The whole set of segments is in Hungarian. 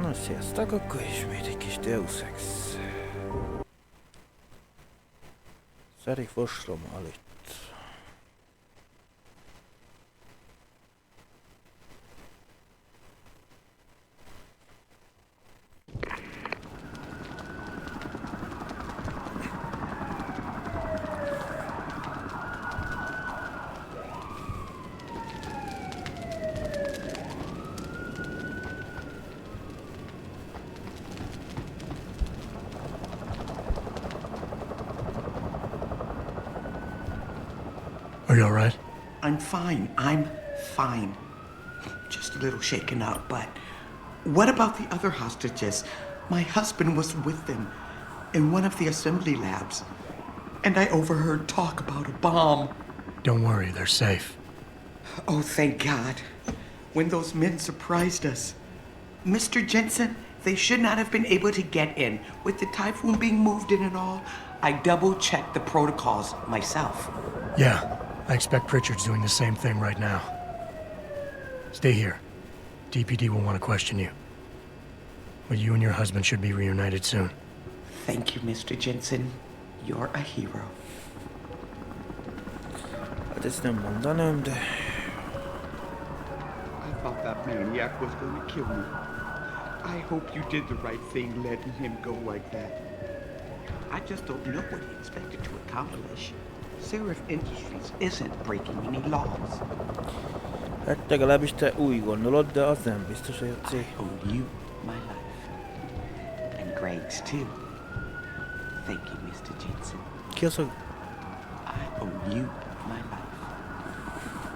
Na, sziasztok, akkor ismét egy kis Deus Ex. Szerik fosrom aludt. Are you all right? I'm fine. I'm fine. Just a little shaken up, but what about the other hostages? My husband was with them in one of the assembly labs, and I overheard talk about a bomb. Don't worry, they're safe. Oh, thank God. When those men surprised us. Mr. Jensen, they should not have been able to get in. With the typhoon being moved in and all, I double-checked the protocols myself. Yeah, I expect Pritchard's doing the same thing right now. Stay here. DPD will want to question you. But you and your husband should be reunited soon. Thank you, Mr. Jensen. You're a hero. Hát ezt nem mondanám, de... I thought that maniac was going to kill me. I hope you did the right thing letting him go like that. I just don't know what he expected to accomplish. Seraph Industries isn't breaking any laws. Hát legalábbis te úgy gondolod, de az nem biztos, hogy a cég. I owe you my life. And Greg's too. Thank you, Mr. Jensen. Ki az, hogy... I owe you my life.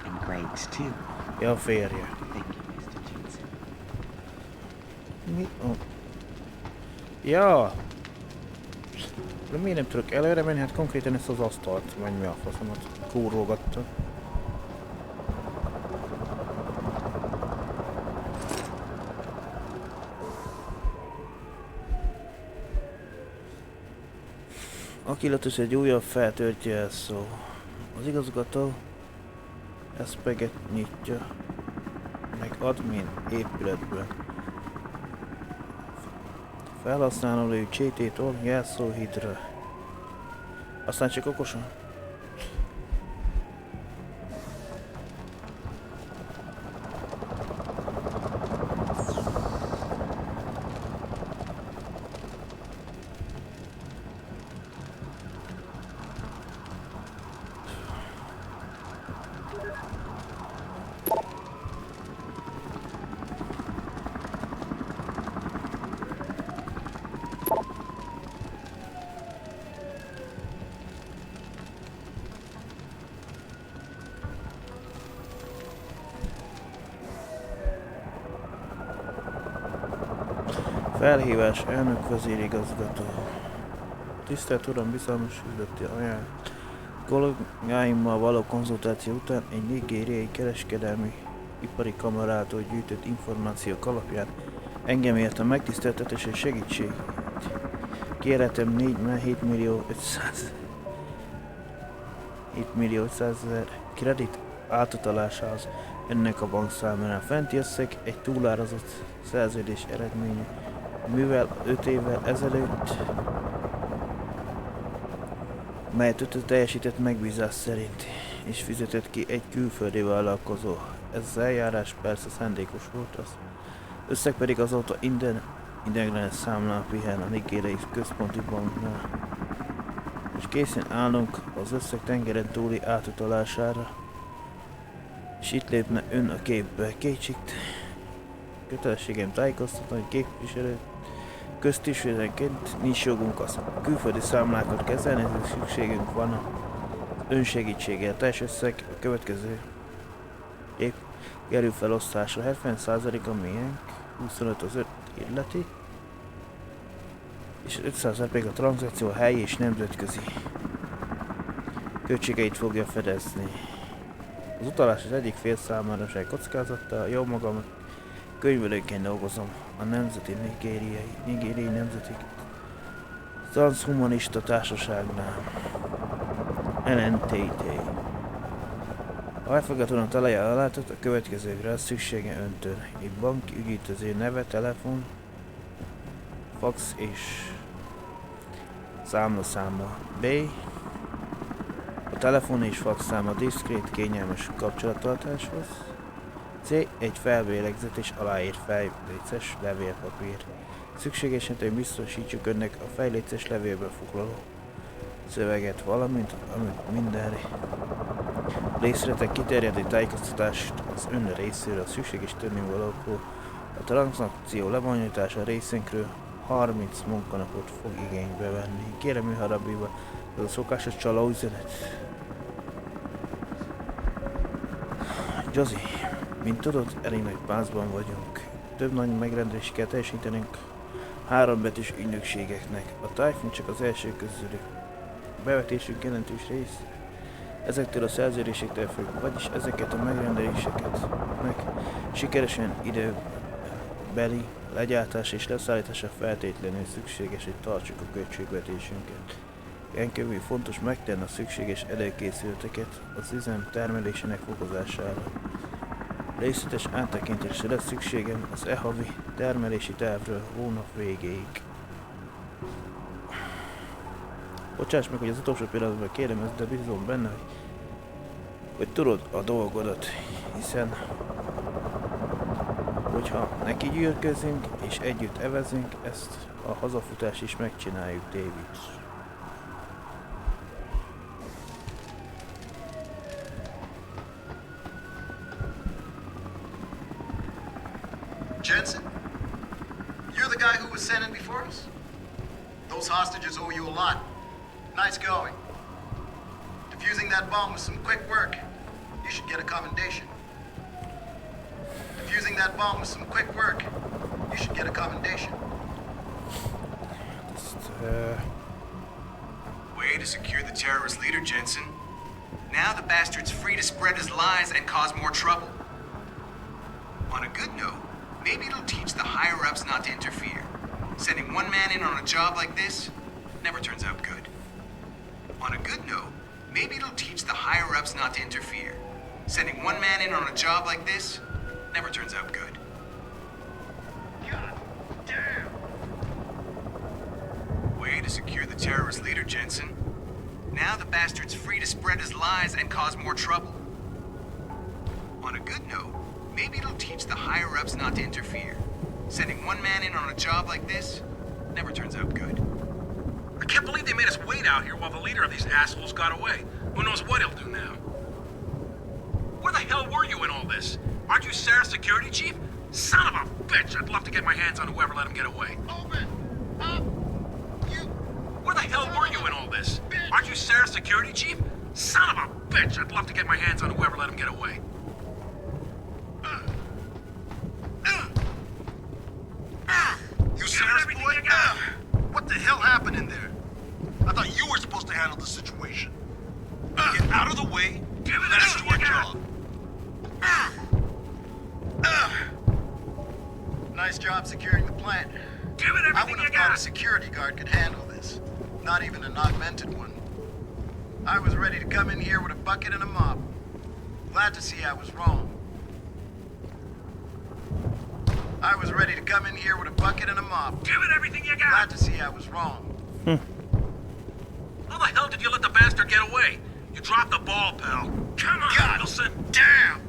And Greg's too. Ja, a férje. Thank you, Mr. Jensen. Mi? Oh. Ja! De miért nem tudok előre menni? Hát konkrétan ezt az asztalt, vagy mi a faszomat kúrógatta. Akilatos egy újabb feltöltje elszó. Az igazgató ezt nyitja. Meg admin épületből. Felhasználói CT-tól jelszóhídra. Aztán csak okosan. Felhívás, elnök vezérigazgató. Tisztelt Uram, bizalmas üzleti ajánl. Kollégáimmal való konzultáció után egy nigériai kereskedelmi ipari kamarától gyűjtött információk alapján engem ért a megtiszteltetés és segítségét. Kérhetem 7.500.000 kredit átutalásához ennek a bankszámlára. Fenti összeg egy túlárazott szerződés eredménye, mivel 5 évvel ezelőtt, melyet teljesített megbízás szerint, és fizetett ki egy külföldi vállalkozó. Ez az eljárás persze szándékos volt, az összeg pedig azóta ideiglenes számlán pihen a nigériai központi banknál. És készen állunk az összeg tengeren túli átutalására, és itt lépne ön a képbe. Kötelességem tájékoztatni, hogy képviselő köztisviselőként nincs jogunk a külföldi számlákat kezelni, ezért szükségünk van a önsegítségére. Teljes összeg a következő épp kerül felosztásra. 70% a miénk, 25 az 5 illeti, és 5% pedig a tranzakció helyi és nemzetközi költségeit fogja fedezni. Az utalás az egyik fél számára se kockázattal, jó magam könyvelőként dolgozom a nigériai nemzeti transhumanista társaságnál. LNTT. Ha elfogadóan találja alátot, a következőkre szüksége öntől. Egy banki ügyítöző neve, telefon, fax és számlaszáma B. A telefon és fax száma diszkrét, kényelmes kapcsolattartáshoz. C. Egy felvélegzett és aláírt fejléces levélpapír. Szükséges esetben biztosítsuk önnek a fejléces levélből foglaló szöveget, valamint amit minden részletek kiterjedő tájékoztatást az ön részéről szükséges tudnivalókról. A tranzakció lebonyolítása részünkről 30 munkanapot fog igénybe venni. Kérem, ő harabbiba, ez a szokásos csaló üzenet. Josie, mint tudod, elég nagy pászban vagyunk. Több nagy megrendelést kell teljesítenünk 3 betűs ügynökségeknek. A Typhoon csak az első közülük. Bevetésünk jelentős rész ezektől a szerződésektől függ, vagyis ezeket a megrendeléseket sikeresen időbeli legyártás és leszállítása feltétlenül szükséges, hogy tartsuk a költségvetésünket. Enkívül fontos megtenni a szükséges előkészületeket az üzem termelésének fokozására. Részletes áttekintésre lesz szükségem az havi termelési tervről hónap végéig. Bocsáss meg, hogy az utolsó pillanatban kérem ezt, de bízom benne, hogy tudod a dolgodat, hiszen hogyha neki gyűrközünk és együtt evezünk, ezt a hazafutás is megcsináljuk, David. Jensen, you're the guy who was sent in before us? Those hostages owe you a lot. Nice going. Defusing that bomb was some quick work. You should get a commendation. Defusing that bomb was some quick work. You should get a commendation. Way to secure the terrorist leader, Jensen. Now the bastard's free to spread his lies and cause more trouble. On a good note, maybe it'll teach the higher-ups not to interfere. Sending one man in on a job like this never turns out good. On a good note, maybe it'll teach the higher-ups not to interfere. Sending one man in on a job like this never turns out good. God damn! Way to secure the terrorist leader, Jensen. Now the bastard's free to spread his lies and cause more trouble. On a good note, maybe it'll teach the higher-ups not to interfere. Sending one man in on a job like this never turns out good. I can't believe they made us wait out here while the leader of these assholes got away. Who knows what he'll do now? Where the hell were you in all this? Aren't you Sarah's security chief? Son of a bitch! I'd love to get my hands on whoever let him get away. Open up! You... Where the hell were you in all this? Aren't you Sarah's security chief? Son of a bitch! I'd love to get my hands on whoever let him get away. You Sarah's boy? What the hell happened in there? I thought you were supposed to handle the situation. Get out of the way. Let us do our job. Nice job securing the plant. Give it I everything wouldn't you have thought a got. security guard could handle this. Not even an augmented one. I was ready to come in here with a bucket and a mop. Glad to see I was wrong. I was ready to come in here with a bucket and a mop. Give it everything you Glad got. to see I was wrong. How the hell did you let the bastard get away? You dropped the ball, pal. Come on, God Wilson. damn!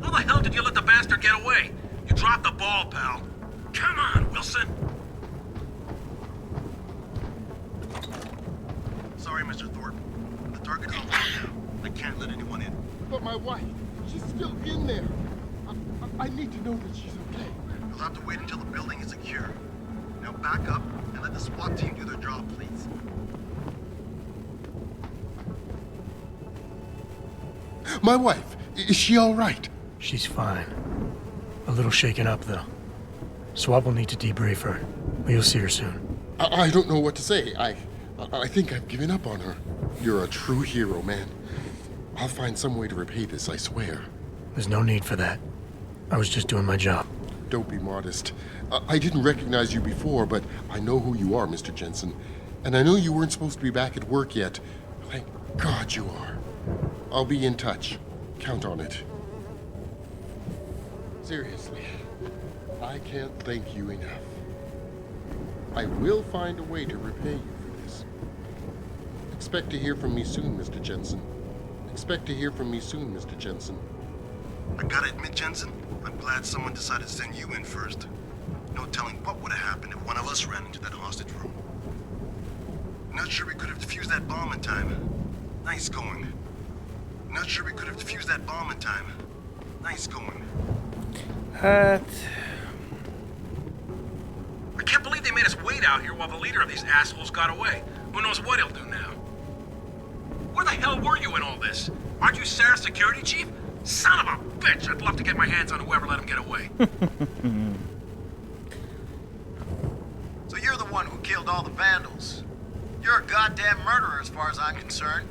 How the hell did you let the bastard get away? You dropped the ball, pal. Come on, Wilson. Sorry, Mr. Thorpe. The target's on lockdown. I can't let anyone in. But my wife, she's still in there. I need to know that she's okay. You'll have to wait until the building is secure. Now back up and let the SWAT team do their job, please. My wife, is she all right? She's fine. A little shaken up, though. Swab will need to debrief her, but you'll see her soon. I don't know what to say. I think I've given up on her. You're a true hero, man. I'll find some way to repay this, I swear. There's no need for that. I was just doing my job. Don't be modest. I didn't recognize you before, but I know who you are, Mr. Jensen. And I know you weren't supposed to be back at work yet. Thank God you are. I'll be in touch. Count on it. Seriously, I can't thank you enough. I will find a way to repay you for this. Expect to hear from me soon, Mr. Jensen. Expect to hear from me soon, Mr. Jensen. I gotta admit, Jensen, I'm glad someone decided to send you in first. No telling what would have happened if one of us ran into that hostage room. Not sure we could have defused that bomb in time. Nice going. Not sure we could have defused that bomb in time. Nice going. Hát... I can't believe they made us wait out here while the leader of these assholes got away. Who knows what he'll do now? Where the hell were you in all this? Aren't you Sarah's security chief? Son of a bitch! I'd love to get my hands on whoever let him get away. So you're the one who killed all the vandals. You're a goddamn murderer as far as I'm concerned.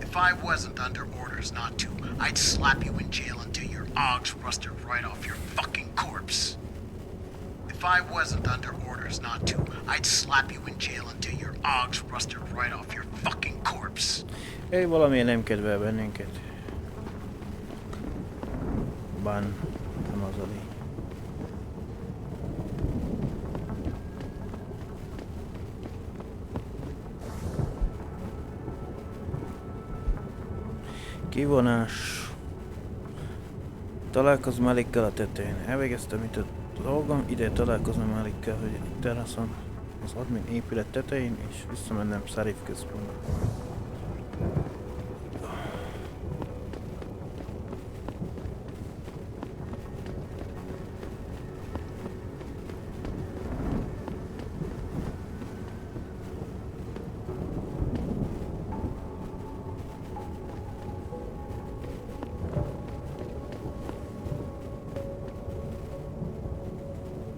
If I wasn't under orders not to, I'd slap you in jail until your ogs rusted right off your fucking corpse. If I wasn't under orders not to, I'd slap you in jail until your ogs rusted right off your fucking corpse. Ei valamiért nem kedvel bennünket. Ban, nem az a lény. Kivonás. Találkozom Malikkel a tetején. Elvégeztem itt a dolgom, ide találkozom Malikkel, hogy egy teraszon az admin épület tetején, és visszamennem Szarif központba.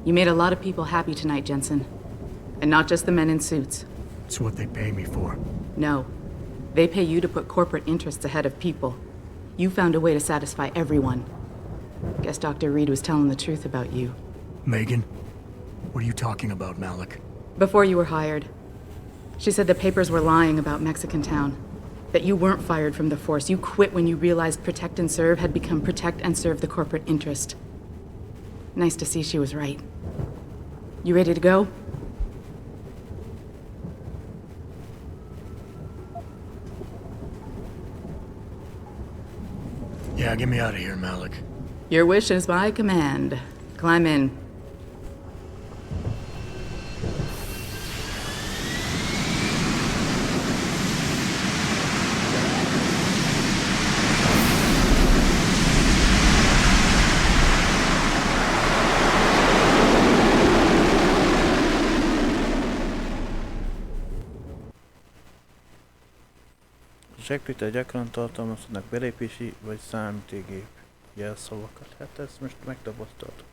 You made a lot of people happy tonight, Jensen. And not just the men in suits. It's what they pay me for. No. They pay you to put corporate interests ahead of people. You found a way to satisfy everyone. Guess Dr. Reed was telling the truth about you. Megan? What are you talking about, Malik? Before you were hired, she said the papers were lying about Mexican Town. That you weren't fired from the force. You quit when you realized Protect and Serve had become Protect and Serve the corporate interest. Nice to see she was right. You ready to go? Yeah, get me out of here, Malik. Your wish is my command. Climb in. Zsekkvittel gyakran tartalmazhatnak belépési vagy számítógép jelszavakat. Hát ezt most megtapasztaltuk.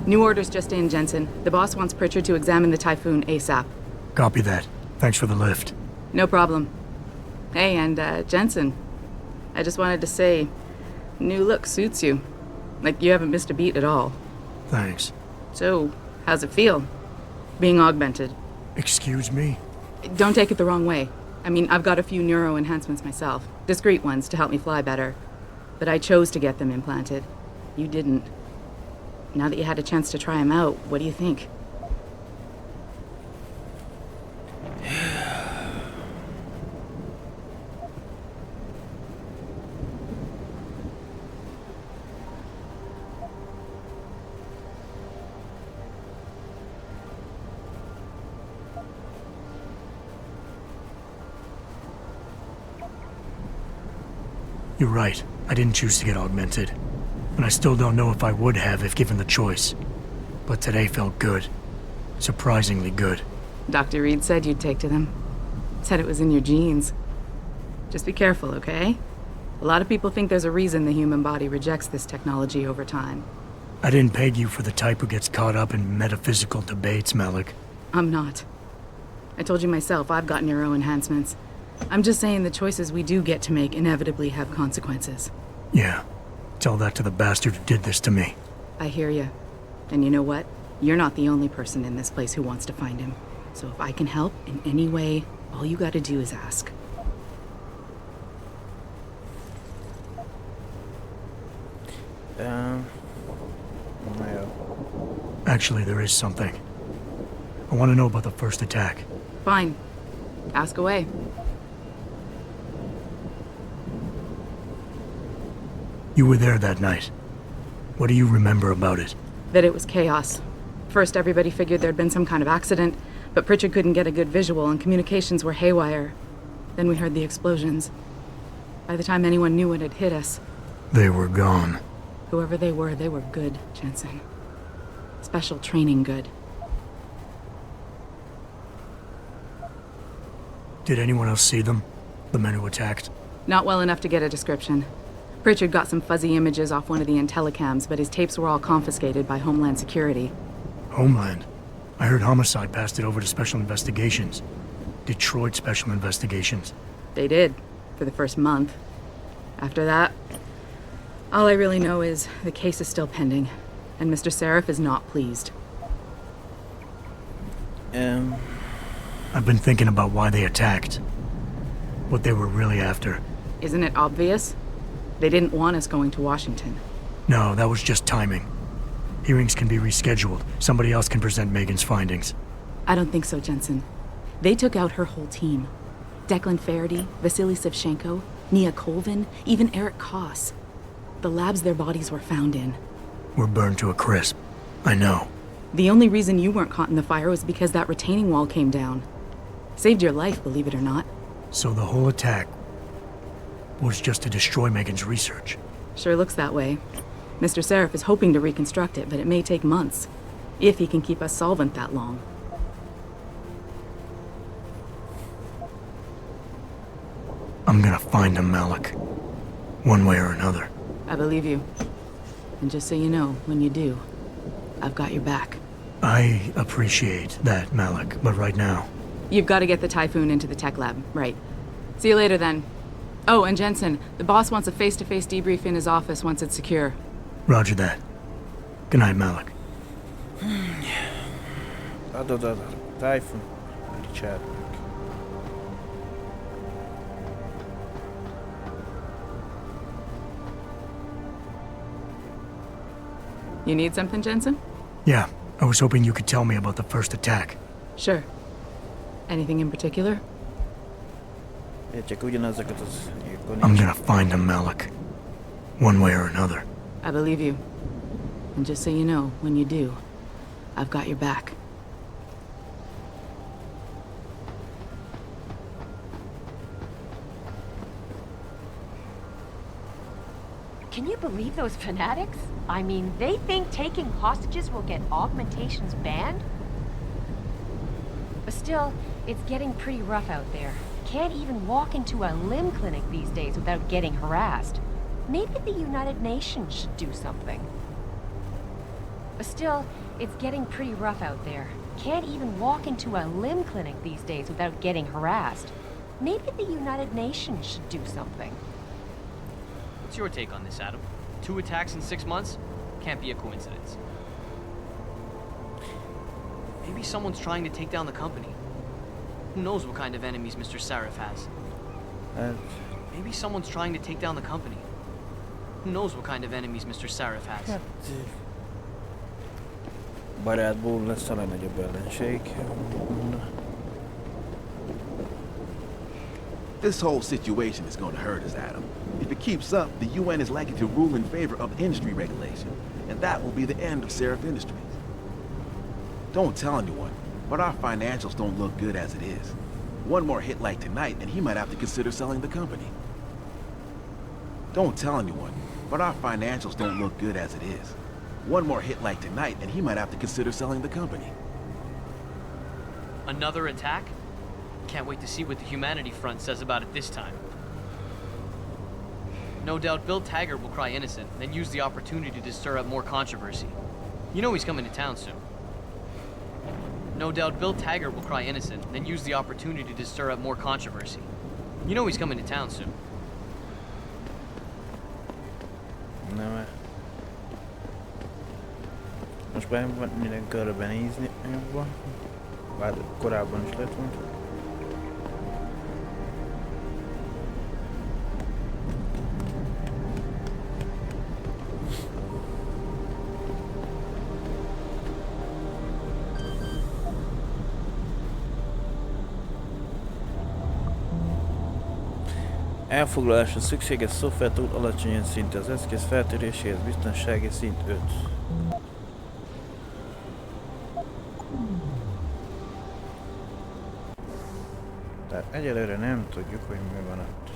New orders just in, Jensen. The boss wants Pritchard to examine the Typhoon ASAP. Copy that. Thanks for the lift. No problem. Hey, and Jensen, I just wanted to say, new look suits you. Like you haven't missed a beat at all. Thanks. So, how's it feel? Being augmented? Excuse me? Don't take it the wrong way. I mean, I've got a few neuro enhancements myself. Discreet ones to help me fly better. But I chose to get them implanted. You didn't. Now that you had a chance to try them out, what do you think? You're right. I didn't choose to get augmented. And I still don't know if I would have if given the choice. But today felt good. Surprisingly good. Dr. Reed said you'd take to them. Said it was in your genes. Just be careful, okay? A lot of people think there's a reason the human body rejects this technology over time. I didn't peg you for the type who gets caught up in metaphysical debates, Malik. I'm not. I told you myself, I've got neuro enhancements. I'm just saying the choices we do get to make inevitably have consequences. Yeah. Tell that to the bastard who did this to me. I hear you. And you know what? You're not the only person in this place who wants to find him. So if I can help in any way, all you gotta do is ask. No. Actually, there is something. I want to know about the first attack. Fine. Ask away. You were there that night. What do you remember about it? That it was chaos. First, everybody figured there'd been some kind of accident, but Pritchard couldn't get a good visual and communications were haywire. Then we heard the explosions. By the time anyone knew what had hit us... They were gone. Whoever they were good, Jensen. Special training good. Did anyone else see them? The men who attacked? Not well enough to get a description. Pritchard got some fuzzy images off one of the Intellicams, but his tapes were all confiscated by Homeland Security. Homeland? I heard Homicide passed it over to Special Investigations. Detroit Special Investigations. They did, for the first month. After that, all I really know is the case is still pending, and Mr. Seraph is not pleased. I've been thinking about why they attacked. What they were really after. Isn't it obvious? They didn't want us going to Washington. No, that was just timing. Hearings can be rescheduled. Somebody else can present Megan's findings. I don't think so, Jensen. They took out her whole team. Declan Faraday, Vasily Savchenko, Nia Colvin, even Eric Koss. The labs their bodies were found in. We're burned to a crisp. I know. The only reason you weren't caught in the fire was because that retaining wall came down. Saved your life, believe it or not. So the whole attack was just to destroy Megan's research. Sure looks that way. Mr. Seraph is hoping to reconstruct it, but it may take months. If he can keep us solvent that long. I'm gonna find him, Malik. One way or another. I believe you. And just so you know, when you do, I've got your back. I appreciate that, Malik, but right now... You've got to get the Typhoon into the tech lab, right. See you later, then. Oh, and Jensen, the boss wants a face-to-face debrief in his office once it's secure. Roger that. Good night, Malik. Typhoon. Chat. You need something, Jensen? Yeah, I was hoping you could tell me about the first attack. Sure. Anything in particular? I'm gonna find him, Malik. One way or another. I believe you. And just so you know, when you do, I've got your back. Can you believe those fanatics? I mean, they think taking hostages will get augmentations banned? But still, it's getting pretty rough out there. Can't even walk into a limb clinic these days without getting harassed. Maybe the United Nations should do something. But still, it's getting pretty rough out there. Can't even walk into a limb clinic these days without getting harassed. Maybe the United Nations should do something. What's your take on this, Adam? 2 attacks in 6 months? Can't be a coincidence. Maybe someone's trying to take down the company. Who knows what kind of enemies Mr. Seraph has? Maybe someone's trying to take down the company. Who knows what kind of enemies Mr. Seraph has? Barátból lesz a legnagyobb ellenség. This whole situation is going to hurt us, Adam. If it keeps up, the UN is likely to rule in favor of industry regulation, and that will be the end of Seraph Industries. Don't tell anyone, but our financials don't look good as it is. One more hit like tonight, and he might have to consider selling the company. Don't tell anyone, but our financials don't look good as it is. One more hit like tonight, and he might have to consider selling the company. Another attack? Can't wait to see what the Humanity Front says about it this time. No doubt Bill Taggart will cry innocent, then use the opportunity to stir up more controversy. You know he's coming to town soon. No doubt Bill Taggart will cry innocent, then use the opportunity to stir up more controversy. You know he's coming to town soon. Nem. Most már minden körbenézni jobban. Bár korábban is lett volna. Elfoglalásra szükséges szoftver túl alacsony szintű, az eszköz feltöréséhez biztonsági szint 5. Tehát egyelőre nem tudjuk, hogy mi van ott.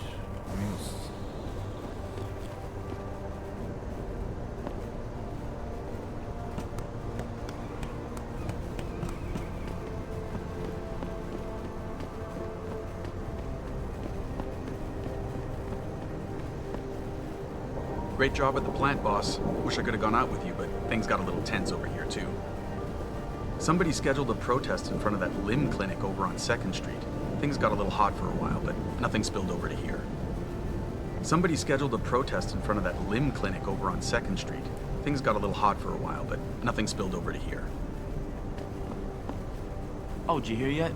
Great job at the plant, boss. Wish I could have gone out with you, but things got a little tense over here, too. Somebody scheduled a protest in front of that limb clinic over on 2nd Street. Things got a little hot for a while, but nothing spilled over to here. Somebody scheduled a protest in front of that limb clinic over on 2nd Street. Things got a little hot for a while, but nothing spilled over to here. Oh, did you hear yet?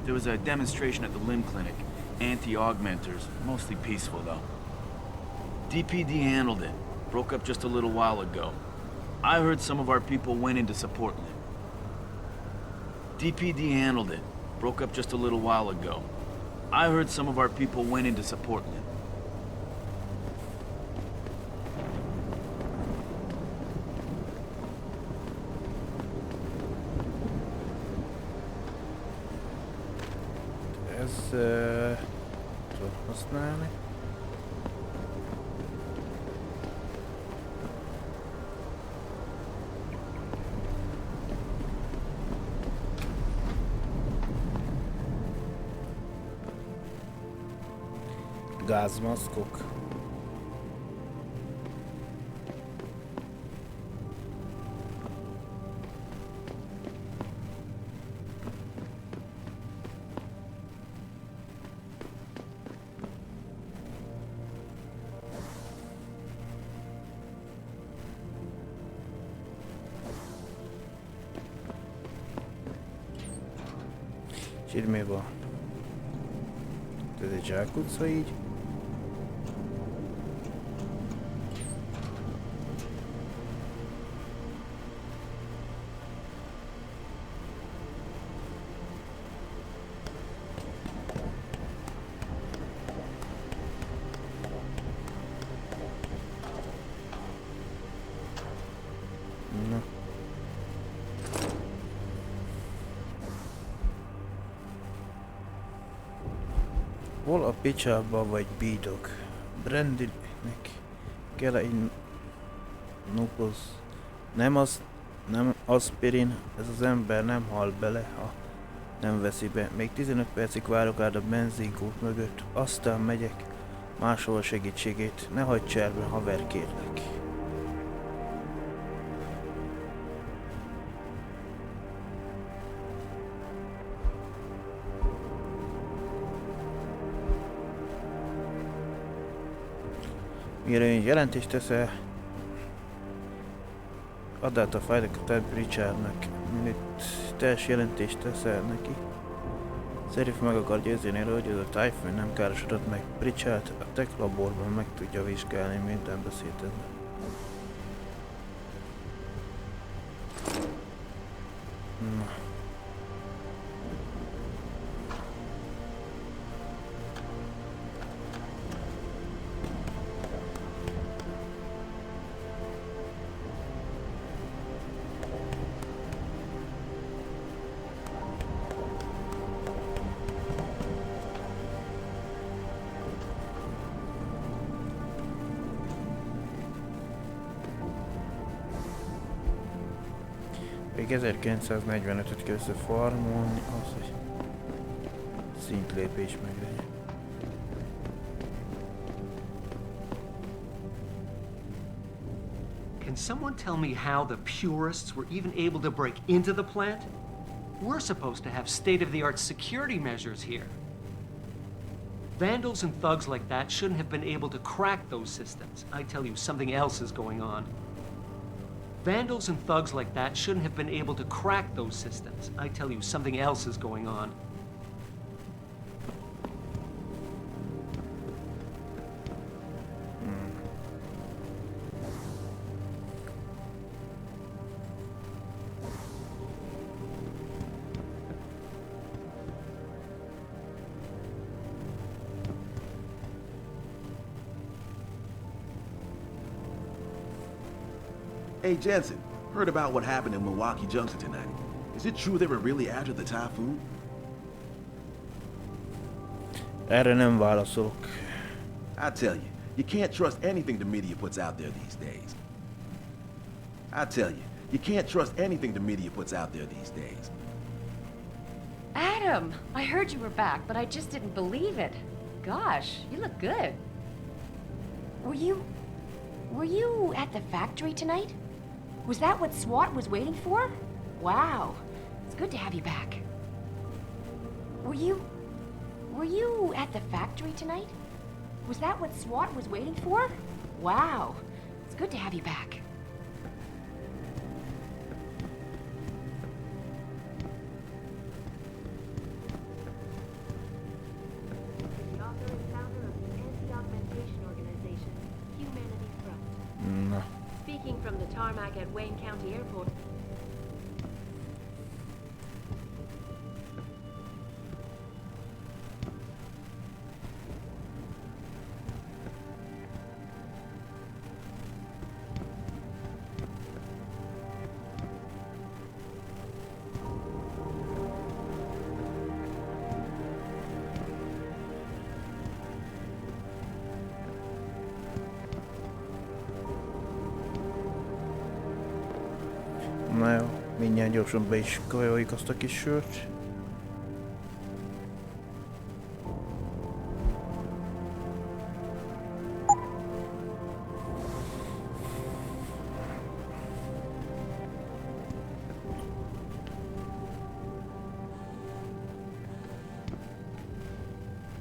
There was a demonstration at the limb clinic. Anti-augmenters. Mostly peaceful, though. DPD handled it. Broke up just a little while ago. I heard some of our people went in to support Lim. DPD handled it. Broke up just a little while ago. I heard some of our people went in to support Lim. Tudod használni. Gázmaszkok. És itt mi van? Ez egy zsákutca így. Hol a picsában vagy bídok? Brandynek kell egy nukoz. Nem aspirin, ez az ember nem hal bele, ha nem veszi be. Még 15 percig várok át a benzinkút mögött, aztán megyek máshol segítségét. Ne hagyd cserben, haver, kérlek. Mielőtt jelentést teszel, add át a fájlokat Richardnak, mielőtt teljes jelentést teszel neki. Szerif meg akar győzni róla, hogy ez a Typhoon nem károsodott meg. Richard a tech laborban meg tudja vizsgálni minden beszédet. Még 1945-öt kell összefarmolni, az, hogy szintlépés meg legyen. someone tell me how the purists were even able to break into the plant? We're supposed to have state-of-the-art security measures here. Vandals and thugs like that shouldn't have been able to crack those systems. I tell you, something else is going on. Vandals and thugs like that shouldn't have been able to crack those systems. I tell you, something else is going on. Hey, Jensen, heard about what happened in Milwaukee Junction tonight. Is it true they were really after the typhoon? Erre nem válaszolok. I tell you, you can't trust anything the media puts out there these days. I tell you, you can't trust anything the media puts out there these days. Adam, I heard you were back, but I just didn't believe it. Gosh, you look good. Were you at the factory tonight? Was that what SWAT was waiting for? Wow, it's good to have you back. Were you at the factory tonight? Was that what SWAT was waiting for? Wow, it's good to have you back. The author and founder of the anti-augmentation organization, Humanity Front. No. Speaking from the tarmac at Wayne County Airport. Na jó, mindjárt gyorsan be is kajoljuk azt a kis sört.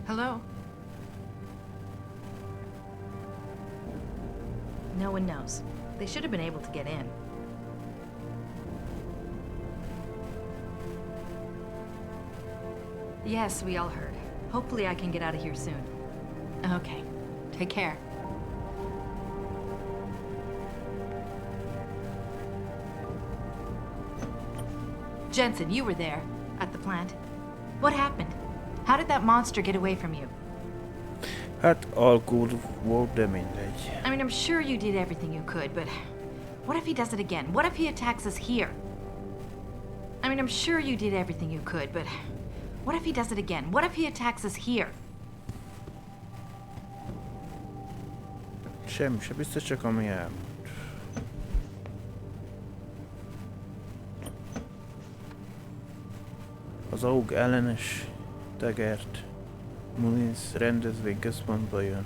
Hello? No one knows. They should have been able to get in. Yes, we all heard. Hopefully I can get out of here soon. Okay. Take care. Jensen, you were there, at the plant. What happened? How did that monster get away from you? Hát alkul volt, de mindegy. I mean, I'm sure you did everything you could, but what if he does it again? What if he attacks us here? I mean, I'm sure you did everything you could, but what if he does it again? What if he attacks us here? Semmi se biztos, csak ami elmúlt. Az AUG ellenes tegert Mulinz rendezvényközpontba jön.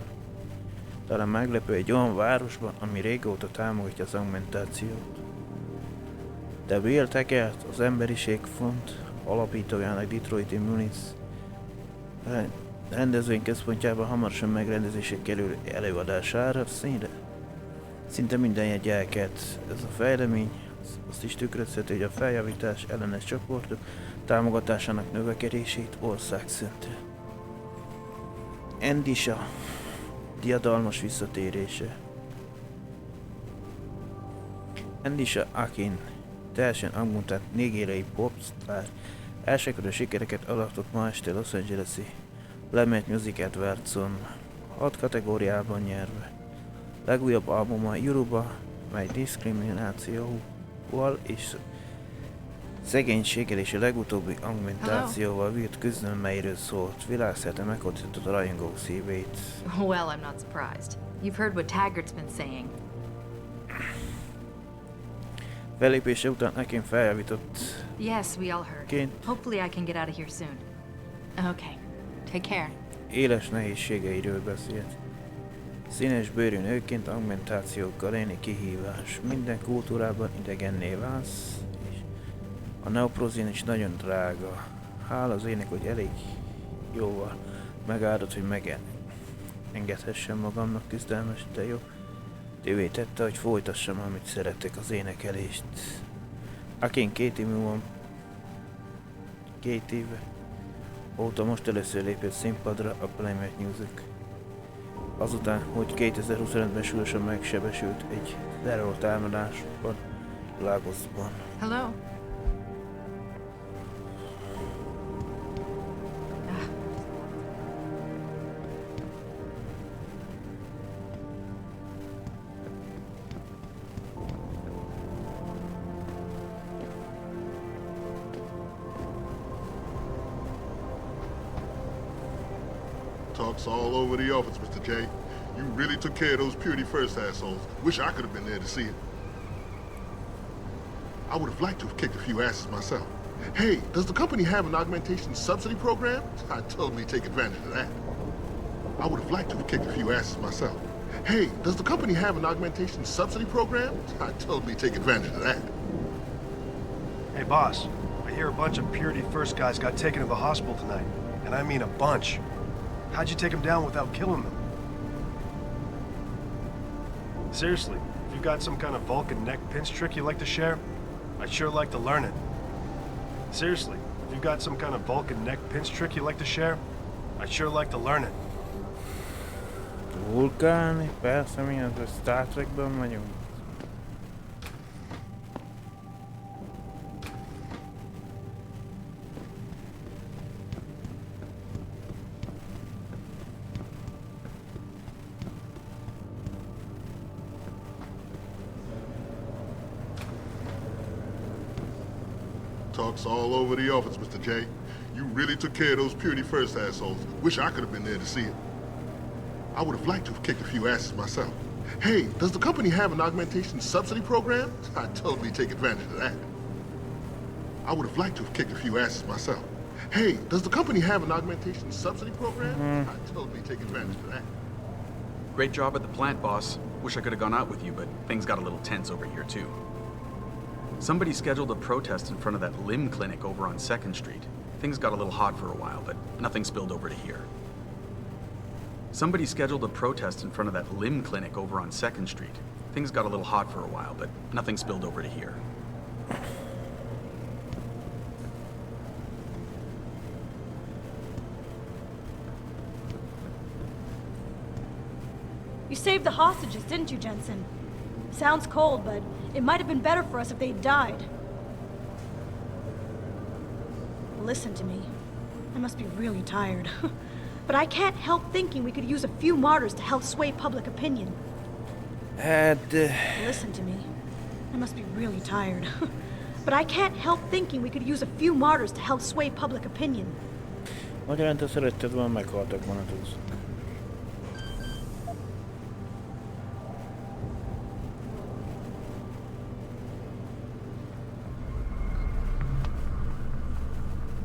Talán meglepő egy olyan városban, ami régóta támogatja az augmentációt. De i.BL tegert az Emberiség Font alapítójának Detroiti Mulinz rendezvényközpontjában hamarosan megrendezésre kerül előadására szinte minden jegy elkelt. Ez a fejlemény azt is tükrözheti, hogy a feljavítás ellenes csoportok támogatásának növekedését országszerte. Endisa diadalmas visszatérése. Endisa Akin teljesen augmentált nigériai popstar elsőkörű sikereket aratott ma este Los Angeles-i lemert Music Awards-on 6 kategóriában nyerve. Legújabb albuma Yoruba, mely diszkriminációval és szegénységgel és a legutóbbi augmentációval vírt küzdelem, melyről szólt. Világszerte meghódított a rajongók szívét. Well, I'm not surprised. You've heard what Taggart's been saying. Felépése után nekem feljavított. Yes, we all heard. Hopefully I can get out of here soon. Okay. Take care. Éles nehézségeiről beszélt. Színes bőrű nőként augmentációkkal élni kihívás. Minden kultúrában idegenné válsz, és a neoprozin is nagyon drága. Hála az ének, hogy elég jóval megáldott, hogy engedhessem magamnak küzdelmes, de jó. Tővé tette, hogy folytassam, amit szeretek, az énekelést. Akin 2 éve óta most először lépett színpadra a Playmate Music. Azután, hogy 2025-ben súlyosan megsebesült egy terrortámadásban Lagosban. Hello. Talks all over the office, Mr. J. You really took care of those Purity First assholes. Wish I could have been there to see it. I would have liked to have kicked a few asses myself. Hey, does the company have an augmentation subsidy program? I'd totally take advantage of that. I would have liked to have kicked a few asses myself. Hey, does the company have an augmentation subsidy program? I'd totally take advantage of that. Hey, boss. I hear a bunch of Purity First guys got taken to the hospital tonight. And I mean a bunch. How'd you take them down without killing them? Seriously, if you've got some kind of Vulcan neck pinch trick you'd like to share, I'd sure like to learn it. Seriously, if you've got some kind of Vulcan neck pinch trick you'd like to share, I'd sure like to learn it. Vulkán, persze, mi az, a Star Trekben vagyunk. Talks all over the office, Mr. J. You really took care of those Purity First assholes. Wish I could have been there to see it. I would have liked to have kicked a few asses myself. Hey, does the company have an augmentation subsidy program? I'd totally take advantage of that. I would have liked to have kicked a few asses myself. Hey, does the company have an augmentation subsidy program? I'd totally take advantage of that. Great job at the plant, boss. Wish I could have gone out with you, but things got a little tense over here, too. Somebody scheduled a protest in front of that limb clinic over on 2nd Street. Things got a little hot for a while, but nothing spilled over to here. Somebody scheduled a protest in front of that limb clinic over on 2nd Street. Things got a little hot for a while, but nothing spilled over to here. You saved the hostages, didn't you, Jensen? Sounds cold, but it might have been better for us if they'd died. Listen to me. I must be really tired. But I can't help thinking we could use a few martyrs to help sway public opinion. Listen to me. I must be really tired. But I can't help thinking we could use a few martyrs to help sway public opinion. Magyarán te szeretted volna, meghaltak volna tudsz.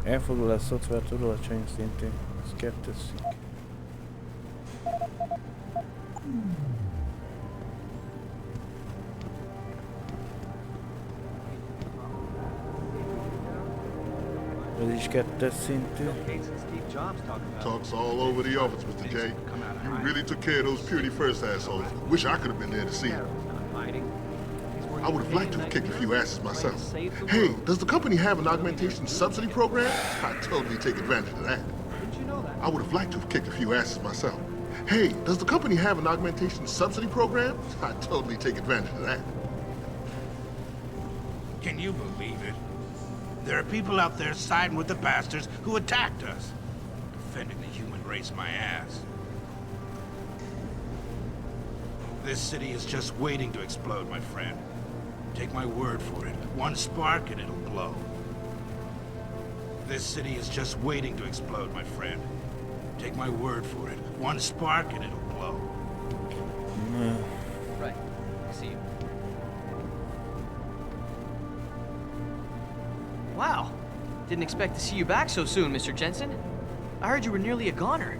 Elfordulás szoftvertől alacsony szintű. Ez 2. szint. Ez is 2. szintű. Talks all over the office, Mr. J. You really took care of those Purity First assholes. Wish I could have been there to see it. I would have liked to have kicked a few asses myself. Hey, does the company have an augmentation subsidy program? I'd totally take advantage of that. I would have liked to have kicked a few asses myself. Hey, does the company have an augmentation subsidy program? I'd totally take advantage of that. Can you believe it? There are people out there siding with the bastards who attacked us. Defending the human race, my ass. This city is just waiting to explode, my friend. Take my word for it. One spark and it'll blow. This city is just waiting to explode, my friend. Take my word for it. One spark and it'll blow. Right. I see you. Wow. Didn't expect to see you back so soon, Mr. Jensen. I heard you were nearly a goner.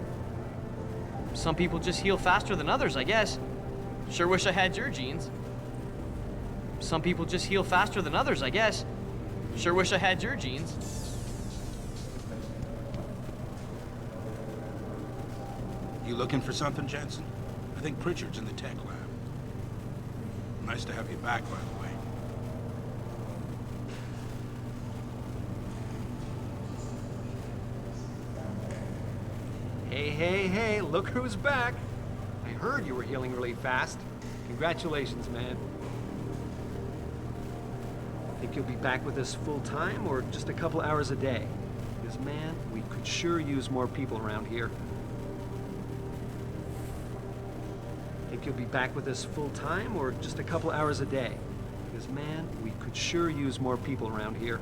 Some people just heal faster than others, I guess. Sure wish I had your genes. Some people just heal faster than others, I guess. Sure wish I had your genes. You looking for something, Jensen? I think Pritchard's in the tech lab. Nice to have you back, by the way. Hey, look who's back. I heard you were healing really fast. Congratulations, man. Think you'll be back with us full time or just a couple hours a day? Because, man, we could sure use more people around here. Think you'll be back with us full time or just a couple hours a day? Because, man, we could sure use more people around here.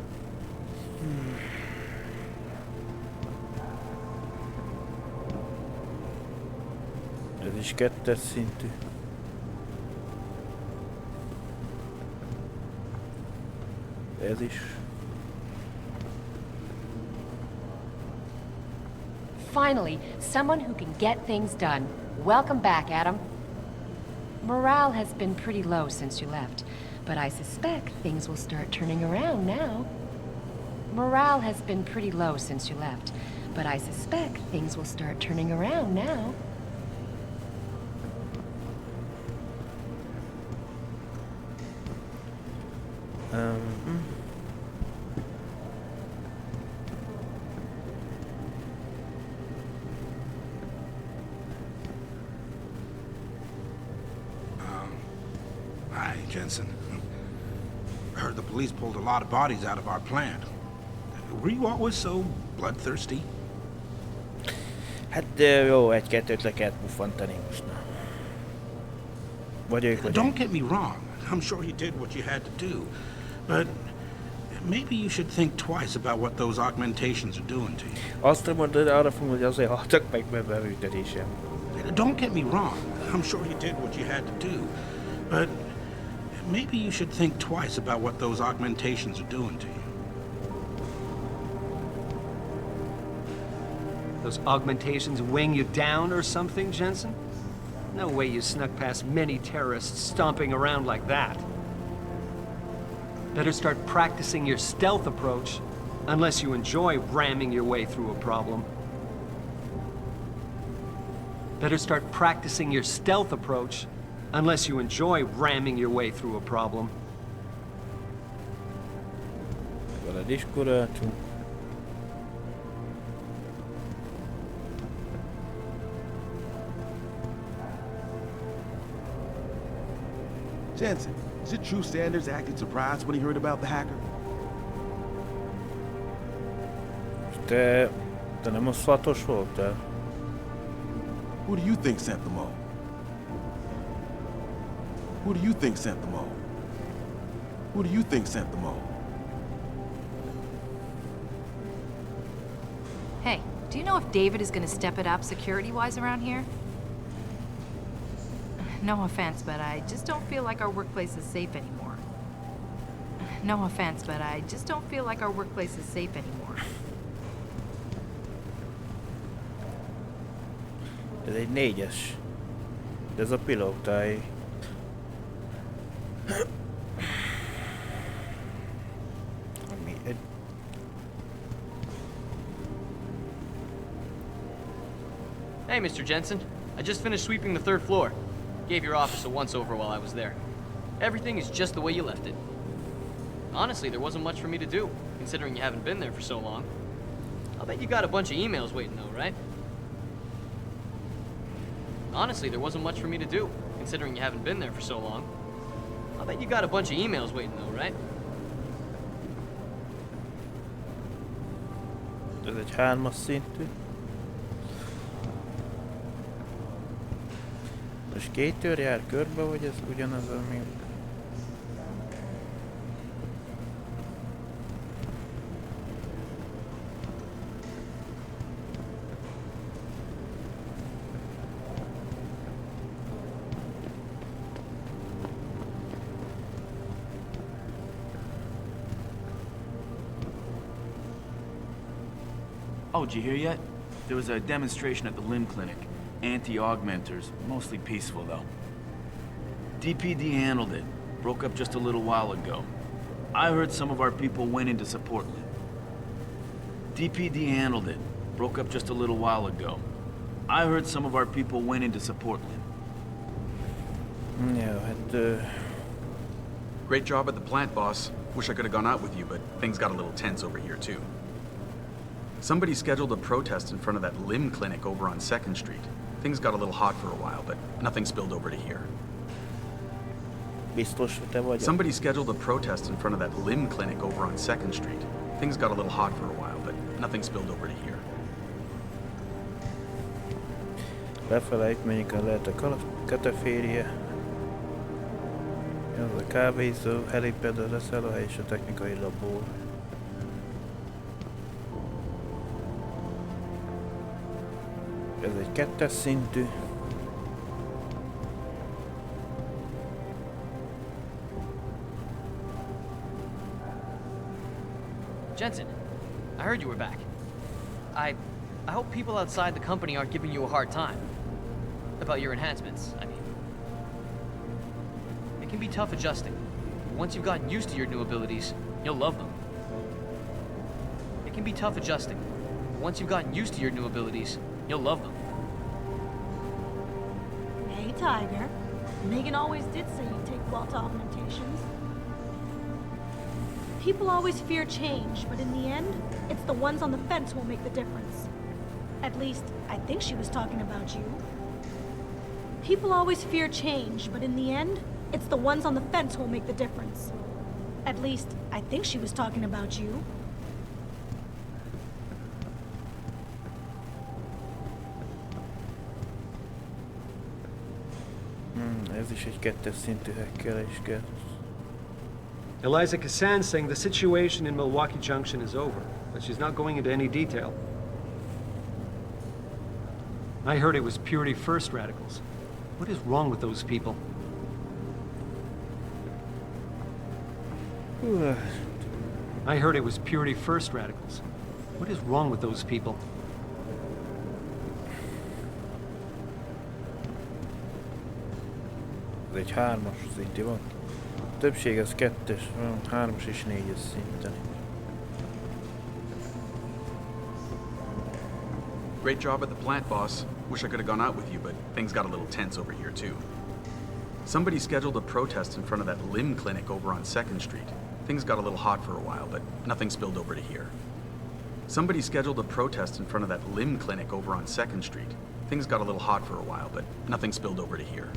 Ez is 2-es szintű. Ez is. Finally, someone who can get things done. Welcome back, Adam. Morale has been pretty low since you left, but I suspect things will start turning around now. Morale has been pretty low since you left, but I suspect things will start turning around now. Hi, Jensen. I heard the police pulled a lot of bodies out of our plant. Were you always so bloodthirsty? Hát jó, egy-kettőt le kellett puffantani most. Vagy ők vagy Don't get me wrong. I'm sure you did what you had to do. But maybe you should think twice about what those augmentations are doing to you. Azt mondod, arra fogom, hogy azért haltak meg beműködésem. Don't get me wrong. I'm sure you did what you had to do. But maybe you should think twice about what those augmentations are doing to you. Those augmentations weighing you down or something, Jensen? No way you snuck past many terrorists stomping around like that. Better start practicing your stealth approach, unless you enjoy ramming your way through a problem. Better start practicing your stealth approach, unless you enjoy ramming your way through a problem. Veled is kuráltunk. Jensen, is it true Sanders acted surprised when he heard about the hacker? Te nem a szatos voltál? Who do you think sent them all? Who do you think sent them all? Who do you think sent them all? Hey, do you know if David is gonna step it up security-wise around here? No offense, but I just don't feel like our workplace is safe anymore. No offense, but I just don't feel like our workplace is safe anymore. Ez egy 4-es. De ez a pilótáj. Hey, Mr. Jensen. I just finished sweeping the 3rd floor. Gave your office a once-over while I was there. Everything is just the way you left it. Honestly, there wasn't much for me to do, considering you haven't been there for so long. I'll bet you got a bunch of emails waiting, though, right? Honestly, there wasn't much for me to do, considering you haven't been there for so long. I'll bet you got a bunch of emails waiting, though, right? Ez egy 3-as szintű. Most 2 tör jár körbe, vagy ez ugyanaz, ami... Oh, did you hear yet? There was a demonstration at the limb clinic. anti-augmenters, mostly peaceful though. DPD handled it. Broke up just a little while ago. I heard some of our people went in to support Lim. DPD handled it. Broke up just a little while ago. I heard some of our people went in to support Lim. Jó, hát... Great job at the plant, boss. Wish I could have gone out with you, but things got a little tense over here, too. Somebody scheduled a protest in front of that limb clinic over on 2nd Street. Things got a little hot for a while, but nothing spilled over to here. Biztos, te vagy? Somebody scheduled a protest in front of that limb clinic over on 2nd Street. Things got a little hot for a while, but nothing spilled over to here. Lefele itt mondjuk lehet a kataféria. Ez a kávézó, heliped, a leszállóhely és a technikai labor. Ez egy 2-es szintű. Jensen, I heard you were back. I hope people outside the company aren't giving you a hard time. About your enhancements, I mean. It can be tough adjusting. Once you've gotten used to your new abilities, you'll love them. It can be tough adjusting. Once you've gotten used to your new abilities, you'll love them. Hey, Tiger. Megan always did say you'd take well to augmentations. People always fear change, but in the end, it's the ones on the fence who will make the difference. At least, I think she was talking about you. People always fear change, but in the end, it's the ones on the fence who will make the difference. At least, I think she was talking about you. Ez is egy 2-es szintű hackelés kell. Eliza Kassan's saying the situation in Milwaukee Junction is over, but she's not going into any detail. I heard it was Purity First radicals. What is wrong with those people? I heard it was Purity First radicals. What is wrong with those people? Ez egy 3-as szintű van. A többség az 2-es, 3-as és 4-es szinten. Great job at the plant, boss. Wish I could have gone out with you, but things got a little tense over here, too. Somebody scheduled a protest in front of that limb clinic over on 2nd Street. Things got a little hot for a while, but nothing spilled over to here. Somebody scheduled a protest in front of that limb clinic over on 2nd Street. Things got a little hot for a while, but nothing spilled over to here.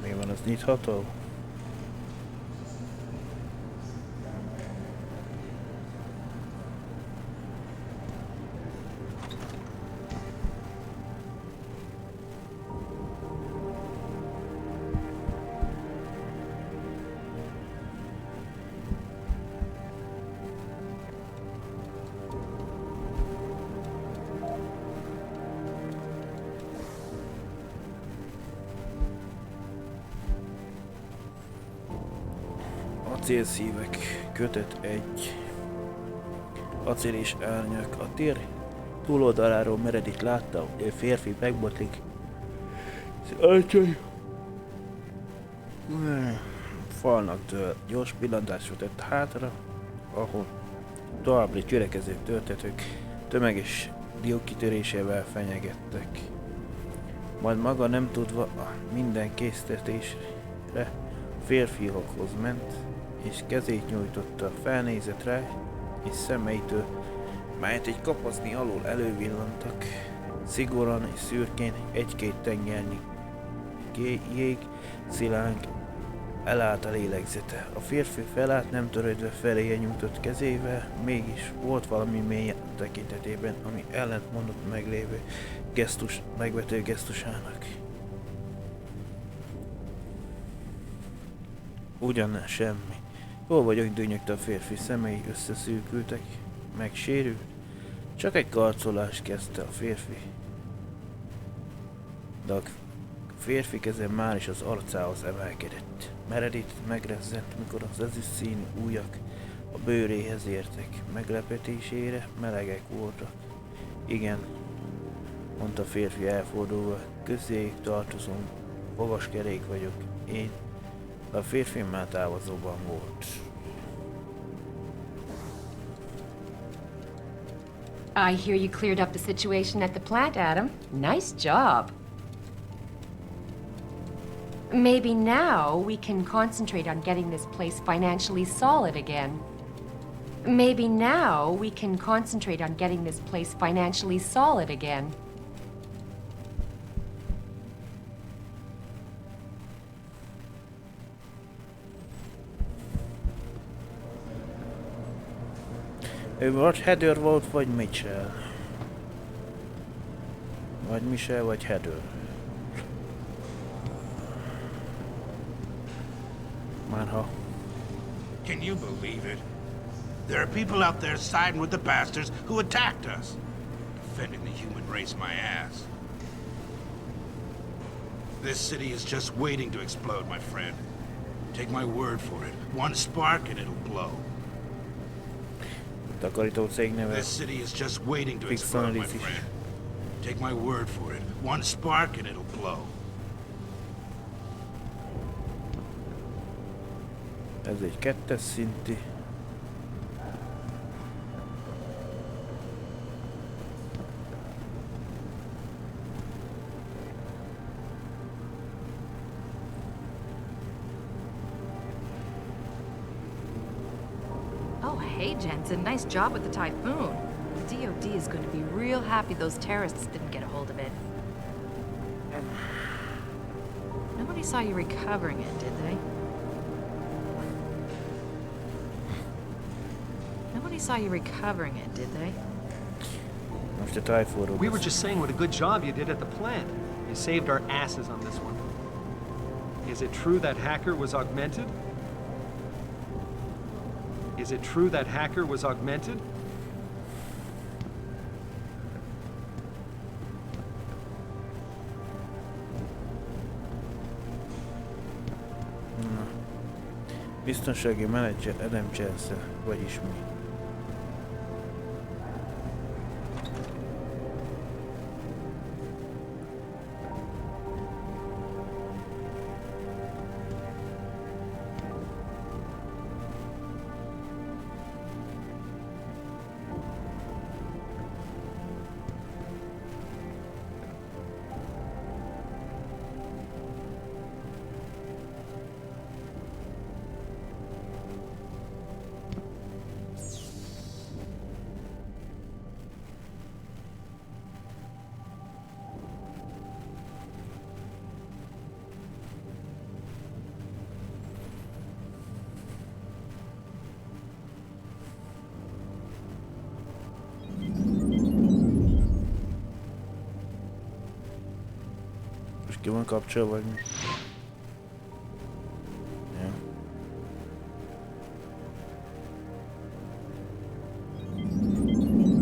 Mi van, az nyitható? Acélszívek, kötet 1. Acél és árnyak. A tér túloldaláról meredith látta, hogy egy férfi megbotlik. Ajtjai! Falnak dől. Gyors pillantás vetett hátra, ahol további csürekező töltetők tömeges diókitörésével fenyegettek. Majd maga nem tudva a minden késztetésre férfiakhoz ment, és kezét nyújtotta, felnézett rá, és szemeitől, melyet egy kapaszni alól elővillantak, szigorúan és szürkén egy-két tengernyi jég szilánk elállt a lélegzete. A férfi felállt, nem törődve feléje nyújtott kezével, mégis volt valami mély tekintetében, ami ellent mondott meglévő megvető gesztusának. Ugyan semmi. Hol vagyok, dünnyögte a férfi, szemei összeszűkültek, megsérült. Csak egy karcolás, kezdte a férfi. De a férfi keze már is az arcához emelkedett. Meredített, megrezzent, mikor az ezüst színű ujjak a bőréhez értek. Meglepetésére melegek voltak. Igen, mondta a férfi elfordulva, közéjük tartozom, fogaskerék vagyok, én. De a férfi már távozóban volt. I hear you cleared up the situation at the plant, Adam. Nice job. Maybe now we can concentrate on getting this place financially solid again. Maybe now we can concentrate on getting this place financially solid again. Ő vagy Heather volt, vagy Mitchell. Vagy Michelle, vagy Heather. Márha. Can you believe it? There are people out there siding with the bastards who attacked us. Defending the human race, my ass. This city is just waiting to explode, my friend. Take my word for it. One spark and it'll blow. Takarító cég neve. This city is just waiting to explode, my friend. Take my word for it. One spark and it'll blow. Ez egy kettes szinti. Oh, hey, Jensen. Nice job with the typhoon. The DOD is going to be real happy those terrorists didn't get a hold of it. Nobody saw you recovering it, did they? Nobody saw you recovering it, did they? We were just saying what a good job you did at the plant. You saved our asses on this one. Is it true that hacker was augmented? Is it true that hacker was augmented? Biztonsági menedzser Adam Jensen, vagyis mi? Ki van kapcsolva, vagy mi?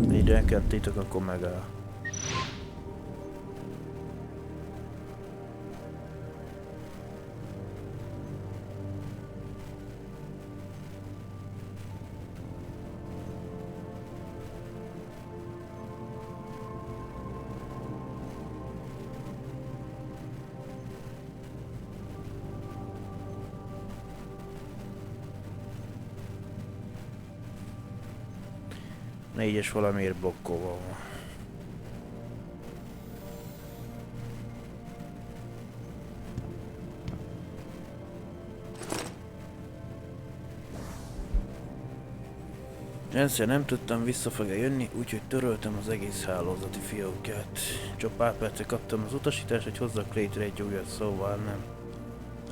Ja. Így elkertítek, akkor megáll. Négyes valamiért blokkolva van. Jensen, nem tudtam vissza fog-e jönni, úgyhogy töröltem az egész hálózati fiókját. Csak pár percre kaptam az utasítást, hogy hozzak létre egy újat, szóval nem.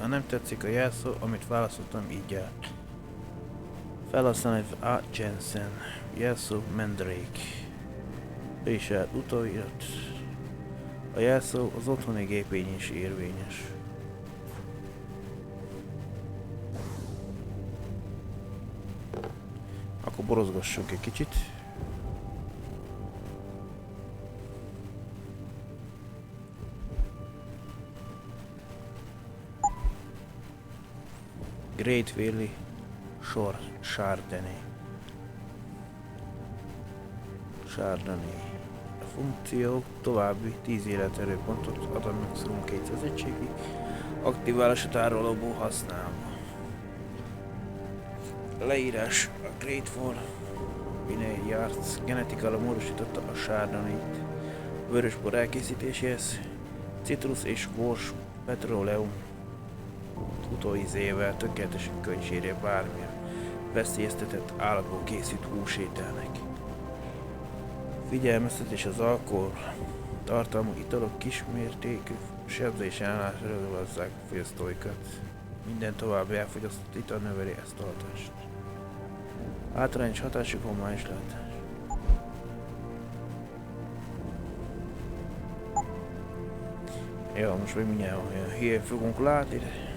Ha nem tetszik a jelszó, amit választottam, így áll. Felhasználni A. Jensen. Jelszó Mandrake. Bésár utóirat. A jelszó az otthoni gépén is érvényes. Akkor borozgassunk egy kicsit. Great Valley Chardonnay. A funkció további 10 életerőpontot ad a maximum 200 egységig. Aktiválása tárolóból használva. Leírás: a Great Wall Vinay Yards genetikailag módosította a Chardonnay-t vörösbor elkészítéséhez, citrus és vors petróleum utóízével tökéletesen könyvsérje bármilyen veszélyeztetett állatból készült húsételnek. Figyelmeztetés: az alkohol tartalmú italok kismértékű sebzés ellenállásra hozzák a fogyasztóikat. Minden további elfogyasztott ital növeli ezt a hatást. Általános hatású homályos látás. Jó, most még mindjárt olyan hülyen fogunk látni, de...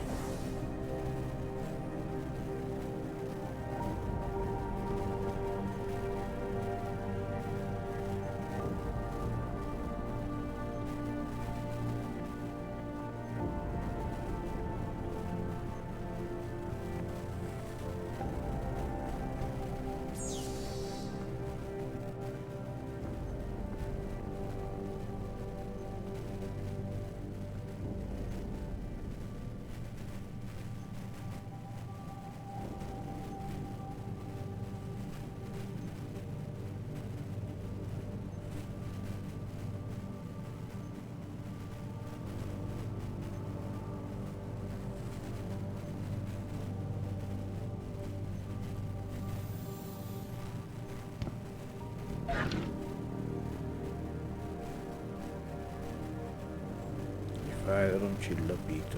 Fájdalomcsillapító.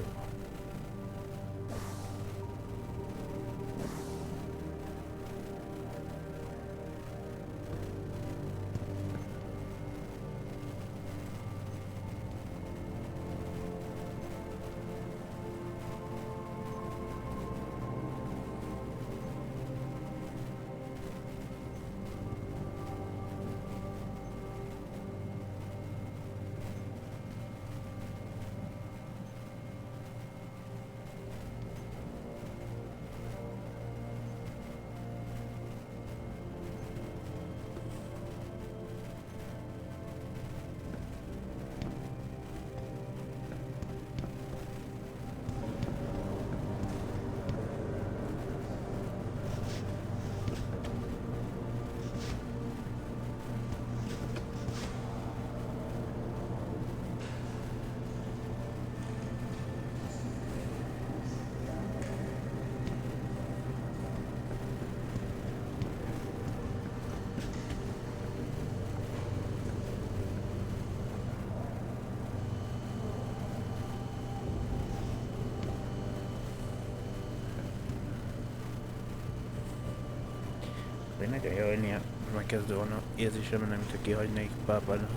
Én nekem jönnie, már kezdő van a érzésem, nem mintha kihagynék pápádat.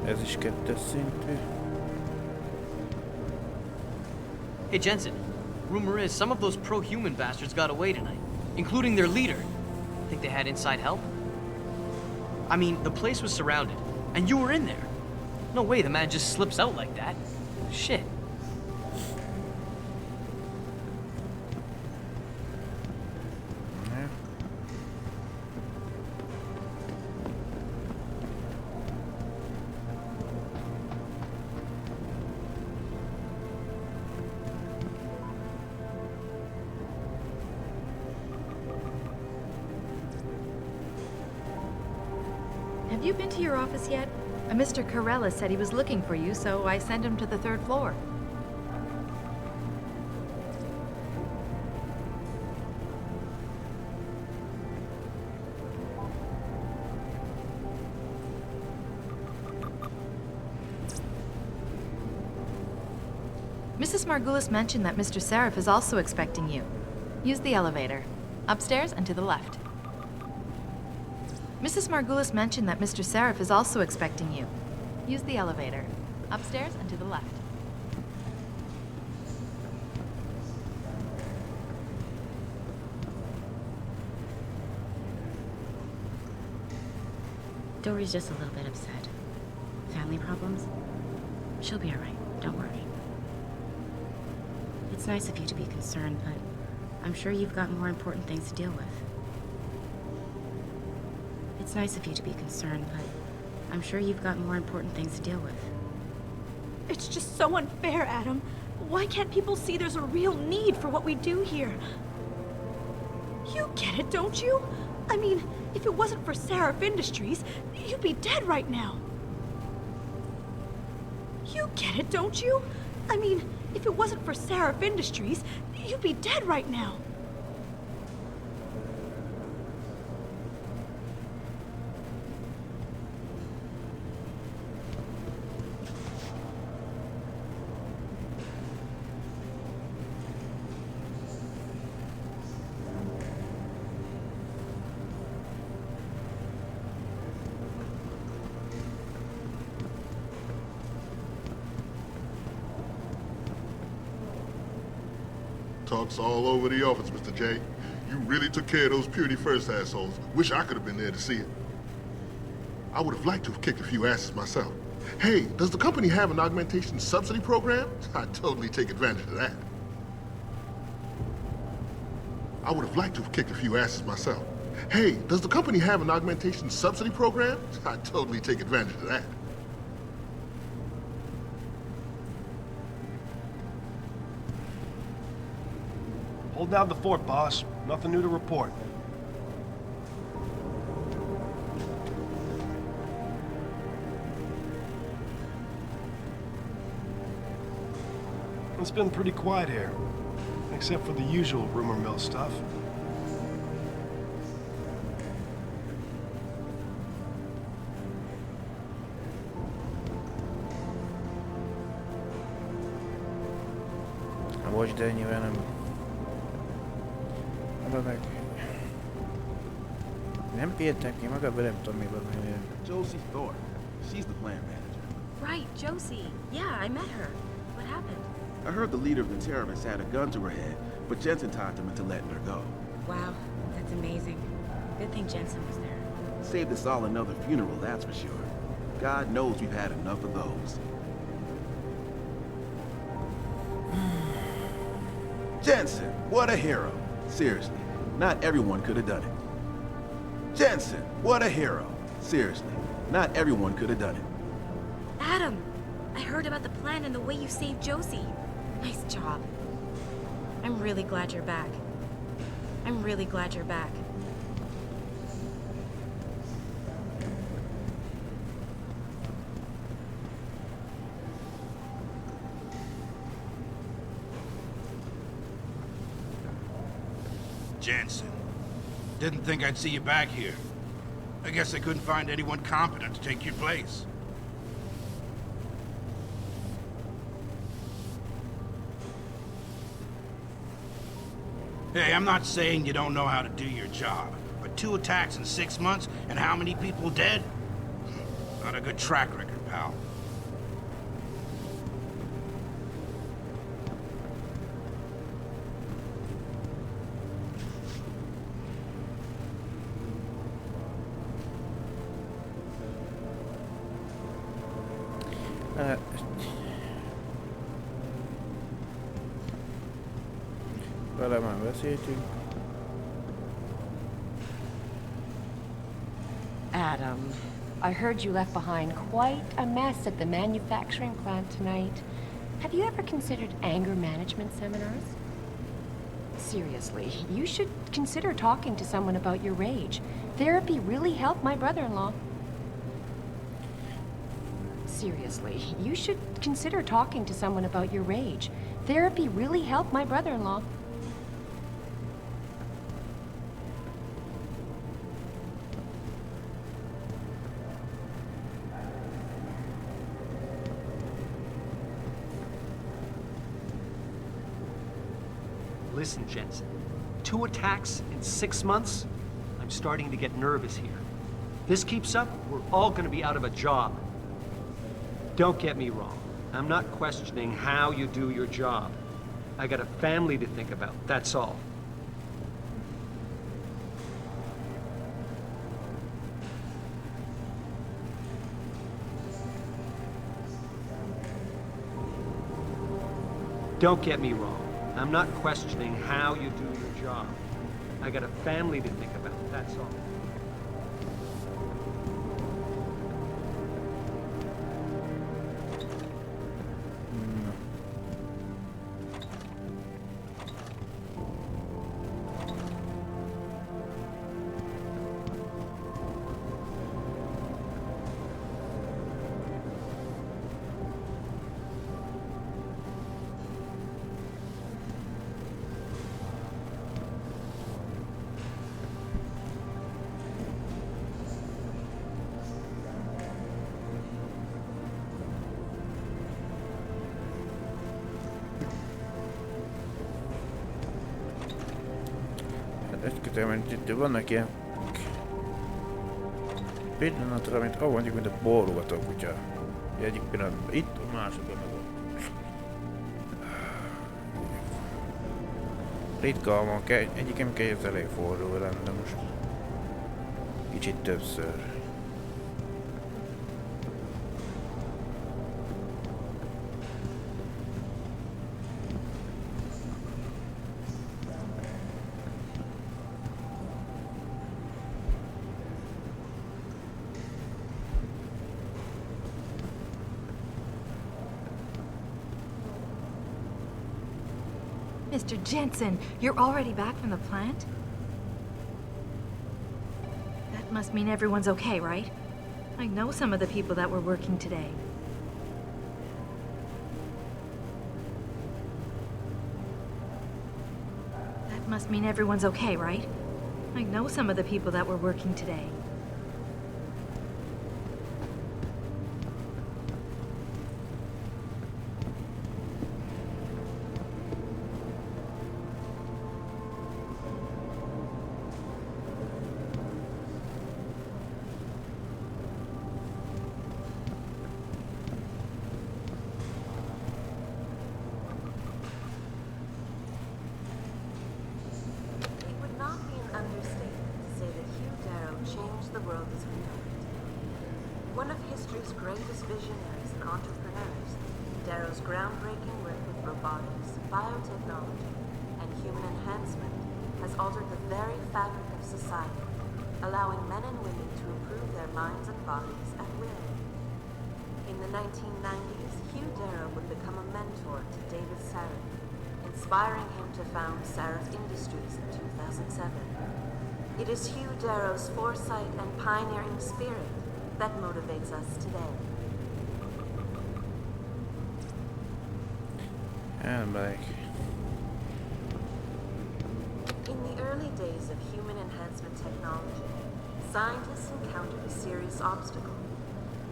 Ez is 2-es szintű. Hey Jensen, rumor is some of those pro-human bastards got away tonight, including their leader. Think they had inside help? I mean, the place was surrounded, and you were in there. No way the man just slips out like that. Shit. Have you been to your office yet? Mr. Carella said he was looking for you, so I sent him to the 3rd floor. Mrs. Margulis mentioned that Mr. Seraph is also expecting you. Use the elevator. Upstairs and to the left. Mrs. Margulis mentioned that Mr. Seraph is also expecting you. Use the elevator. Upstairs and to the left. Dory's just a little bit upset. Family problems? She'll be alright, don't worry. It's nice of you to be concerned, but I'm sure you've got more important things to deal with. It's nice of you to be concerned, but I'm sure you've got more important things to deal with. It's just so unfair, Adam. Why can't people see there's a real need for what we do here? You get it, don't you? I mean, if it wasn't for Seraph Industries, you'd be dead right now. You get it, don't you? I mean, if it wasn't for Seraph Industries, you'd be dead right now. Talk's all over the office, Mr. J. You really took care of those Purity First assholes. Wish I could have been there to see it. I would have liked to have kicked a few asses myself. Hey, does the company have an augmentation subsidy program? I'd totally take advantage of that. I would have liked to have kicked a few asses myself. Hey, does the company have an augmentation subsidy program? I'd totally take advantage of that. Hold down the fort, boss. Nothing new to report. It's been pretty quiet here, except for the usual rumor mill stuff. Bocs, de nyilván nem... Nem pihentek ki magabban, nem tudom mi van. Josie Thorpe. She's the plant manager. Right, Josie. Yeah, I met her. What happened? I heard the leader of the terrorists had a gun to her head, but Jensen talked him into letting her go. Wow, that's amazing. Good thing Jensen was there. Saved us all another funeral, that's for sure. God knows we've had enough of those. Jensen, what a hero. Seriously, not everyone could have done it. Jensen, what a hero. Seriously, not everyone could have done it. Adam, I heard about the plan and the way you saved Josie. Nice job. I'm really glad you're back. I'm really glad you're back. Jensen. Didn't think I'd see you back here. I guess I couldn't find anyone competent to take your place. Hey, I'm not saying you don't know how to do your job, but 2 attacks in 6 months and how many people dead? Not a good track record, pal. Vele már beszéltünk. Adam, I heard you left behind quite a mess at the manufacturing plant tonight. Have you ever considered anger management seminars? Seriously, you should consider talking to someone about your rage. Therapy really helped my brother-in-law. Seriously, you should consider talking to someone about your rage. Therapy really helped my brother-in-law. Listen, Jensen. 2 attacks in 6 months? I'm starting to get nervous here. If this keeps up, we're all gonna be out of a job. Don't get me wrong. I'm not questioning how you do your job. I got a family to think about, that's all. Don't get me wrong. I'm not questioning how you do your job. I got a family to think about, that's all. Eskütelmän sitten vannak ilyen pillanatra, mint mondjuk, mint a bólogató kutya. Egyik pillanatban itt, a másikban meg ott. Ritka van, egyikem kezd elég forró velem, de most kicsit többször. Mr. Jensen, you're already back from the plant? That must mean everyone's okay, right? I know some of the people that were working today. That must mean everyone's okay, right? I know some of the people that were working today. One of history's greatest visionaries and entrepreneurs, Darrow's groundbreaking work with robotics, biotechnology, and human enhancement has altered the very fabric of society, allowing men and women to improve their minds and bodies at will. In the 1990s, Hugh Darrow would become a mentor to David Sarif, inspiring him to found Sarif Industries in 2007. It is Hugh Darrow's foresight and pioneering spirit that motivates us today. And back. In the early days of human enhancement technology, scientists encountered a serious obstacle.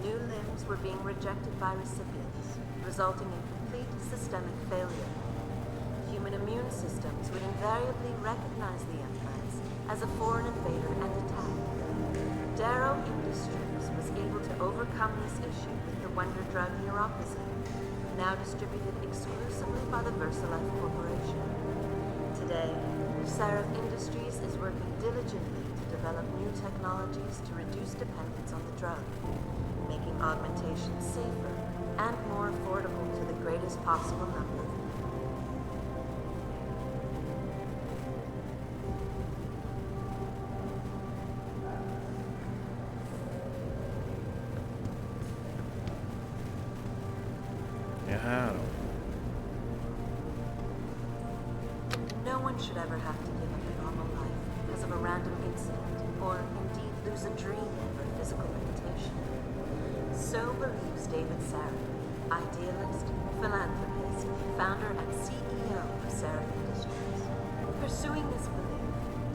New limbs were being rejected by recipients, resulting in complete systemic failure. Human immune systems would invariably recognize the implants as a foreign invader and attack. Darrow Industries was able to overcome this issue with the wonder drug neuroposin, now distributed exclusively by the VersaLife Corporation. Today, Sarif Industries is working diligently to develop new technologies to reduce dependence on the drug, making augmentation safer and more affordable to the greatest possible number. No one should ever have to give up a normal life because of a random incident, or indeed lose a dream over physical limitation. So believes introduce David Sarah, idealist, philanthropist, founder and CEO of Sarah Industries. Pursuing this belief,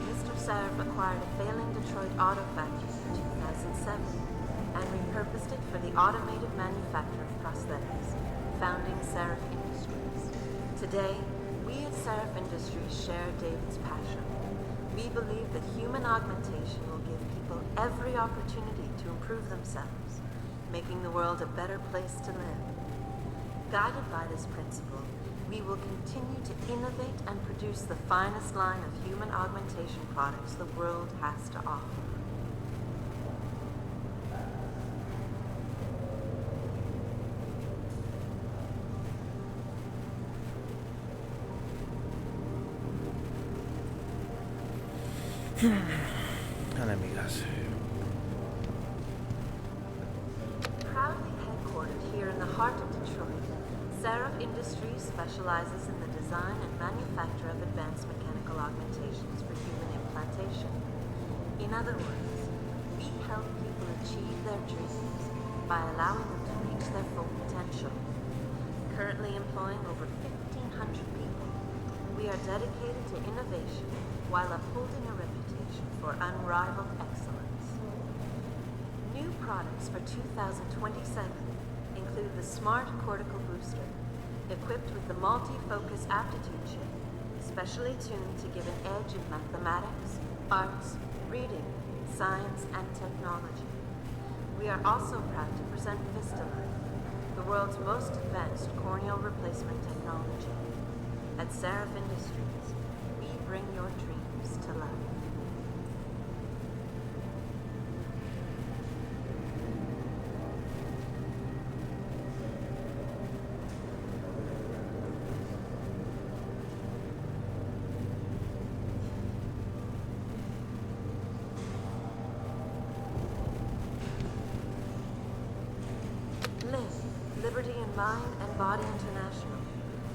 Mr. Sarah acquired a failing Detroit auto factory in 2007 and repurposed it for the automated manufacture of prosthetics, founding Sarah Industries. Today, we at Sarah Industries share David's passion. We believe that human augmentation will give people every opportunity to improve themselves, making the world a better place to live. Guided by this principle, we will continue to innovate and produce the finest line of human augmentation products the world has to offer. Nem igaz. Proudly headquartered here in the heart of Detroit, Sarah Industries specializes in the design and manufacture of advanced mechanical augmentations for human implantation. In other words, we help people achieve their dreams by allowing them to reach their full potential. Currently employing over 1,500 people, we are dedicated to innovation while upholding a reputation for unrivaled excellence. New products for 2027 include the Smart Cortical Booster, equipped with the multi-focus aptitude chip, specially tuned to give an edge in mathematics, arts, reading, science, and technology. We are also proud to present VistaLife, the world's most advanced corneal replacement technology. At Sarah Industries, we bring your dreams to life. Liberty in Mind and Body International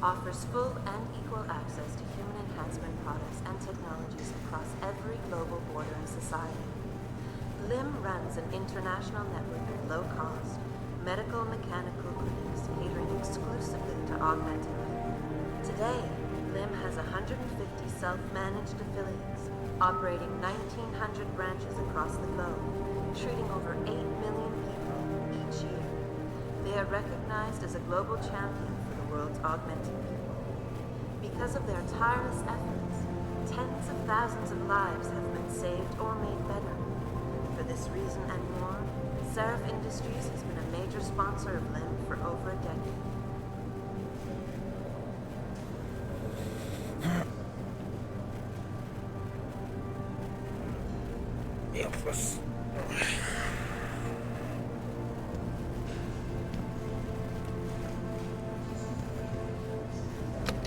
offers full and equal access to human enhancement products and technologies across every global border and society. LIM runs an international network of low-cost, medical mechanical clinics catering exclusively to augmented people. Today, LIM has 150 self-managed affiliates, operating 1,900 branches across the globe, treating over 8 million people each year. They are recognized as a global champion for the world's augmented people. Because of their tireless efforts, tens of thousands of lives have been saved or made better. For this reason and more, Sarah Industries has been a major sponsor of LIM for over a decade.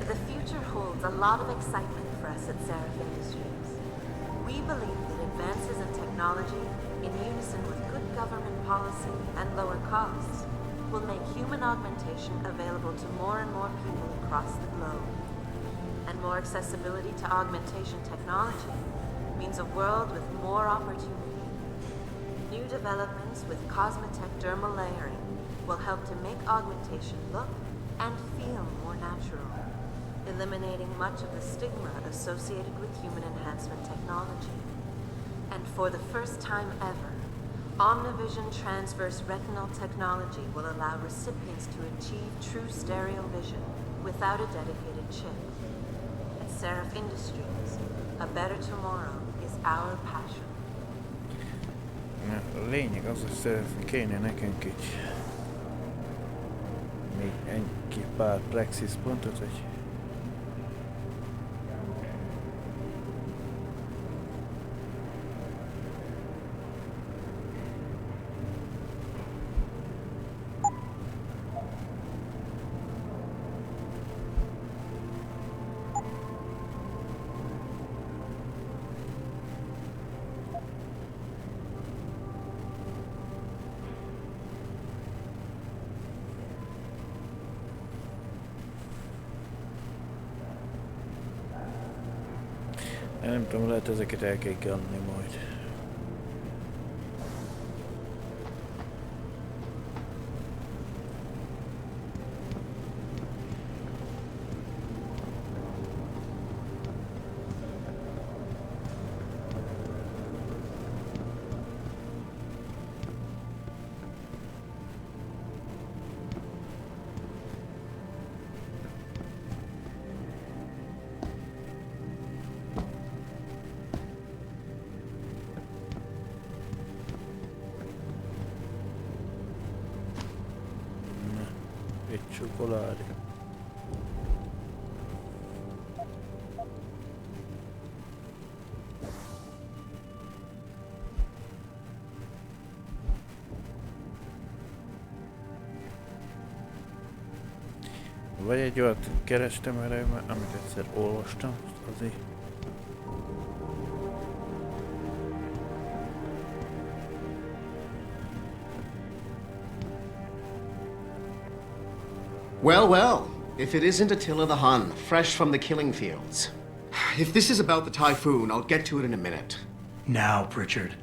The future holds a lot of excitement for us at Sarah Industries. We believe that advances in technology, in unison with good government policy and lower costs, will make human augmentation available to more and more people across the globe. And more accessibility to augmentation technology means a world with more opportunity. New developments with Cosmetech dermal layering will help to make augmentation look and feel more natural, eliminating much of the stigma associated with human enhancement technology. And for the first time ever, Omnivision transverse retinal technology will allow recipients to achieve true stereo vision without a dedicated chip. At Sarah Industries, a better tomorrow is our passion. A lényeg az, hogy kéne nekünk így még egy pár plexis pontot, hogy nem tudom, lehet ezeket el kell adni majd. Egy csokoládé. Vagy egy olyat kerestem erre, amit egyszer olvastam, azért. Well, well, if it isn't Attila the Hun, fresh from the killing fields. If this is about the typhoon, I'll get to it in a minute. Now, Pritchard.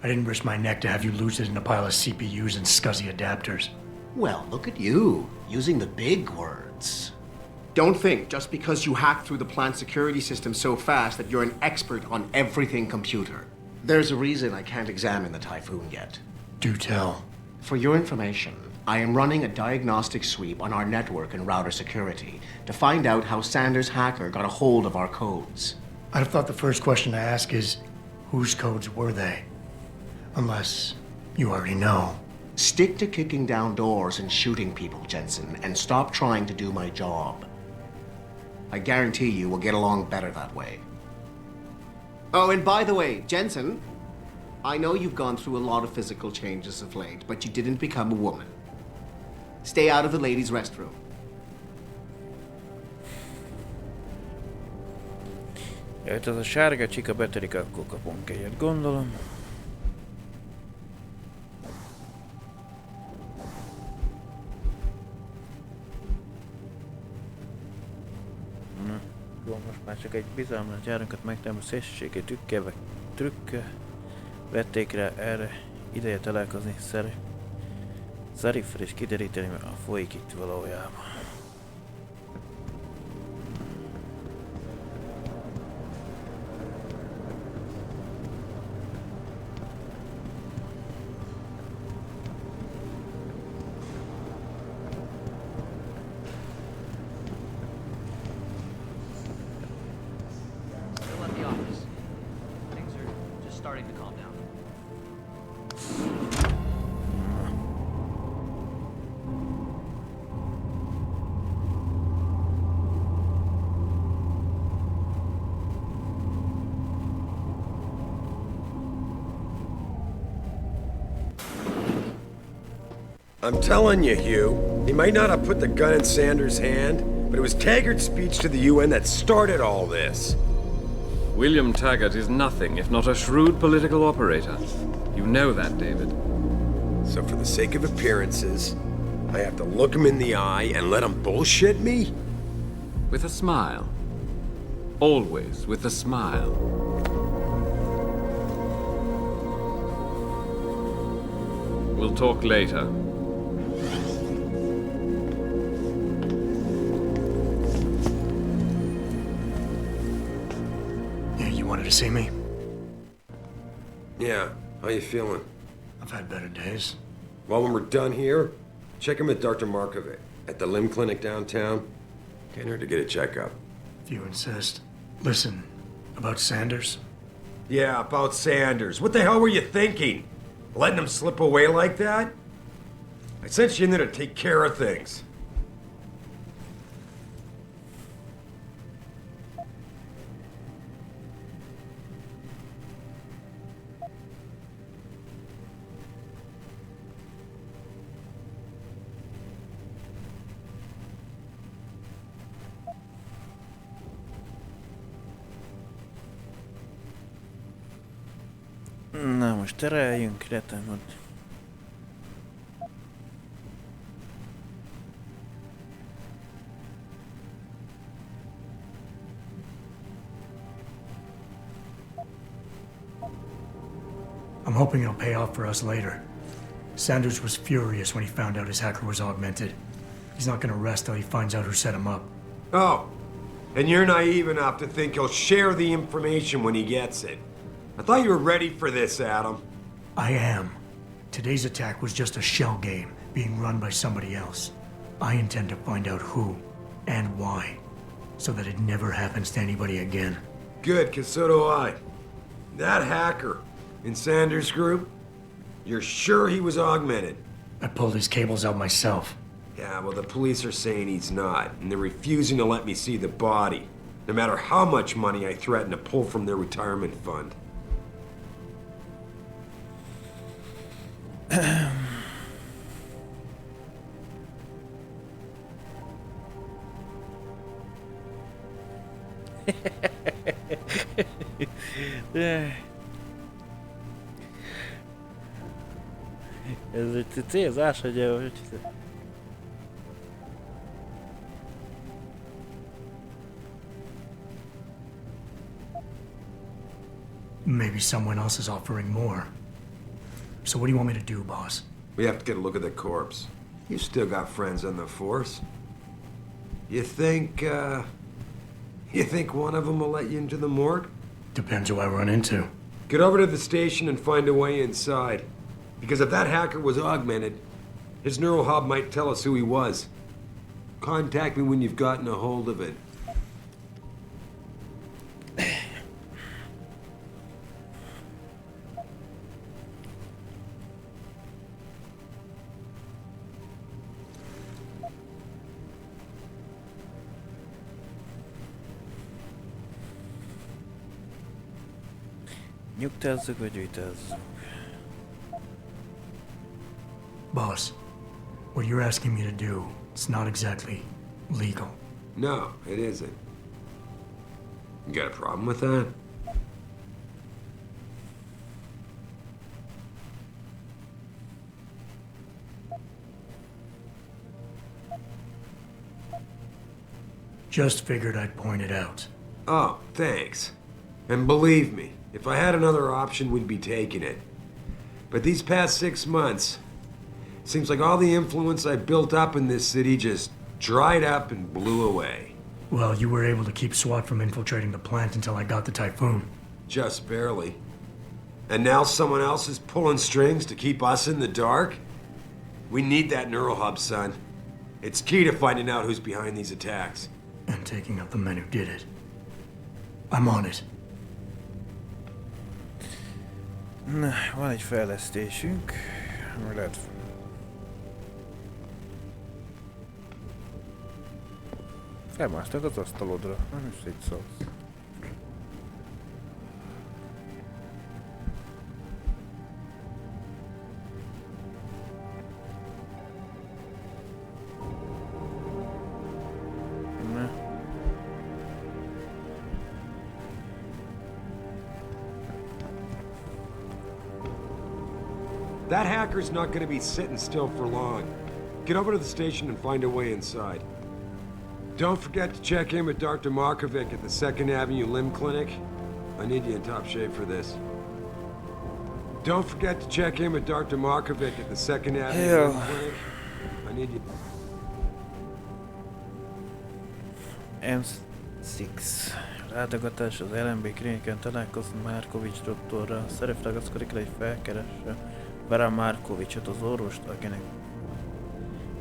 I didn't risk my neck to have you lose it in a pile of CPUs and scuzzy adapters. Well, look at you, using the big words. Don't think just because you hacked through the plant security system so fast that you're an expert on everything computer. There's a reason I can't examine the typhoon yet. Do tell. For your information, I am running a diagnostic sweep on our network and router security to find out how Sanders' hacker got a hold of our codes. I'd have thought the first question to ask is, whose codes were they? Unless you already know. Stick to kicking down doors and shooting people, Jensen, and stop trying to do my job. I guarantee you we'll get along better that way. Oh, and by the way, Jensen, I know you've gone through a lot of physical changes of late, but you didn't become a woman. Stay out of the ladies' restroom. Ja, ez a sárga csika betörik, akkor kapunk egyet, gondolom. Jó, most már csak egy bizalmas gyárunkat megtámadó szélsőségi trükkel vették rá erre ideje találkozni Szariffel és kideríteni, mert a folyik itt valójában. I'm telling you, Hugh, he might not have put the gun in Sanders' hand, but it was Taggart's speech to the UN that started all this. William Taggart is nothing if not a shrewd political operator. You know that, David. So for the sake of appearances, I have to look him in the eye and let him bullshit me? With a smile. Always with a smile. We'll talk later. Wanted to see me? Yeah, how you feeling? I've had better days. Well, when we're done here, check him at Dr. Markovic at the limb clinic downtown. Can't hurt to get a checkup. If you insist. Listen, about Sanders? Yeah, about Sanders. What the hell were you thinking? Letting him slip away like that? I sent you in there to take care of things. Na most tereljünk, retemod. I'm hoping it'll pay off for us later. Sanders was furious when he found out his hacker was augmented. He's not gonna rest till he finds out who set him up. Oh, and you're naive enough to think he'll share the information when he gets it. I thought you were ready for this, Adam. I am. Today's attack was just a shell game being run by somebody else. I intend to find out who and why, so that it never happens to anybody again. Good, 'cause so do I. That hacker in Sanders' group, you're sure he was augmented? I pulled his cables out myself. Yeah, well, the police are saying he's not, and they're refusing to let me see the body, no matter how much money I threaten to pull from their retirement fund. Ez egy célzás, hogy... Maybe someone else is offering more. So what do you want me to do, boss? We have to get a look at the corpse. You still got friends on the force. You think one of them will let you into the morgue? Depends who I run into. Get over to the station and find a way inside. Because if that hacker was augmented, his neural hub might tell us who he was. Contact me when you've gotten a hold of it. Nyugtázzuk vagy vitázzuk? Boss, what you're asking me to do, it's not exactly legal. No, it isn't. You got a problem with that? Just figured I'd point it out. Oh, thanks. And believe me, if I had another option, we'd be taking it. But these past 6 months, seems like all the influence I built up in this city just dried up and blew away. Well, you were able to keep SWAT from infiltrating the plant until I got the typhoon. Just barely. And now someone else is pulling strings to keep us in the dark? We need that neural hub, son. It's key to finding out who's behind these attacks. And taking out the men who did it. I'm on it. Na, van egy fejlesztésünk, ami lehet... Felmásztak az asztalodra, nem is így szólsz. That hacker's not gonna be sitting still for long. Get over to the station and find a way inside. Don't forget to check in with Dr. Markovic at the 2nd Avenue Limb Clinic. I need you in top shape for this. Don't forget to check in with Dr. Markovic at the 2nd Avenue Limb Clinic. I need you. M6. Látogatás az LMB kliniken, találkozni Markovics doktorral. Szeref ragaszkodik le, hogy felkeresse Vera Markovicsot, az orvost, akinek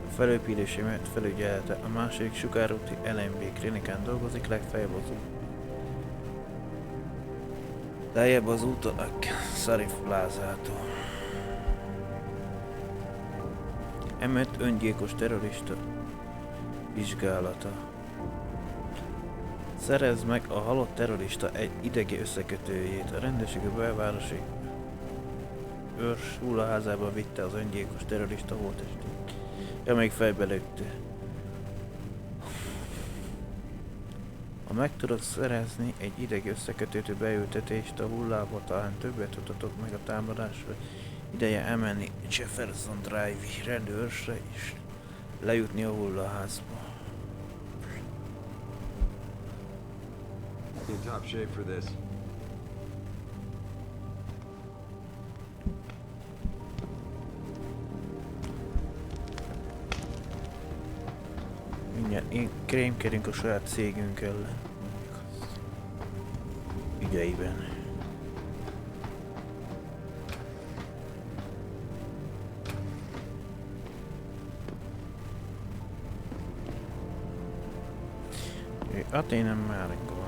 a felépülését felügyelte. A második sugárúti LMB klinikán dolgozik, legfeljebb az út. Lejjebb az út a Szarif plázától. M5 öngyilkos terrorista vizsgálata. Szerezd meg a halott terrorista egy idegi összekötőjét. A rendőrség a belvárosi őrs hullaházában vitte az öngyilkos terrorista holttestét. Ja, még fejbe lőtte. Ha meg tudod szerezni egy idegi összekötőtő beültetést a hullába, talán többet tudhatok meg a támadásra. Ideje emelni Jefferson Drive-i rendőrsre és lejutni a hullaházba. In top shape for this. Mindjárt krémkedünk a saját cégünk ellen. Ügyeiben. Athena Malikons.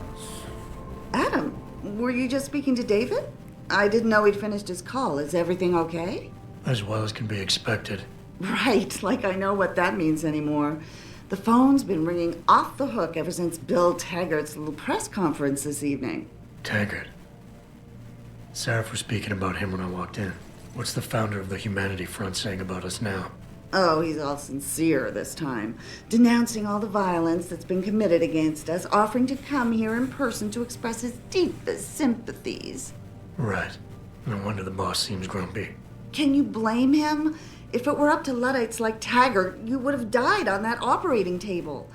Adam, were you just speaking to David? I didn't know he'd finished his call. Is everything okay? As well as can be expected. Right, like I know what that means anymore. The phone's been ringing off the hook ever since Bill Taggart's little press conference this evening. Taggart. Sarah was speaking about him when I walked in. What's the founder of the Humanity Front saying about us now? Oh, he's all sincere this time, denouncing all the violence that's been committed against us, offering to come here in person to express his deepest sympathies. Right. No wonder the boss seems grumpy. Can you blame him? If it were up to Luddites like Taggart, you would have died on that operating table.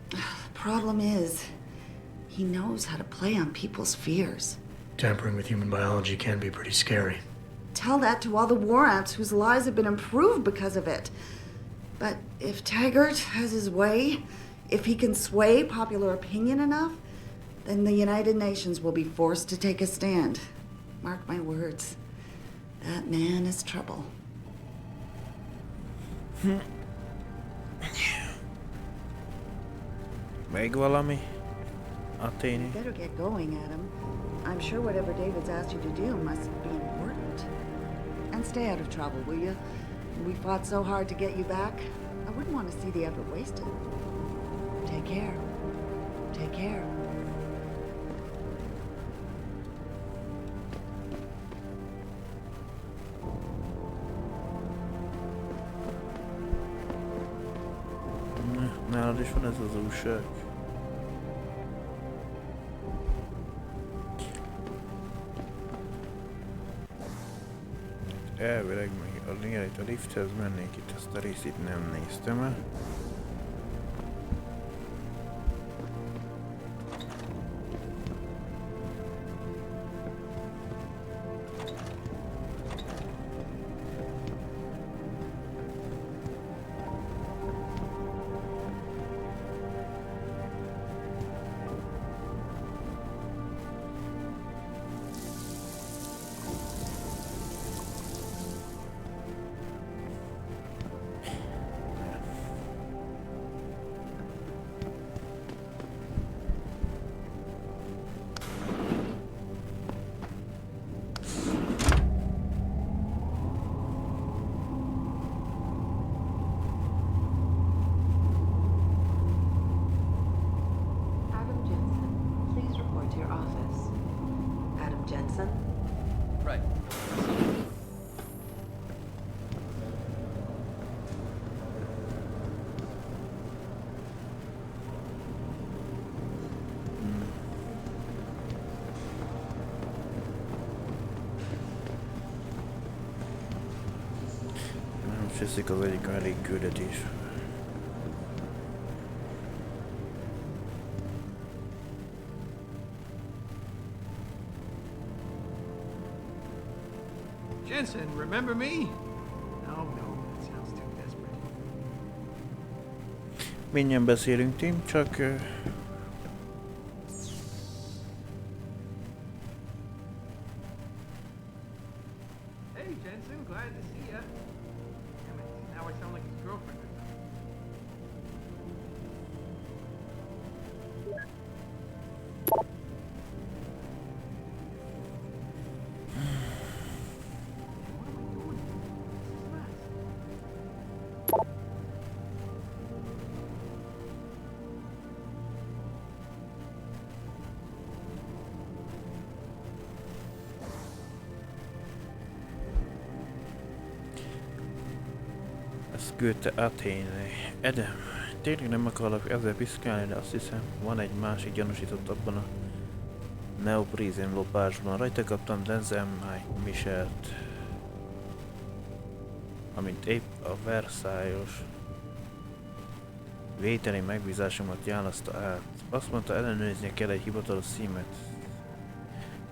The problem is, he knows how to play on people's fears. Tampering with human biology can be pretty scary. Tell that to all the war ants whose lives have been improved because of it. But if Taggart has his way, if he can sway popular opinion enough, then the United Nations will be forced to take a stand. Mark my words. That man is trouble. Még valami? Aténi? You better get going, Adam. I'm sure whatever David's asked you to do must be important. And stay out of trouble, will you? We fought so hard to get you back. I wouldn't want to see the effort wasted. Take care. Take care. Nálad is van ez az újság. Elvileg még a lifthez mennék, itt ezt a részét nem néztem el. Right. Most hiszik az egyik elég küldetés. Jensen, remember me? No, that sounds too desperate. Mindjárt beszélünk, Tim, csak... Hey, Jensen, glad to see ya. Damn it, now I sound like his girlfriend or something. Ezt küldte Athénre. Edem, tényleg nem akarok ezzel piszkálni, de azt hiszem, van egy másik gyanúsított abban a neoprízén lopásban. Rajta kaptam Denzel Michelt, amint épp a Versailles vételi megbízásomat jálaszta át. Azt mondta, ellenőriznie kell egy hivatalos címet.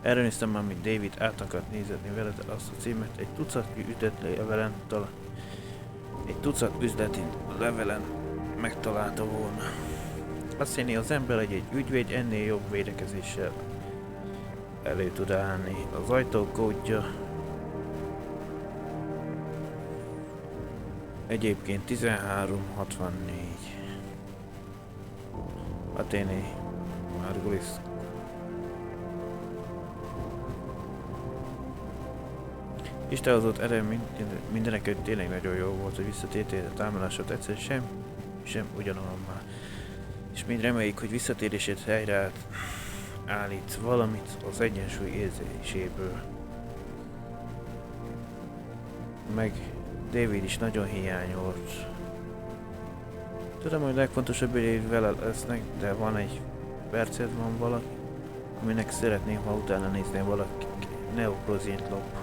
Erre néztem már, mint David át akart nézetni veled azt a címet. Egy tucat üzleti levelen megtalálta volna. Azt hinni az ember, hogy egy ügyvéd ennél jobb védekezéssel elő tud állni. Az ajtó kódja egyébként 1364. Athéné Margulis. Isten hozott eredmény mindenekelőtt tényleg nagyon jó volt, hogy visszatértél a támadásot egyszer sem ugyanolyan már. És mind reméljük, hogy visszatérését helyre állít valamit az egyensúly érzéséből. Meg David is nagyon hiányolt. Tudom, hogy legfontosabb idejét vele lesznek, de van egy percet, van valaki, aminek szeretném, ha utána nézném valaki neoprozint lop.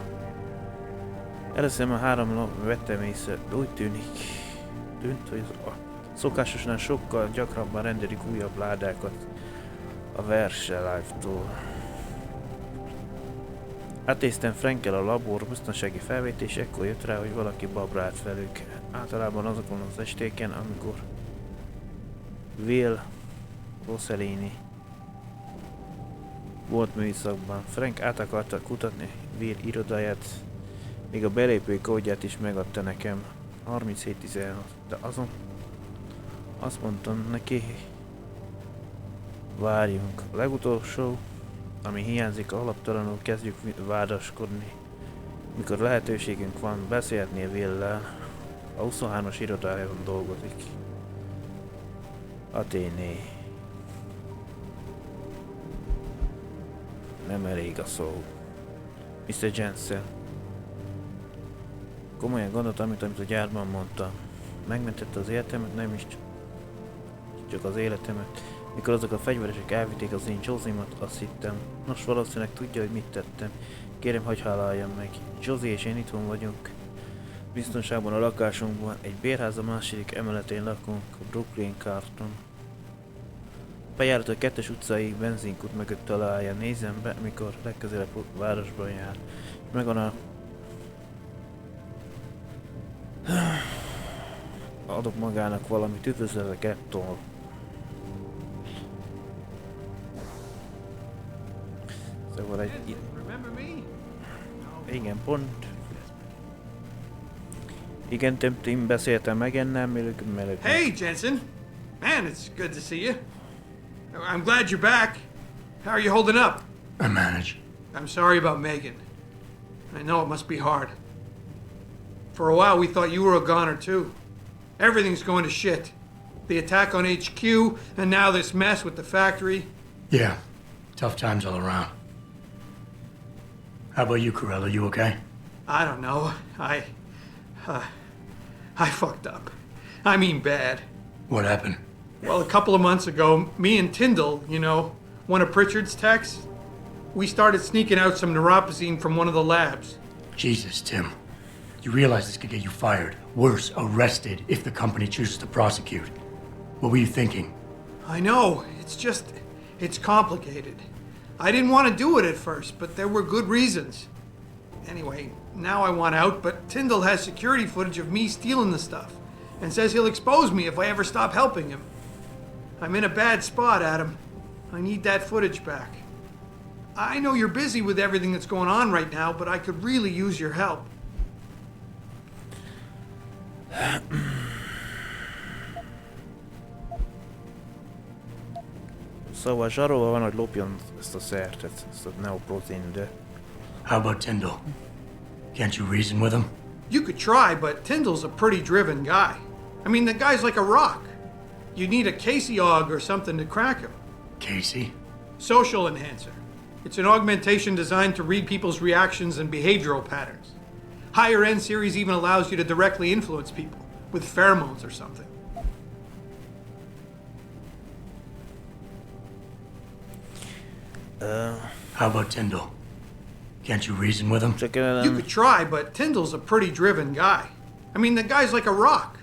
Először már 3 nap vettem észre, de úgy tűnt, hogy a szokásosnál sokkal gyakrabban rendelik újabb ládákat a Live-tól. Átnéztem Frankel a labor biztonsági felvétés, ekkor jött rá, hogy valaki babrált velük. Általában azokon az estéken, amikor Will Rossellini volt műszakban. Frank át akarta kutatni Will irodáját, még a belépői kódját is megadta nekem. 3716, de azon azt mondtam neki, várjunk. A legutolsó, ami hiányzik, alaptalanul kezdjük vádaskodni. Mikor lehetőségünk van beszélhetni a Will-lel, a 23-as irodájában dolgozik. Athéné. Nem elég a szó. Mr. Jensen. Komolyan gondoltam, amit a gyárban mondta. Megmentette az életemet, nem is csak az életemet. Mikor azok a fegyveresek elvitték az én Josimat, azt hittem. Nos, valószínűleg tudja, hogy mit tettem. Kérem, hogy hallaljam meg. Josie és én itthon vagyunk. Biztonságban a lakásunkban. Egy bérház a második emeletén lakunk, a Brooklyn Carton. Bejárat a 2-es utcai benzinkút mögött találja. Nézem be, mikor legközelebb városban jár. Megvan a... Adok magának valamit, üdvözlök ettől. Szóval egy... Igen, pont. Igen, Tim beszéltem meg ennem, mielőtt... Hey, Jensen! Man, it's good to see you. I'm glad you're back. How are you holding up? I manage. I'm sorry about Megan. I know it must be hard. For a while, we thought you were a goner, too. Everything's going to shit. The attack on HQ, and now this mess with the factory. Yeah, tough times all around. How about you, Corella? You okay? I don't know. I fucked up. I mean bad. What happened? Well, a couple of months ago, me and Tyndall, you know, one of Pritchard's techs, we started sneaking out some neuropozyne from one of the labs. Jesus, Tim. You realize this could get you fired. Worse, arrested if the company chooses to prosecute. What were you thinking? I know. It's complicated. I didn't want to do it at first, but there were good reasons. Anyway, now I want out, but Tyndall has security footage of me stealing the stuff and says he'll expose me if I ever stop helping him. I'm in a bad spot, Adam. I need that footage back. I know you're busy with everything that's going on right now, but I could really use your help. Szóval zsarolva van, hogy lopjon ezt a szertet, ezt a neoprozin, de... How about Tyndall? Can't you reason with him? You could try, but Tyndall's a pretty driven guy. I mean, the guy's like a rock. You need a Casey aug or something to crack him. Casey? Social enhancer. It's an augmentation designed to read people's reactions and behavioral patterns. Higher end series even allows you to directly influence people with pheromones or something. How about Tyndall? Can't you reason with him? You could try, but Tyndall's a pretty driven guy. I mean, the guy's like a rock.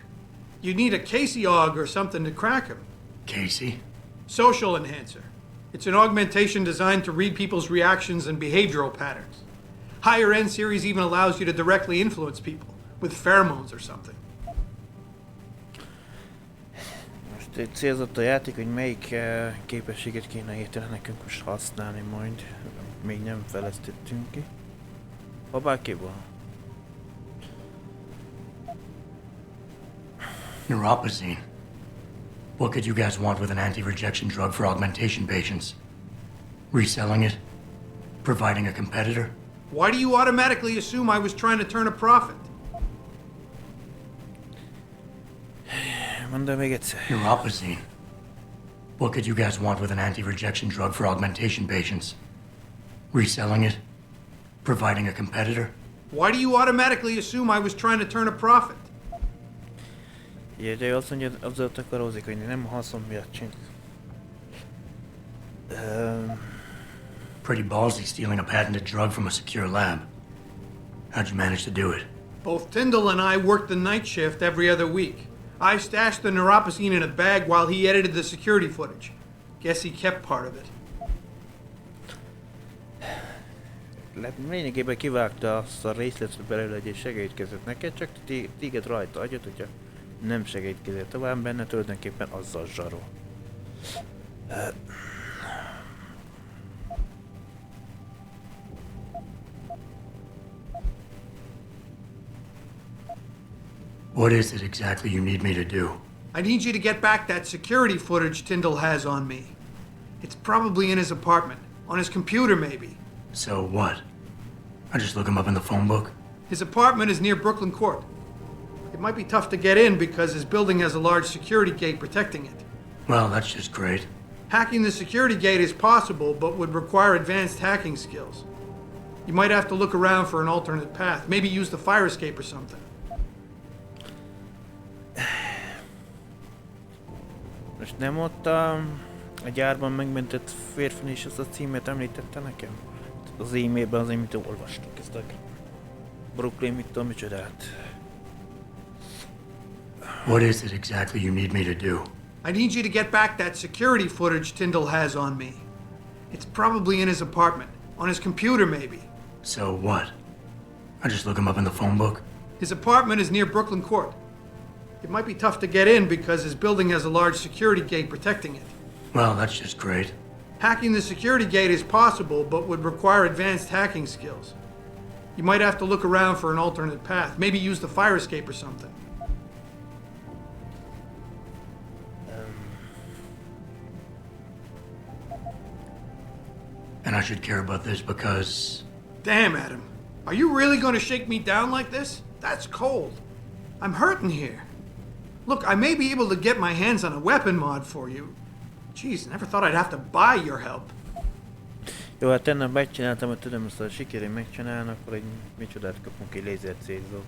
You need a Casey aug or something to crack him. Casey? Social enhancer. It's an augmentation designed to read people's reactions and behavioral patterns. Higher end series even allows you to directly influence people with pheromones or something. Most egy célzott a játék, hogy melyik képességet kéne hirtelen nekünk most használni majd. Még nem fejlesztettünk ki. Ha bárki van. Neuropozyne. What could you guys want with an anti-rejection drug for augmentation patients? Reselling it? Providing a competitor? Why do you automatically assume I was trying to turn a profit? Mondom még egyszer. Neuropozyne. What could you guys want with an anti-rejection drug for augmentation patients? Reselling it? Providing a competitor? Why do you automatically assume I was trying to turn a profit? Ugye, de ő azt mondja, azzal takarózik, hogy nem haszon miatt csinál. Pretty ballsy stealing a patented drug from a secure lab. How'd you manage to do it? Both Tyndall and I worked the night shift every other week. I stashed the neuropozyne in a bag while he edited the security footage. Guess he kept part of it. Lényegében kivágta azt a részletet belőle, hogy egy segédkezett neked, csak téged rajta agyat, hogyha nem segédkezett tovább benne, tulajdonképpen azzal zsarol. What is it exactly you need me to do? I need you to get back that security footage Tyndall has on me. It's probably in his apartment. On his computer, maybe. So what? I just look him up in the phone book? His apartment is near Brooklyn Court. It might be tough to get in because his building has a large security gate protecting it. Well, that's just great. Hacking the security gate is possible, but would require advanced hacking skills. You might have to look around for an alternate path. Maybe use the fire escape or something. Most nem ott a gyárban megmentett férfin is azt a címet említette nekem? Az e-mailben az, amit olvastuk ezt a Brooklyn mit tudom micsodát. What is it exactly you need me to do? I need you to get back that security footage Tyndall has on me. It's probably in his apartment. On his computer, maybe. So what? I just look him up in the phone book? His apartment is near Brooklyn Court. It might be tough to get in because his building has a large security gate protecting it. Well, that's just great. Hacking the security gate is possible, but would require advanced hacking skills. You might have to look around for an alternate path. Maybe use the fire escape or something. And I should care about this because... Damn, Adam. Are you really going to shake me down like this? That's cold. I'm hurting here. Look, I may be able to get my hands on a weapon mod for you. Jeez, never thought I'd have to buy your help. Jó, hát tennap megcsináltam, hogy tudom, azt, hogy sikerül megcsinálni, akkor egy micsodát kapunk, egy lézercélzót.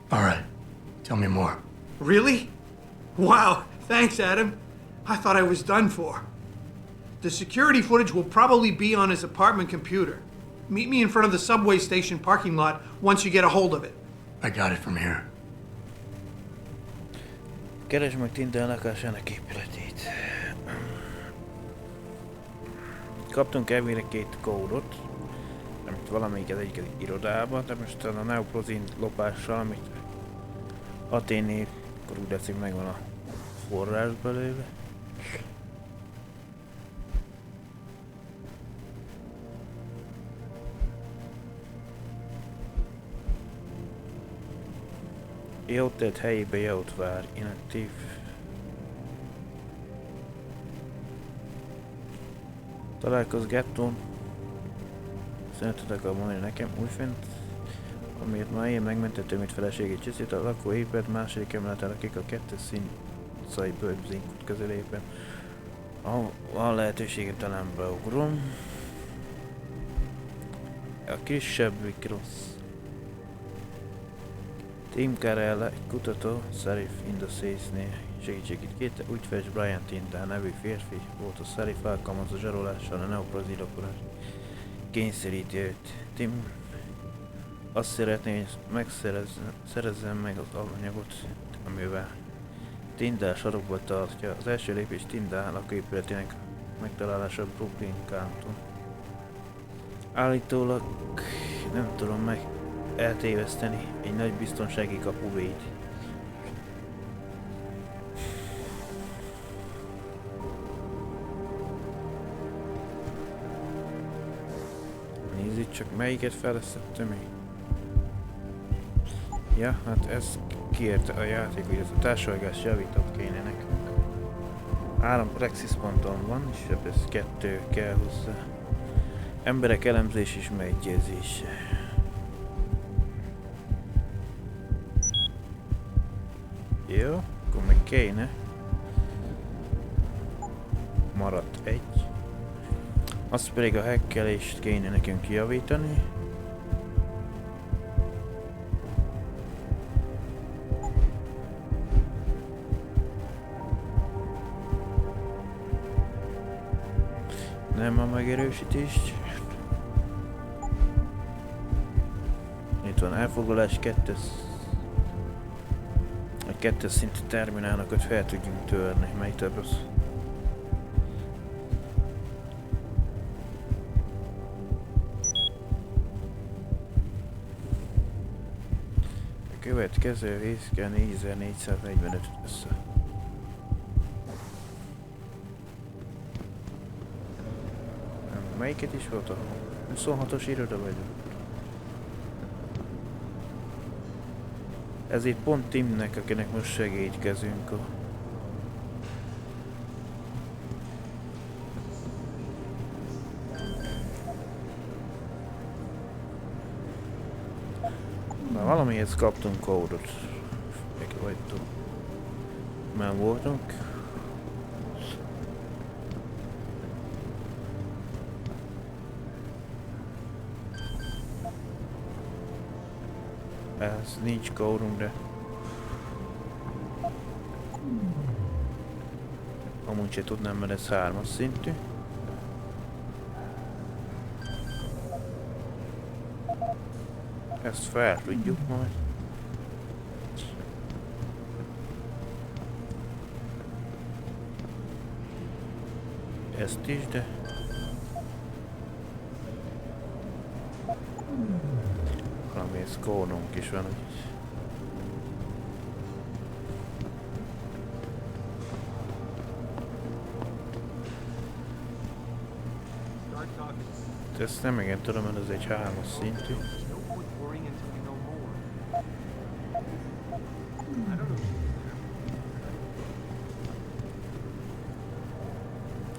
All right, tell me more. Really? Wow, thanks, Adam. I thought I was done for. The security footage will probably be on his apartment computer. Meet me in front of the subway station parking lot once you get a hold of it. I got it from here. Keresd meg Tinder lakásának épületét. Kaptunk elvére 2 kódot, amit valamelyik az egyik irodában, de most a neuropozyne lopással, amit Aténnél, akkor úgy látszik megvan a forrás belőle. Jót tett helyébe, jót vár, inaktív. Találkozz Gettón. Szeretet akar mondani nekem újfent, amiért már én megmentettem, mint feleségét csiszít a lakóépület második emeleten, akik a 2 színszai bőrzinkút közül éppen. Ha van lehetőségem, talán beugrom. A kisebbik rossz. Tim Carell, egy kutató, Sheriff Indocésznél segítségét kérte, úgy fels Brian Tyndall nevű férfi volt a Sheriff, alkalmazza zsarolással a neuropozyne operát. Kényszeríti őt. Tim azt szeretné, hogy szerezzen meg az alanyagot, amivel Tyndall sarokba tartja. Az első lépés Tyndall lakóépületének megtalálása Brooklyn County. Állítólag nem tudom meg eltéveszteni egy nagy biztonsági kapuvéd. Nézzük csak melyiket fejlesztettem még. Ja, hát ez kiérte a játék, hogy ez a társadalmas javítót kéne nekünk. 3 praxis ponton van, és ez 2 kell hozzá. Emberek elemzés és megegyezés. Jó, akkor meg kéne. Maradt 1. Azt pedig a hackelést kéne nekünk javítani. Nem a megerősítést. Itt van elfoglalás 2. A 2 szintű terminálnokat fel tudjunk törni, mely több az. A következő rész kell 4445 össze. Melyiket is volt a 26-os iroda vagyok? Ez itt pont Timnek, akinek most segítkezünk. Na, valamihez kaptunk kódot. Már voltunk. Ez nincs kódunk, de amúgy se tudnám, mert ez 3-as szintű. Ezt fel tudjuk majd. Ezt is, de valamihez kódunk is van, úgyhogy ezt nem igen tudom, mert ez egy 3-as szintű.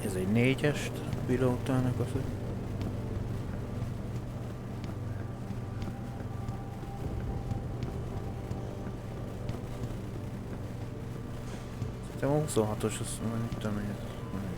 Ez egy 4-est pilótának az. Szerintem a 26-os, azt mondom, nem tudom, hogy ez van egy.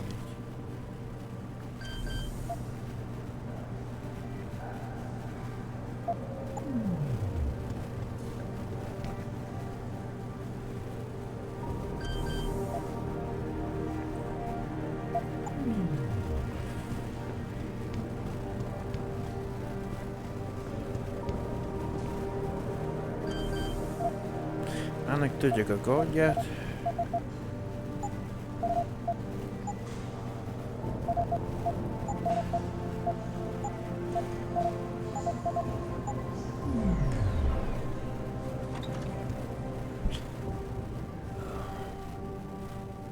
Ennek tudjuk a kódját.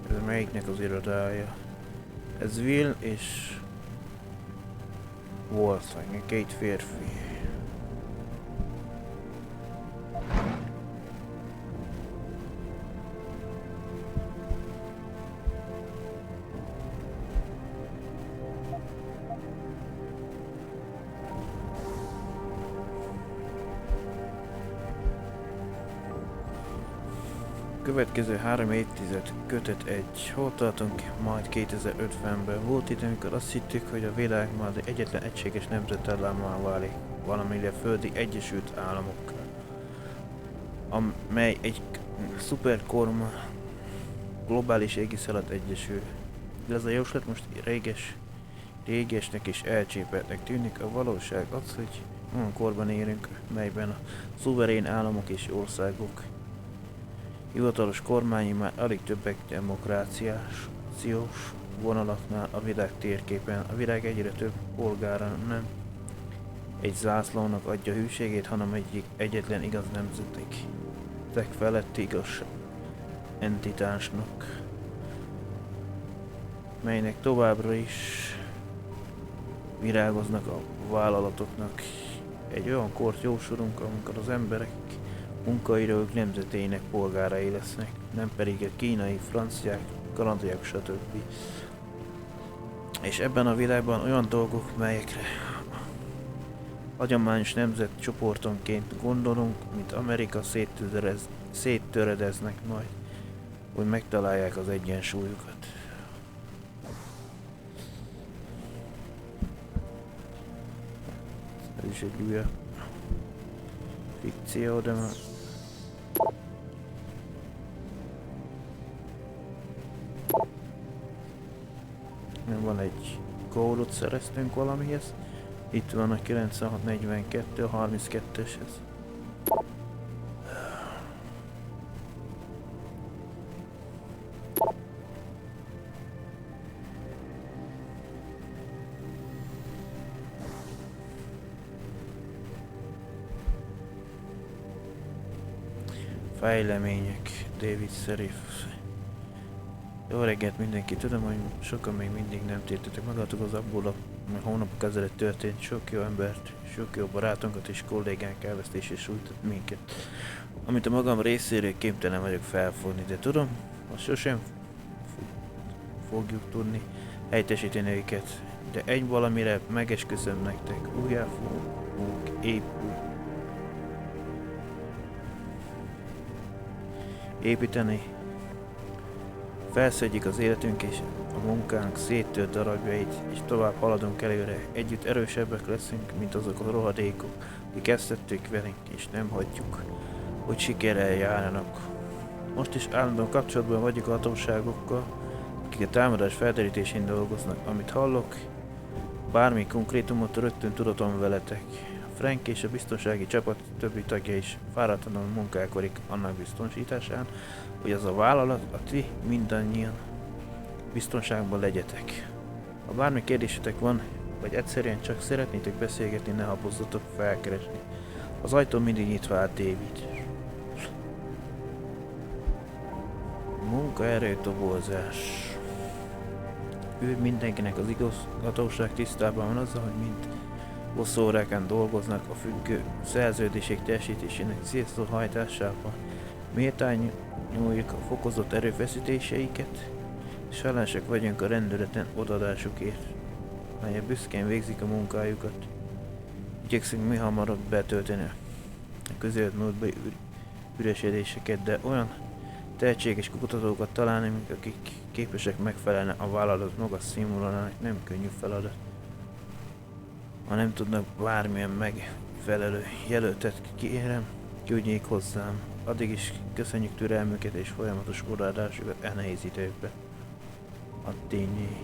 Ez melyiknek az irodája? Ez Will és Wolfgang, 2 férfi. Következő 3 évtized kötet 1. Hol tartunk majd 2050-ben? Volt itt, amikor azt hittük, hogy a világ majd egyetlen egységes nemzetállammal válik, valamilyen földi Egyesült Államok, amely egy szuperkorma globális égisz alatt egyesül. De ez a jóslat most régesnek és elcsépeltnek tűnik, a valóság az, hogy olyan korban élünk, melyben a szuverén államok és országok hivatalos kormányi már alig többek demokráciás vonalaknál a világ térképen. A világ egyre több polgára nem egy zászlónak adja hűségét, hanem egyetlen igaz nemzetek feletti igaz entitásnak, melynek továbbra is virágoznak a vállalatoknak. Egy olyan kort jósolunk, amikor az emberek munkaidők nemzetének polgárai lesznek, nem pedig a kínai, franciák, kanadaiak, stb. És ebben a világban olyan dolgok, melyekre hagyományos nemzetcsoportonként gondolunk, mint Amerika széttöredeznek majd, hogy megtalálják az egyensúlyukat. Ez is egy újabb fikció, de már... Van egy kódot szereztünk valamihez. Itt van a 9642, a 32-eshez. Fejlemények, David Serif. Jó reggelt mindenki, tudom, hogy sokan még mindig nem tértetek magatok az abból a hónapok ezelőtt történt sok jó embert, sok jó barátunkat és kollégánk elvesztés és sújtott minket, amit a magam részéről képtelen vagyok felfogni, de tudom, azt sosem fogjuk tudni helyettesíteni őket, de egy valamire megesküszöm nektek, újjá fogunk építeni. Felszedjük az életünk és a munkánk széttört darabjait, és tovább haladunk előre. Együtt erősebbek leszünk, mint azok a rohadékok, akik kezdették velünk, és nem hagyjuk, hogy sikerrel járjanak. Most is állandóan kapcsolatban vagyok a hatóságokkal, akik a támadás felderítésén dolgoznak. Amit hallok, bármi konkrétumot rögtön tudatom veletek. Frank és a biztonsági csapat többi tagja is fáradtanul munkálkodik annak biztonsításán, hogy az a vállalat, a ti mindannyian biztonságban legyetek. Ha bármi kérdésetek van, vagy egyszerűen csak szeretnétek beszélgetni, ne habozzatok felkeresni. Az ajtó mindig nyitva áll, David. Munkaerőtoborzás. Ő mindenkinek az igazgatóság tisztában van azzal, hogy mind hosszú órákán dolgoznak a függő szerződések teljesítésének célszó hajtásában. Méltányoljuk a fokozott erőfeszítéseiket, és hálások vagyunk a rendőreten odadásukért, melyek büszkén végzik a munkájukat. Igyekszünk mi hamarabb betölteni a közélet múltbeli üresedéseket, de olyan tehetséges kutatókat találni, akik képesek megfelelni a vállalat magas színvonalának, nem könnyű feladat. Ha nem tudnak bármilyen megfelelő jelöltet, kérem, küldjék hozzám. Addig is köszönjük türelmüket és folyamatos odaadásukat e nehéz időkben. A tényé.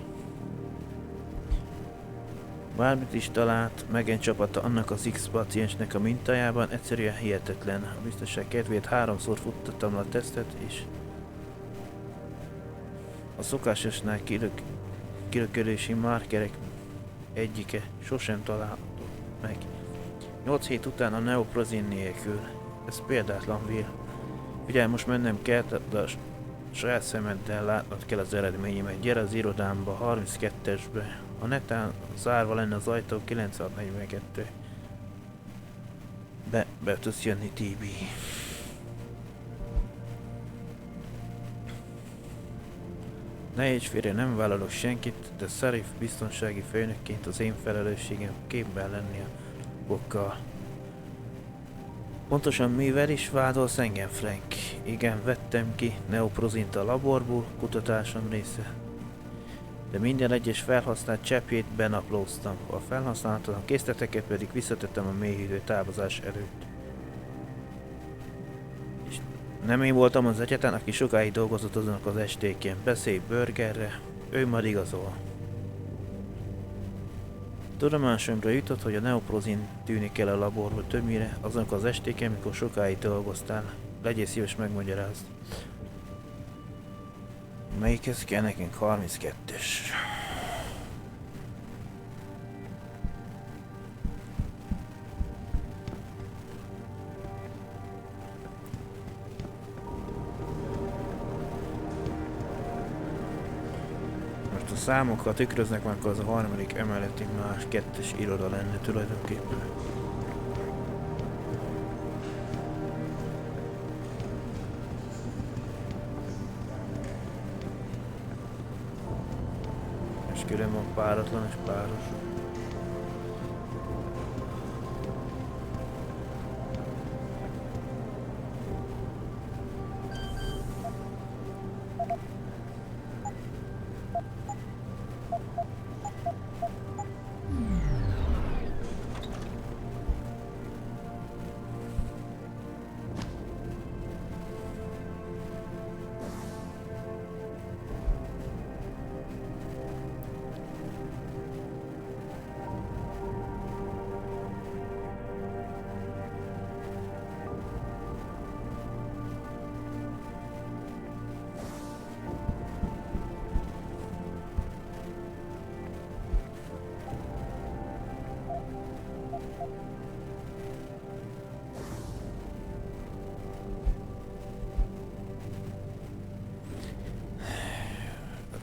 Bármit is talált, megint csapata annak az X paciensnek a mintájában, egyszerűen hihetetlen. A biztonság kedvéért 3-szor futtattam a tesztet, és a szokásosnál kirökölési márkerek egyike sosem található meg. 8 hét után a neoprozin nélkül. Ez példátlan vér. Figyelj, most mennem kell, de a saját szemeddel látnod kell az eredményemet. Gyere az irodámba, 32-esbe. Ha netán zárva lenne az ajtó, 9642. Be tudsz jönni, TB. Ne így félre, nem vállalok senkit, de Serif biztonsági főnökként az én felelősségem képben lenni a bokkal. Pontosan mivel is vádolsz engem, Frank? Igen, vettem ki neoprozint a laborból, kutatásom része. De minden egyes felhasznált cseppjét benaplóztam, a felhasználhatatlan készleteket pedig visszatettem a mélyhűtő távozás előtt. És nem én voltam az egyetlen, aki sokáig dolgozott azonok az estéken. Beszélj Burgerre, ő már igazol. Tudomásomra jutott, hogy a neoprozin tűnik el a laborban többnyire azonok az estéken, mikor sokáig dolgoztál. Legyél szíves megmagyarázni. Melyikhez kell nekünk? 32-es. Most a számokkal tükröznek, már akkor az a harmadik emeleti más 2-es iroda lenne tulajdonképpen. És külön van páratlan és páros.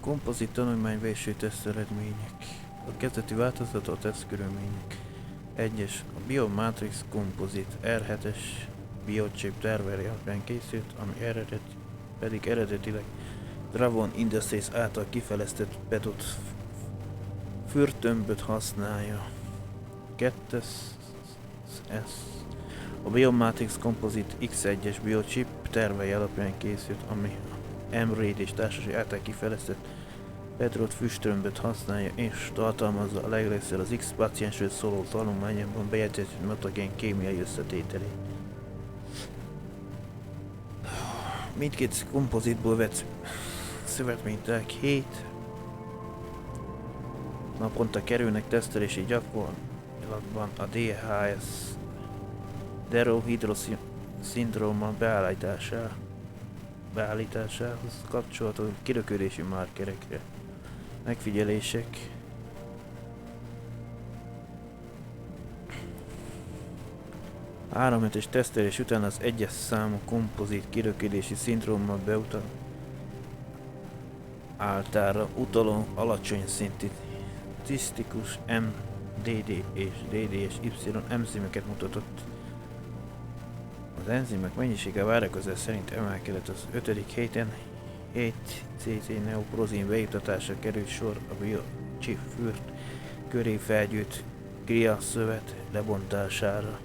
Kompozit tanulmány végső teszt eredmények. A kezdeti változat a tesztkörülmények. 1-es. A Biomatrix kompozit R7-es biochip terveri alapján készült, ami eredetileg Dravon Industries által kifejlesztett pedot fürtömböt használja. 2-es. A Biomatrix kompozit X1-es biochip tervei alapján készült, ami M-Raid és társai által kifejlesztett Pedrot füströmböt használja és tartalmazza a legelőször az X páciensről szóló tanulmányában bejegyzett mutagén kémiai összetételét. Mindkét kompozitból vett szövetményták 7 naponta kerülnek tesztelési gyakorlatban a DHS Derohidroszindróma beállításához kapcsolható kiröködési markerekre. Megfigyelések. Három hetes tesztelés után az 1-es számú kompozit kiröködési szindróma általra utaló alacsony szintű tisztikus MDD és DD és Y enzimeket mutatott. Az enzimek mennyisége várakozás szerint emelkedett az 5. héten 7 cc neoprozin bejutatásra került sor a biochip fürt köré felgyűjt gliaszövet lebontására.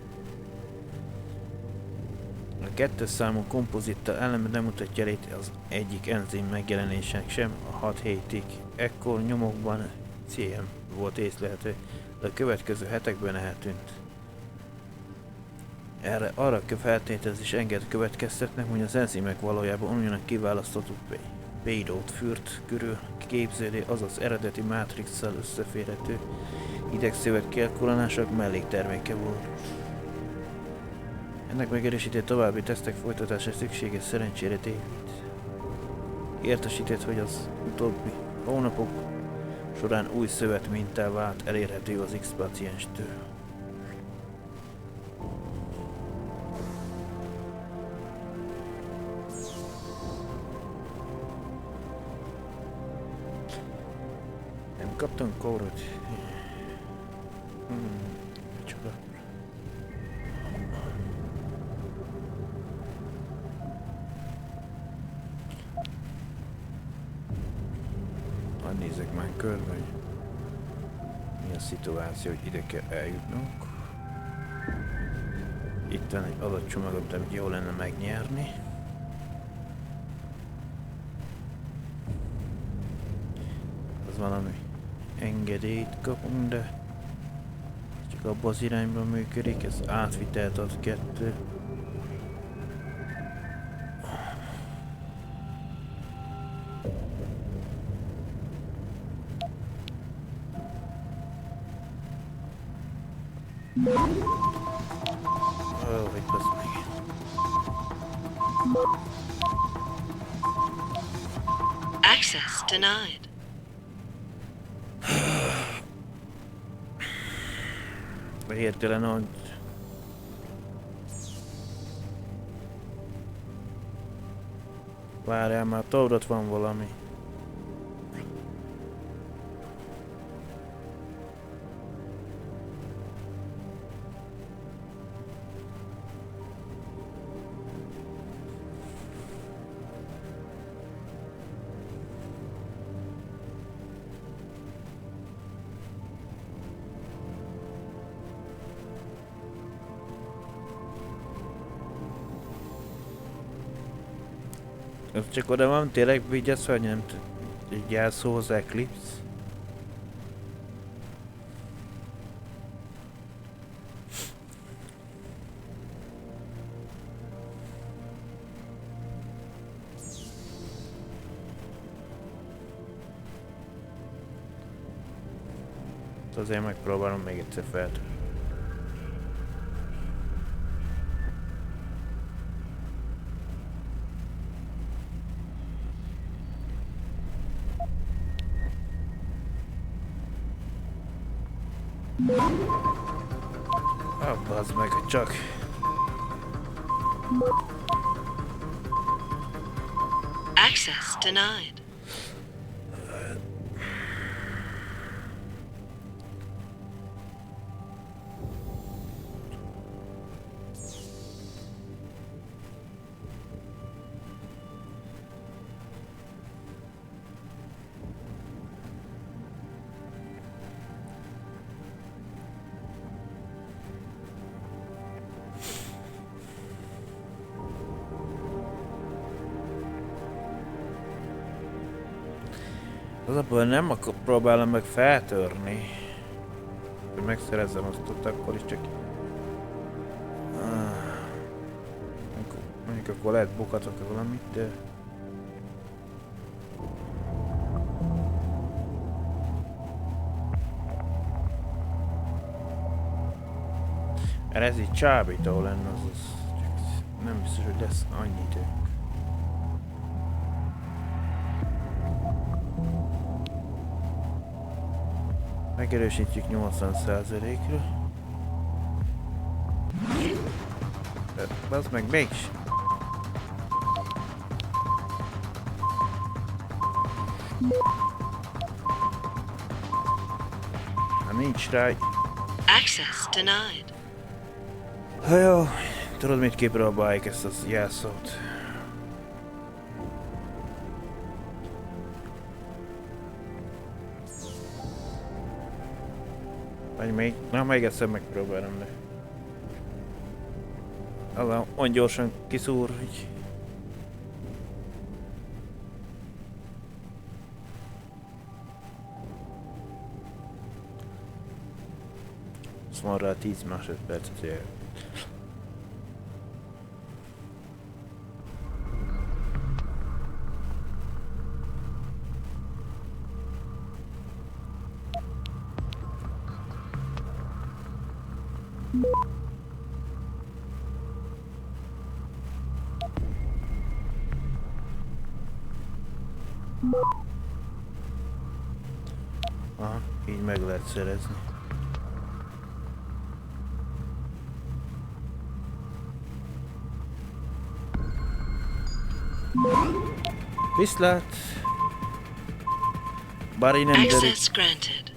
A 2-es számú kompozittal ellenben nem mutatja jelét az egyik enzim megjelenésének sem a 6 hétig. Ekkor nyomokban CM volt észlelhető, de a következő hetekben eltűnt. Arra feltételezés enged következtetnek, hogy az enzimek valójában olyan kiválasztott Eidos fürt körül képződő, azaz eredeti mátrixsal összeférhető idegszövet kialakulások mellékterméke volt. Ennek megerősített további tesztek folytatása szükséges szerencsére David értesített, hogy az utóbbi hónapok során új szövetmintá vált elérhető az X pácienstől. Nem kaptam kódot. Csoda. Hadd nézzek már körbe, hogy mi a szituáció, hogy ide kell eljutnunk. Itt van egy adatcsomagot, amit jó lenne megnyerni. Az valami engedélyt kapunk, de csak abban az irányban működik, ez átvitelt ad 2. Hogy basz meg. Access denied. Hirtelen, hogy várjál már, ott van valami. Ez csak oda van tényleg vigyázva, hogy nem egy jelszó az Eclipse. Azért megpróbálom még egyszer feltörni. Bazd meg, csak. Access denied. Az abban nem akkor próbálom meg feltörni. Hogy megszerezzem azt ott, akkor is csak... Mondjuk akkor lehet bukatok valamit, de... Mert ez így csábító lenne, azaz... Nem biztos, hogy lesz annyi idő. Megerősítjük 80%-ra. Bazd meg mégis! Ha nincs rá... Access denied. Ha jó, tudod mit kipróbáljuk ezt az jelszót? Vagy még egyszer megpróbálom, de... Az olyan gyorsan kiszúr, hogy... Azt van rá 10 másodpercet jel. Aha, így meg lehet szerezni. Viszlát! Bár én nem Access granted.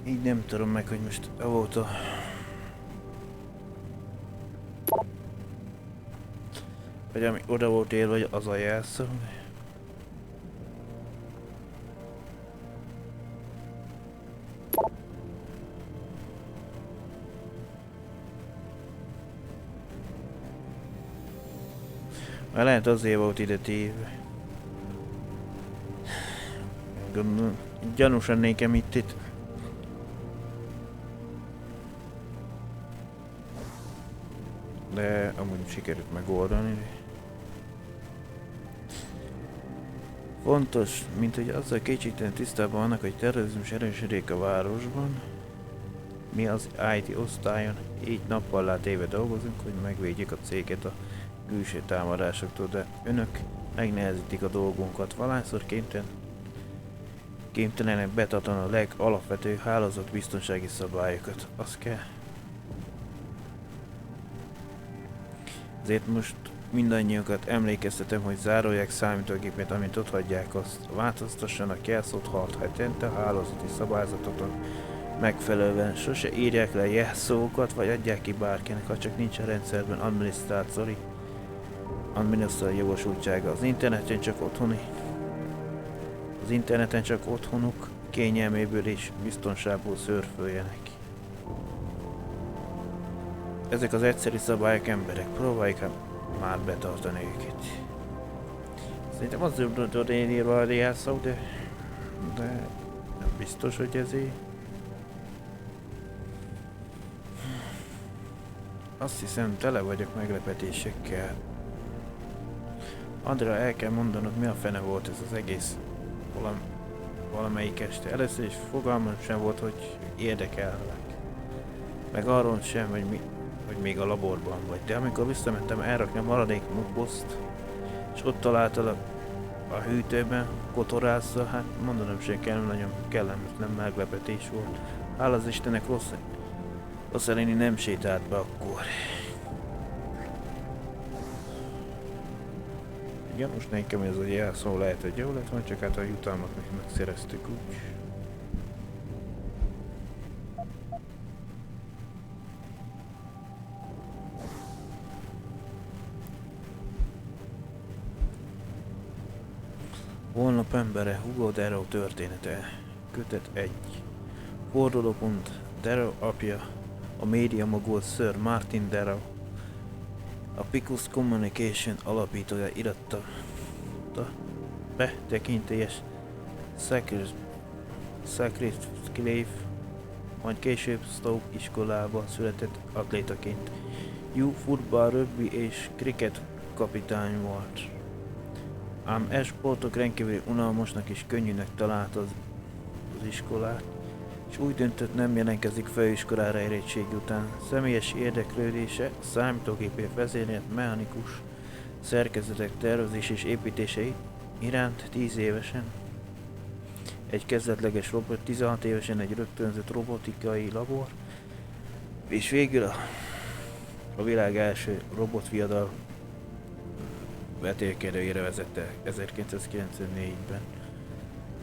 Így nem tudom meg, hogy most avóta... Vagy ami oda volt ér, vagy az a jelszó. Már lehet azért volt ide téve. Gondolom, gyanúsan nékem itt. De amúgy sikerült megoldani. Fontos, mint hogy azzal kétségtelen tisztában vannak, hogy terrorizmus erősödik a városban. Mi az IT osztályon így nappal téve dolgozunk, hogy megvédjük a céget a külső támadásoktól, de önök megnehezítik a dolgunkat. Valahányszor képtelenek betartani a legalapvetőbb hálózatbiztonsági szabályokat. Az kell. Ezért most mindannyiukat emlékeztetem, hogy zárolják számítógépét, amint ott hagyják azt. Változtassanak jelszót 6 hetente a hálózati szabályzatokon megfelelően. Sose írják le jelszókat, vagy adják ki bárkinek, ha csak nincs a rendszerben adminisztrátori jogosultsága. Az interneten csak otthonuk kényelméből és biztonságból szörföljenek. Ezek az egyszerű szabályok, emberek, próbáljuk már betartani őket. Szerintem az zöld én írva a jelszó, de nem biztos, hogy ezért. Azt hiszem, tele vagyok meglepetésekkel. Andrea, el kell mondanod, mi a fene volt ez az egész valamelyik este. Először is fogalmam sem volt, hogy érdekellek. Meg arról sem, hogy még a laborban vagy. De amikor visszamentem elrakni a maradék mukboszt, és ott találtalak a hűtőben, kotorázza, hát mondanom sem kell, nagyon kellemetlen meglepetés volt. Hála az Istennek Rossellini nem sétált be akkor. Igen, most nekem ez a jelszó lehet, hogy jó lett, vagy csak hát a jutalmat megszereztük úgy. Holnap embere, Hugo Darrow története. Kötet 1. Fordulópont Darrow apja, a média mogul Sir Martin Darrow, a Picus Communication alapítója iratta be tekintélyes Sacred-Clave, majd később Stoke iskolában született atlétaként. Jó futball, rögbi és kriket kapitány volt. Ám e sportok rendkívül unalmasnak és könnyűnek találta az iskolát, és úgy döntött, nem jelentkezik főiskolára érettség után. Személyes érdeklődése számítógépért vezérelt mechanikus szerkezetek tervezés és építései iránt 10 évesen egy kezdetleges robot, 16 évesen egy rögtönzött robotikai labor, és végül a világ első robotviadal vetélkedőjére vezette 1994-ben.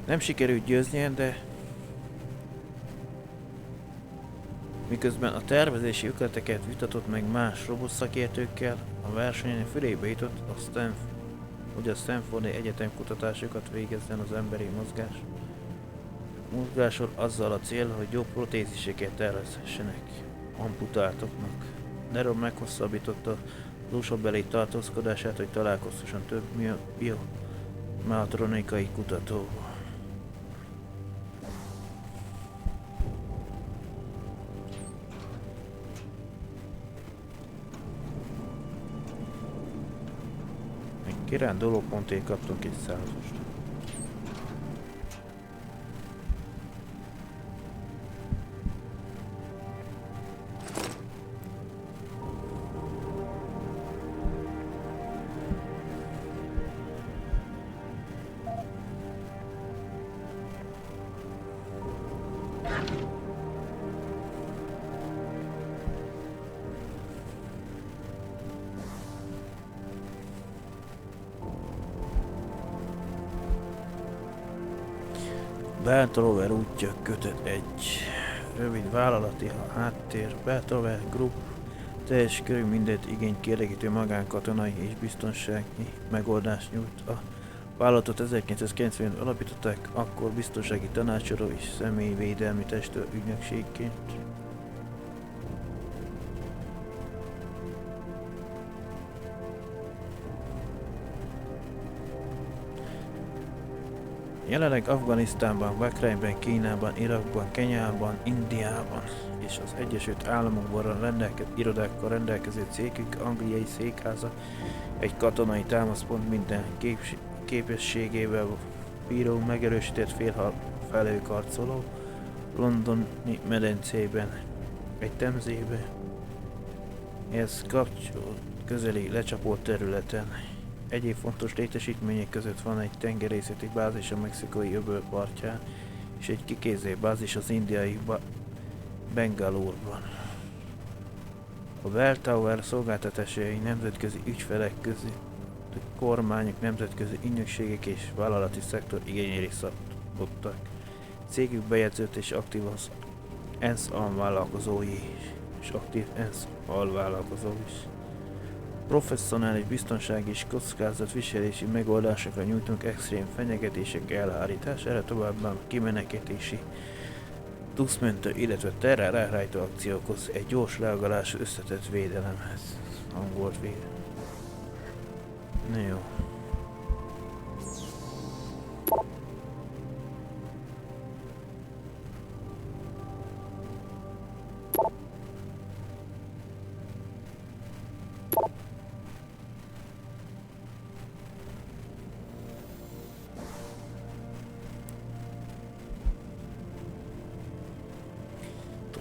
Nem sikerült győznie, de miközben a tervezési ötleteket vitatott meg más robotszakértőkkel, a versenyen fülébe jutott, hogy a Stanfordi Egyetem kutatásokat végezzen az emberi mozgásról azzal a cél, hogy jobb protéziseket tervezhessenek amputáltoknak. Darrow meghosszabbította az USA-beli tartózkodását, hogy találkozhasson több biomechatronikai kutatóval. Kirándulópontért kaptunk egy százast. Beltrover útja, kötet 1. Rövid vállalati háttér. Beltrover Group teljes körű mindent igényt kielégítő magánkatonai és biztonsági megoldást nyújt. A vállalatot 1990-ben alapították, akkor biztonsági tanácsadó és személyvédelmi testőr ügynökségként. Jelenleg Afganisztánban, Bahreinben, Kínában, Irakban, Kenyában, Indiában és az Egyesült Államokban irodákkal rendelkező cégük, angliai székháza, egy katonai támaszpont minden képességével bíró, megerősített felhőkarcoló, londoni medencében, egy temzébe, ez kapcsolat közeli lecsapott területen. Egyéb fontos létesítmények között van egy tengerészeti bázis a mexikói öböl partján, és egy kiképző bázis az indiai Bangalore-ban. A Bell Tower szolgáltatásai nemzetközi ügyfelek között kormányok, nemzetközi ügynökségek és vállalati szektor igényére szabottak. Cégük bejegyzett és aktív az ENSZ alvállalkozói és aktív ENSZ alvállalkozó is. Professzionális biztonsági és kockázatviselési megoldásokra nyújtunk extrém fenyegetések elhárítására, továbbá kimenekítési, tuszmentő, illetve terror-elhárító akciókhoz, egy gyors reagálás összetett védelemhez. Hangolt védelem. Na jó.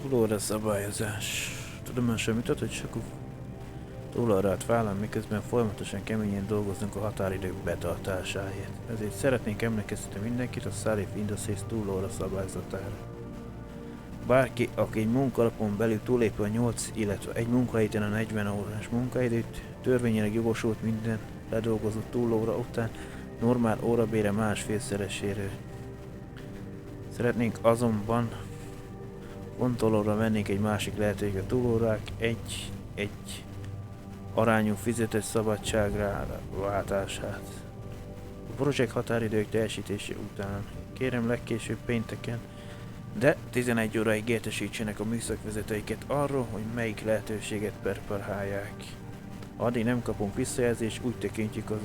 Túlóra szabályozás. Tudomásom jutott, hogy sok túlórát vállal, miközben folyamatosan keményen dolgozunk a határidők betartásáért. Ezért szeretnénk emlékeztetni mindenkit a Serif Industries túlóra szabályzatára. Bárki, aki egy munkalapon belül túlépi a 8, illetve egy munkahéten a 40 órás munkaidőt, törvényileg jogosult minden ledolgozott túlóra után normál órabére másfélszereséről. Szeretnénk azonban fontolóra vennénk egy másik lehetőség, a túlórák egy arányú fizetett szabadságra váltását. A projekt határidők teljesítése után kérem legkésőbb pénteken, de 11 óráig értesítsenek a műszakvezetőiket arról, hogy melyik lehetőséget preparálják. Addig nem kapunk visszajelzést, úgy tekintjük az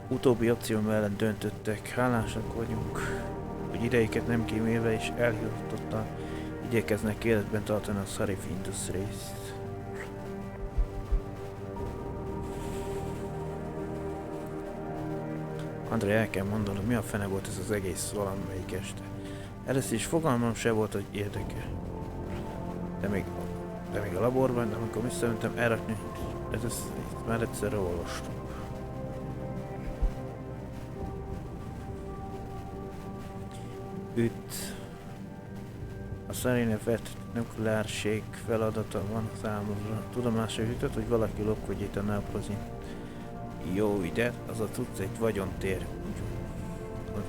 utóbbi opció mellett döntöttek. Hálásak vagyunk, hogy idejüket nem kímélve és elhivatottan igyekeznek életben tartani a Serif Industries-t. André, el kell mondanom, mi a fene volt ez az egész valamelyik este. Először is fogalmam se volt, hogy érdekel. De még a laborban, de amikor visszamentem elrakni, ezt már egyszer olvastam. A szerényre vett nukleárség feladata van számomra. Tudomásra jutott, hogy valaki lopkodjít a naprozin. Jó ide, az a cucc egy vagyontér.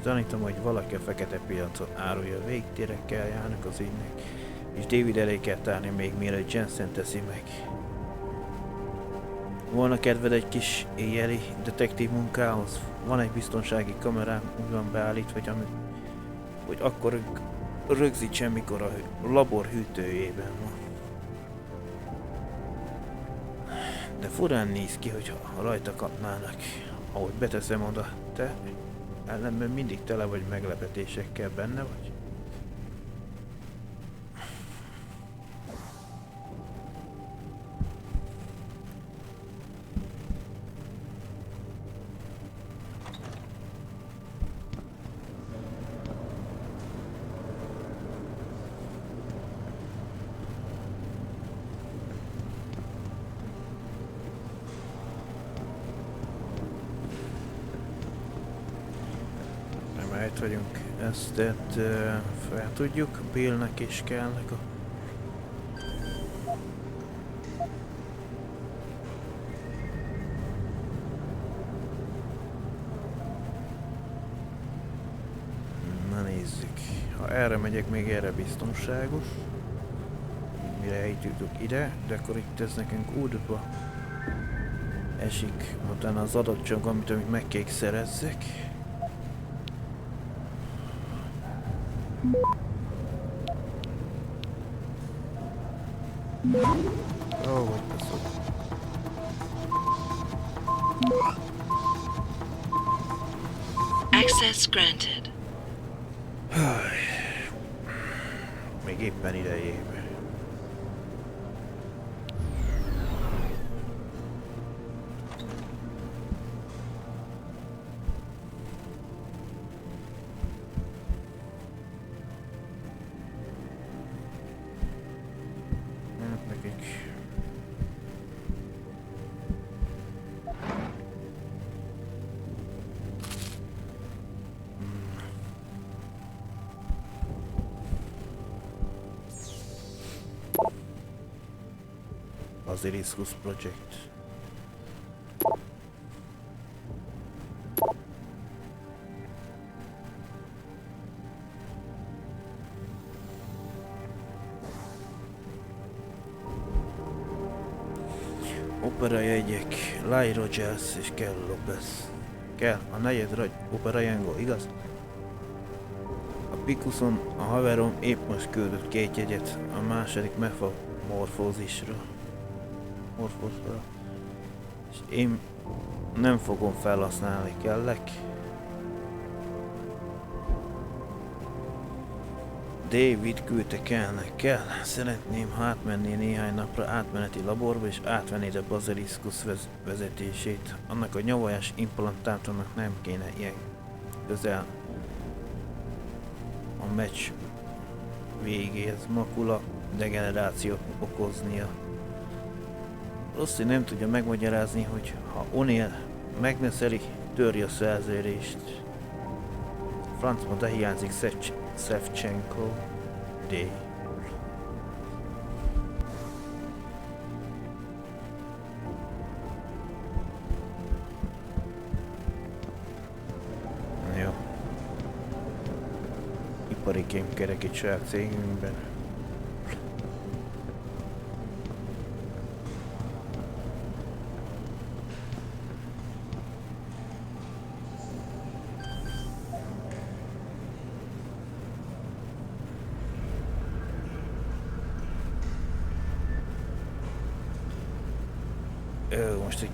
Tanítom, hogy valaki a fekete piacon árulja, végtérekkel járnak az ügynek, és David elé kell tárni még mielőtt Jensen teszi meg. Volna kedved egy kis éjjeli detektív munkához? Van egy biztonsági kamerám, úgy van beállítva, hogy akkor rögzítsen, mikor a labor hűtőjében van. De furán néz ki, hogy ha rajta kapnának. Ahogy beteszem oda, te ellenben mindig tele vagy meglepetésekkel, benne vagy? Vagyunk, ezt fel tudjuk, Billnek is kellnek a... Na nézzük, ha erre megyek, még erre biztonságos. Mire eljutjuk ide, de akkor itt ez nekünk útba esik, utána az adatcsomag, amit meg kell szerezzek. Oh, what the fuck? Access granted. Még éppen idejében. Az Eidos project. Operajegyek, Lai Rogers és Kell Lopez. Kell, a negyed operajango, igaz? A Pikuson a haverom épp most küldött 2 jegyet, a második metamorfózisra. És én nem fogom felhasználni, kellek. David küldte kell. Szeretném, ha átmennél néhány napra átmeneti laborba és átvennéd a Basiliskus vezetését. Annak a nyavajás implantátornak nem kéne ilyen közel a végéhez makula degenerációt okoznia. Rossi nem tudja megmagyarázni, hogy ha O'Neill megneszeli, törje a szerződést. Francba de hiányzik Szevcsenko D. Jó. Ipari kémkerek itt saját cégünkben. Most egy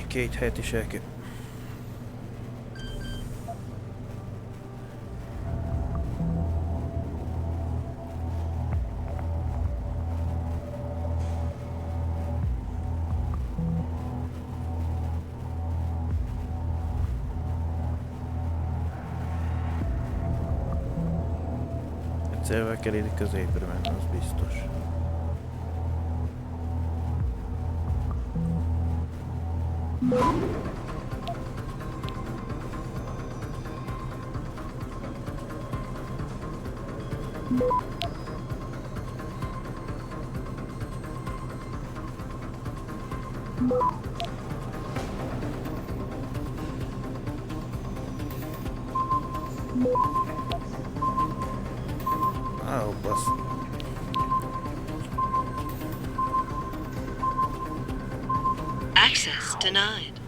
két helyet is el kell. Egyszerűen kell ide középre menni, az biztos. Oh, bus. Access denied.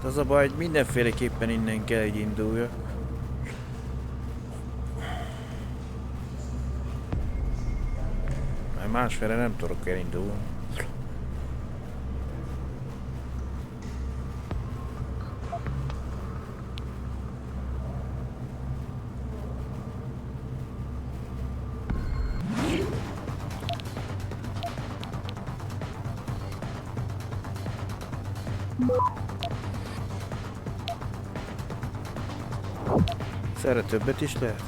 Az a baj, hogy mindenféleképpen innen kell, hogy induljak. Mert másféle nem tudok elindulni. Erre többet is lehet?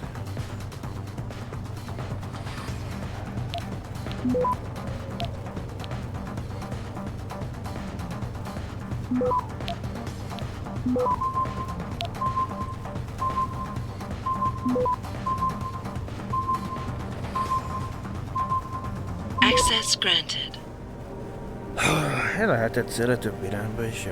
Access granted. Lehet egyszerre több irányba is, jó.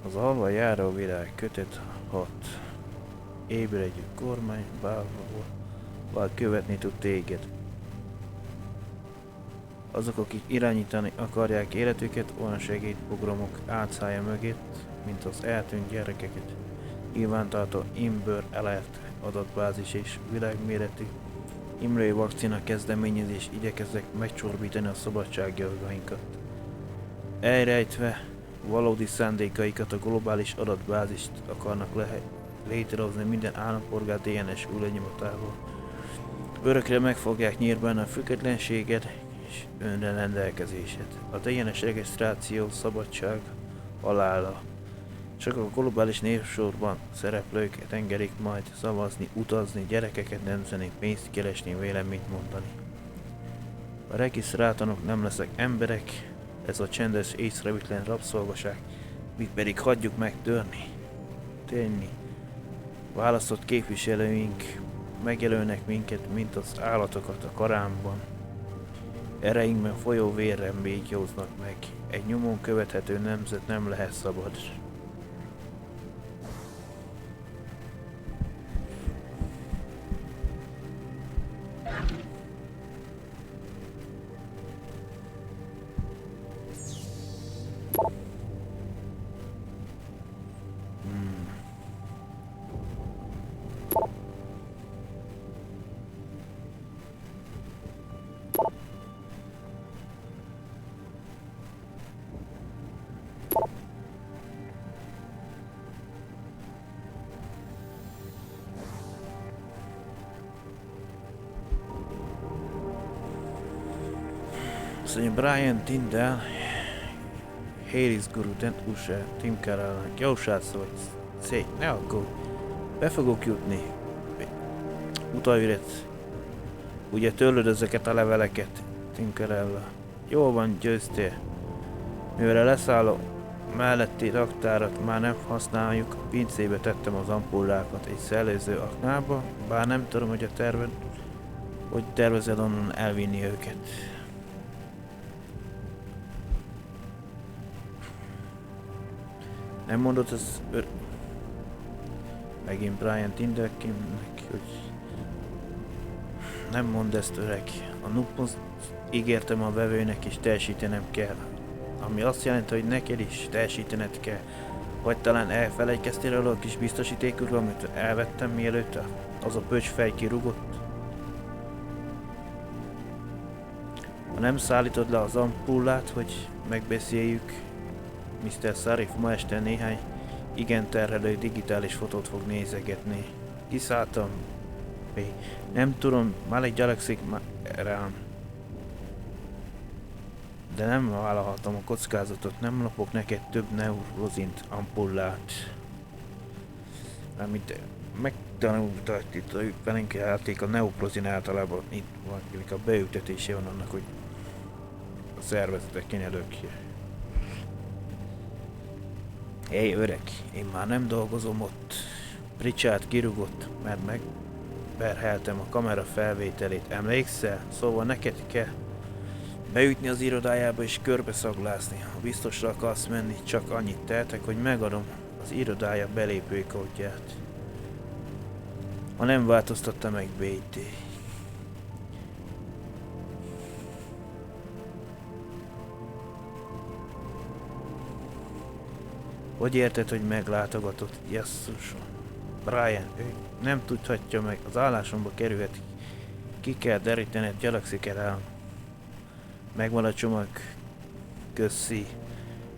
Az alva járó világ kötet 6. Ébredjű kormány, bár követni tud téged. Azok, akik irányítani akarják életüket, olyan segédprogramok átszállja mögött, mint az eltűnt gyerekeket. Nyilvántartó i.BL alert adatbázis és világméretű imlői vakcina kezdeményezés igyekeznek megcsorbítani a szabadságjogainkat. Elrejtve valódi szándékaikat, a globális adatbázist akarnak létrehozni minden állampolgár DNS űrlenyomatával. Örökre meg fogják nyírválni a függetlenséget és önrendelkezésed. A DNS regisztráció szabadság halála. Csak a globális névsorban szereplőket engedik majd szavazni, utazni, gyerekeket nemzeni, pénzt keresni, véleményt mondani. A regisztrátanok nem lesznek emberek, ez a csendes, észrevitlen rabszolgaság, mi pedig hagyjuk megtörni. Tényi. Választott képviselőink megjelölnek minket, mint az állatokat a karámban. Ereinkben folyó vérren békjóznak meg. Egy nyomon követhető nemzet nem lehet szabad. Szóval Brian Tyndall, Harris Guru, Dent Usher, Tim Carroll, jó srác vagy, szégy, ne aggódj, be fogok jutni. Utalviret, ugye tőled ezeket a leveleket, Tim Carroll. Jó van, győztél. Mivel leszálló melletti raktárat már nem használjuk, pincébe tettem az ampullákat egy szellőző aknába, bár nem tudom, hogy a terved, hogy tervezed onnan elvinni őket. Nem mondod az megint Brian Tinderkinnek, hogy nem mondd ezt, öreg. A nupon ígértem a vevőnek és teljesítenem kell. Ami azt jelenti, hogy neked is teljesítened kell. Vagy talán elfelejtkeztél róla a kis biztosítékról, amit elvettem mielőtt az a pöcsfej kirúgott. Ha nem szállítod le az ampullát, hogy megbeszéljük, Mr. Sarif ma este néhány igen terhelő digitális fotót fog nézegetni. Kiszálltam. Nem tudom, már gyalekszik rám. De nem vállalhatom a kockázatot, nem lopok neked több neurozint ampullát. Amit megtanultat itt a velünk játék, a neuprozin általában itt van, a beültetése van annak, hogy a szervezetek kinyelőkje. Hey öreg, én már nem dolgozom ott. Pritchard kirúgott, mert megberheltem a kamera felvételét. Emlékszel? Szóval neked kell beütni az irodájába és körbeszaglászni. Ha biztosra akarsz menni, csak annyit tehetek, hogy megadom az irodája belépőkódját. Ha nem változtatta meg BT. Hogy érted, hogy meglátogatott? Jesszusom. Brian, ő nem tudhatja meg, az állásomba kerülhet. Ki kell derítened, gyalagszik el. Megvan a csomag. Köszi.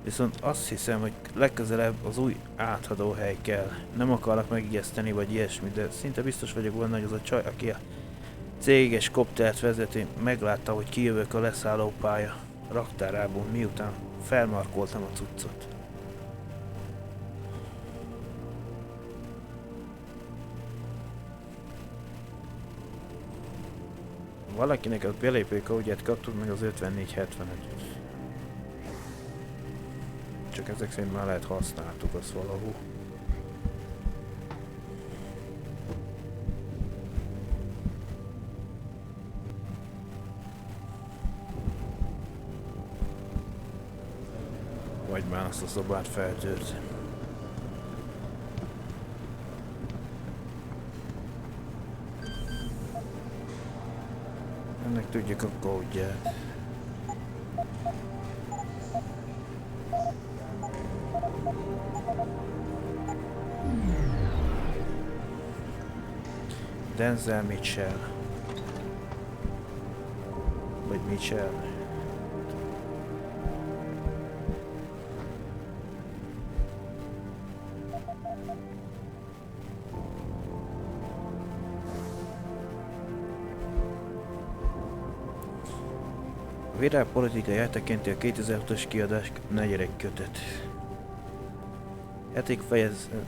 Viszont azt hiszem, hogy legközelebb az új átadóhely kell. Nem akarok megijeszteni vagy ilyesmi, de szinte biztos vagyok benne, hogy az a csaj, aki a céges koptert vezeti, meglátta, hogy kijövök a leszállópálya raktárából, miután felmarkoltam a cuccot. Valakinek a belépőkódját kaptuk meg az 54-75-öt. Csak ezek szerint már lehet használtuk azt valahol. Vagy már azt a szobát feltört. Ennek tudjuk a kódját. Denzel Mitchell. Vagy Mitchell. A világpolitikai eltekinti a 2006-os kiadás negyedik kötet.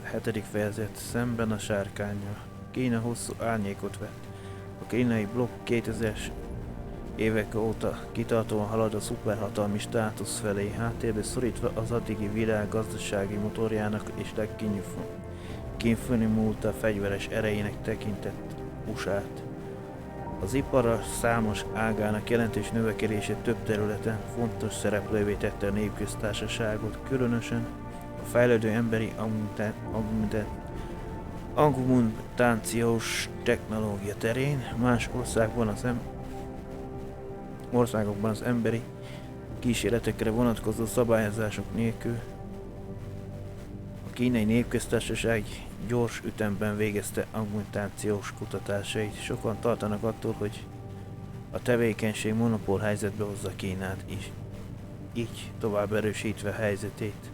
Hetedik fejezet. Szemben a sárkánnyal. Kína hosszú árnyékot vett. A kínai blokk 2000-es évek óta kitartóan halad a szuperhatalmi státusz felé, háttérbe szorítva az addigi világ gazdasági motorjának és legkínfőnimúltabb fegyveres erejének tekintett USA-t. Az iparra számos ágának jelentős növekedése több területen fontos szereplővé tette a népköztársaságot, különösen a fejlődő emberi augmentációs technológia terén. Más országokban az emberi kísérletekre vonatkozó szabályozások nélkül a kínai népköztársaság gyors ütemben végezte augmentációs kutatásait. Sokan tartanak attól, hogy a tevékenység monopól helyzetbe hozza Kínát is, így tovább erősítve helyzetét.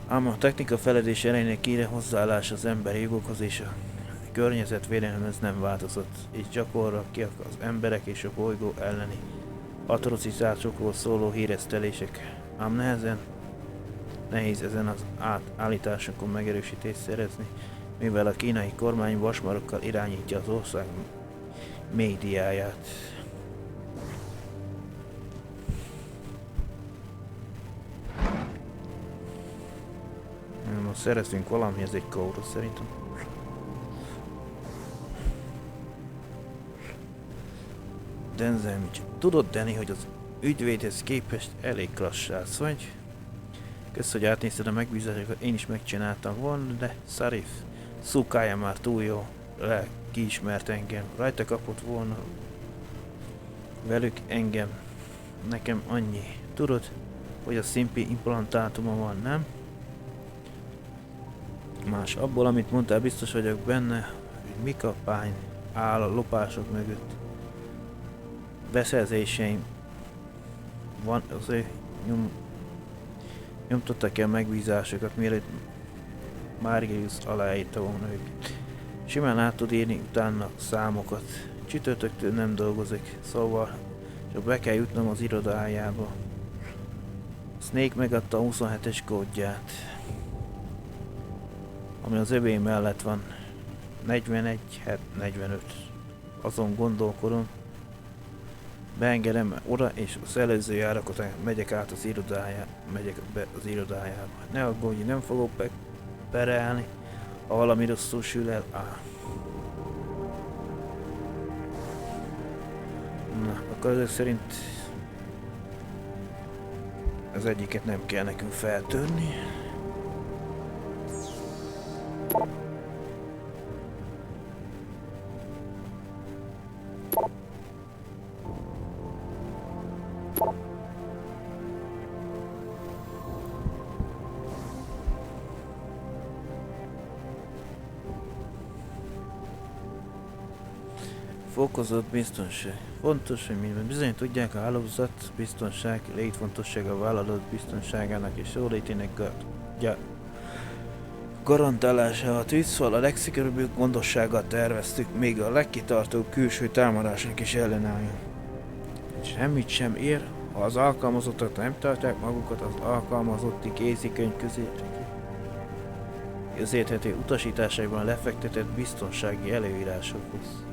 Ám a technika feledés elejének kire hozzáállás az emberi jogokhoz és a környezetvédelemhez nem változott, és gyakorlatilag az emberek és a bolygó elleni atrocitásokról szóló híresztelések. Ám nehéz ezen az állításokon megerősítést szerezni, mivel a kínai kormány vasmarokkal irányítja az ország médiáját. Most szereztünk valamihez egy kódot szerintem. Denzel, tudod, Danny, hogy az ügyvédhez képest elég klassz vagy? Kösz, hogy átnézted a megbízásokat, én is megcsináltam volna, de Sarif, szukája már túl jó, kiismert engem, rajta kapott volna velük engem, nekem annyi. Tudod, hogy a szimpi implantátuma van, nem? Más, abból, amit mondtál, biztos vagyok benne, hogy Mika Pine áll a lopások mögött. Beszerzéseim van, az ő nyomtottak el megbízásokat, mielőtt Marius aláírta volna őket. Simán át tud írni utána számokat. Csütörtöktől nem dolgozik, szóval csak be kell jutnom az irodájába. Snake megadta a 27-es kódját, ami az övé mellett van. 41-45. Azon gondolkodom, beengedem oda, és az előző járakat megyek be az irodájába. Ne aggódj, nem fogok perelni, ha valami rosszul sül el. Na, akkor ezek szerint az egyiket nem kell nekünk feltörni. Fokozott biztonság. Fontos, hogy minden bizony tudják, a hálózat biztonság létfontossága a vállalat biztonságának és jólétének garantálása. A tűzfal a legszigorúbb gondossággal terveztük, még a legkitartóbb külső támadásnak is ellenálljon. Semmit sem ér, ha az alkalmazottak nem tartják magukat az alkalmazotti kézikönyv közérthető utasításaiban lefektetett biztonsági előírásokhoz.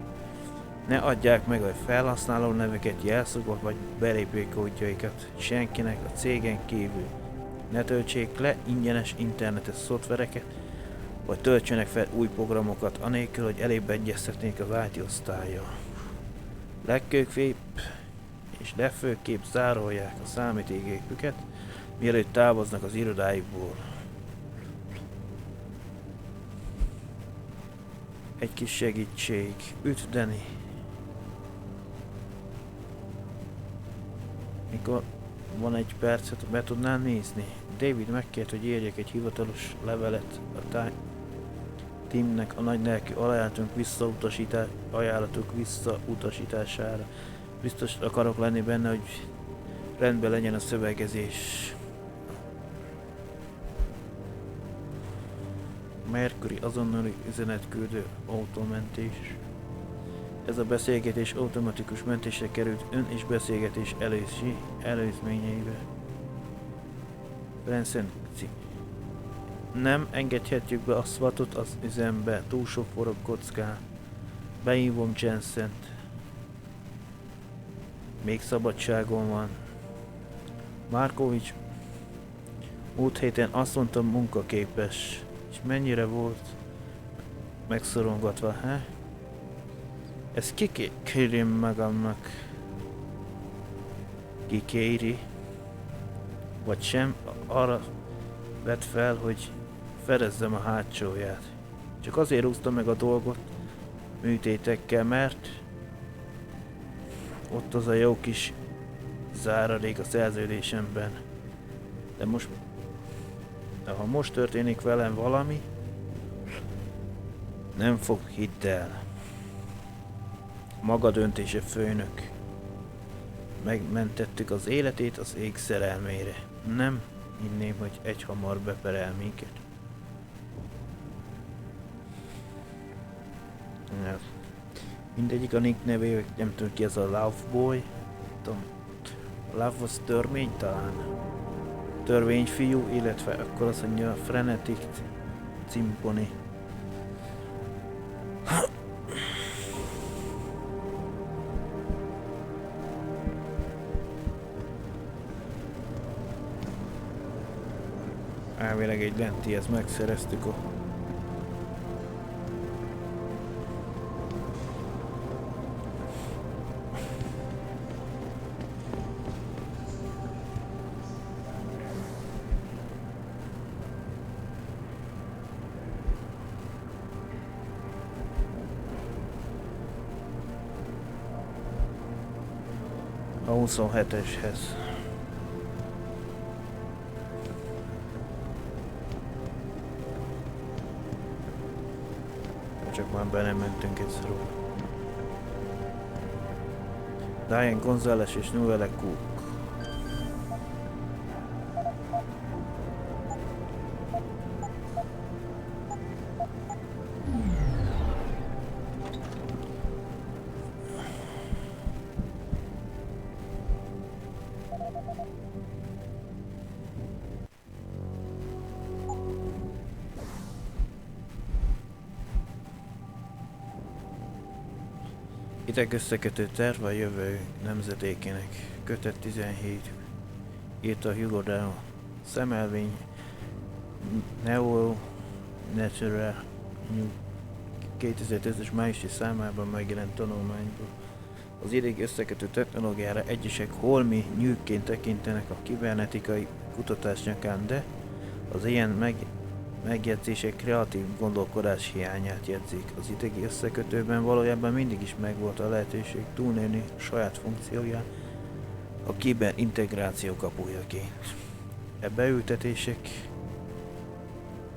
Ne adják meg a felhasználó neveket, jelszókat vagy belépőkódjaikat senkinek a cégen kívül. Ne töltsék le ingyenes internetes szoftvereket, vagy töltsenek fel új programokat, anélkül, hogy elébb egyeztetnék az IT osztállyal. Legkőképp és legfőképp zárolják a számítógépüket, mielőtt távoznak az irodájukból. Egy kis segítség. Üdv, Danny. Mikor van egy percet, be tudnál nézni? David megkért, hogy írjak egy hivatalos levelet a Timnek a nagylelkű ajánlatok visszautasítására. Biztos akarok lenni benne, hogy rendben legyen a szövegezés. Mercury azonnali üzenetküldő automentés. Ez a beszélgetés automatikus mentésre került ön és beszélgetés előzményeibe. pici. Nem engedhetjük be a SWAT-ot az üzembe, túl sok forog kockán. Beívom Jensent. Még szabadságon van. Markovics múlt héten azt mondta, munkaképes. És mennyire volt megszorongatva, he? Ezt kikéri magamnak. Kikéri. Vagy sem, arra vett fel, hogy fedezzem a hátsóját. Csak azért úszta meg a dolgot műtétekkel, mert ott az a jó kis záradék a szerződésemben. De ha most történik velem valami, nem fog, hidd el. Maga döntése, főnök. Megmentettük az életét az ég szerelmére. Nem hinném, hogy egyhamar beperel minket. Ja. Mindegyik a nick nevé, nem tudom ki ez a Loveboy. Tudom. A Love az törvény talán. Törvényfiú, illetve akkor azt mondja a Frenetic Cimponi. Elvileg egy lentihez megszereztük a a 27-eshez. Csak már be nem mentünk egyszer róla. Diane González és Noelle Cook. Ideg összekötő terv a jövő nemzedékének. Kötet 17. Írta Hugo Dano. Szemelvény Neo Natural 2010-es májusi számában megjelent tanulmányból. Az ideg összekötő technológiára egyesek holmi nyűgként tekintenek a kibernetikai kutatás nyakán, de az ilyen megjegyzések kreatív gondolkodás hiányát jegyzik. Az idegi összekötőben valójában mindig is megvolt a lehetőség túlélni a saját funkcióján a kiberintegráció kapujaként. E beültetések,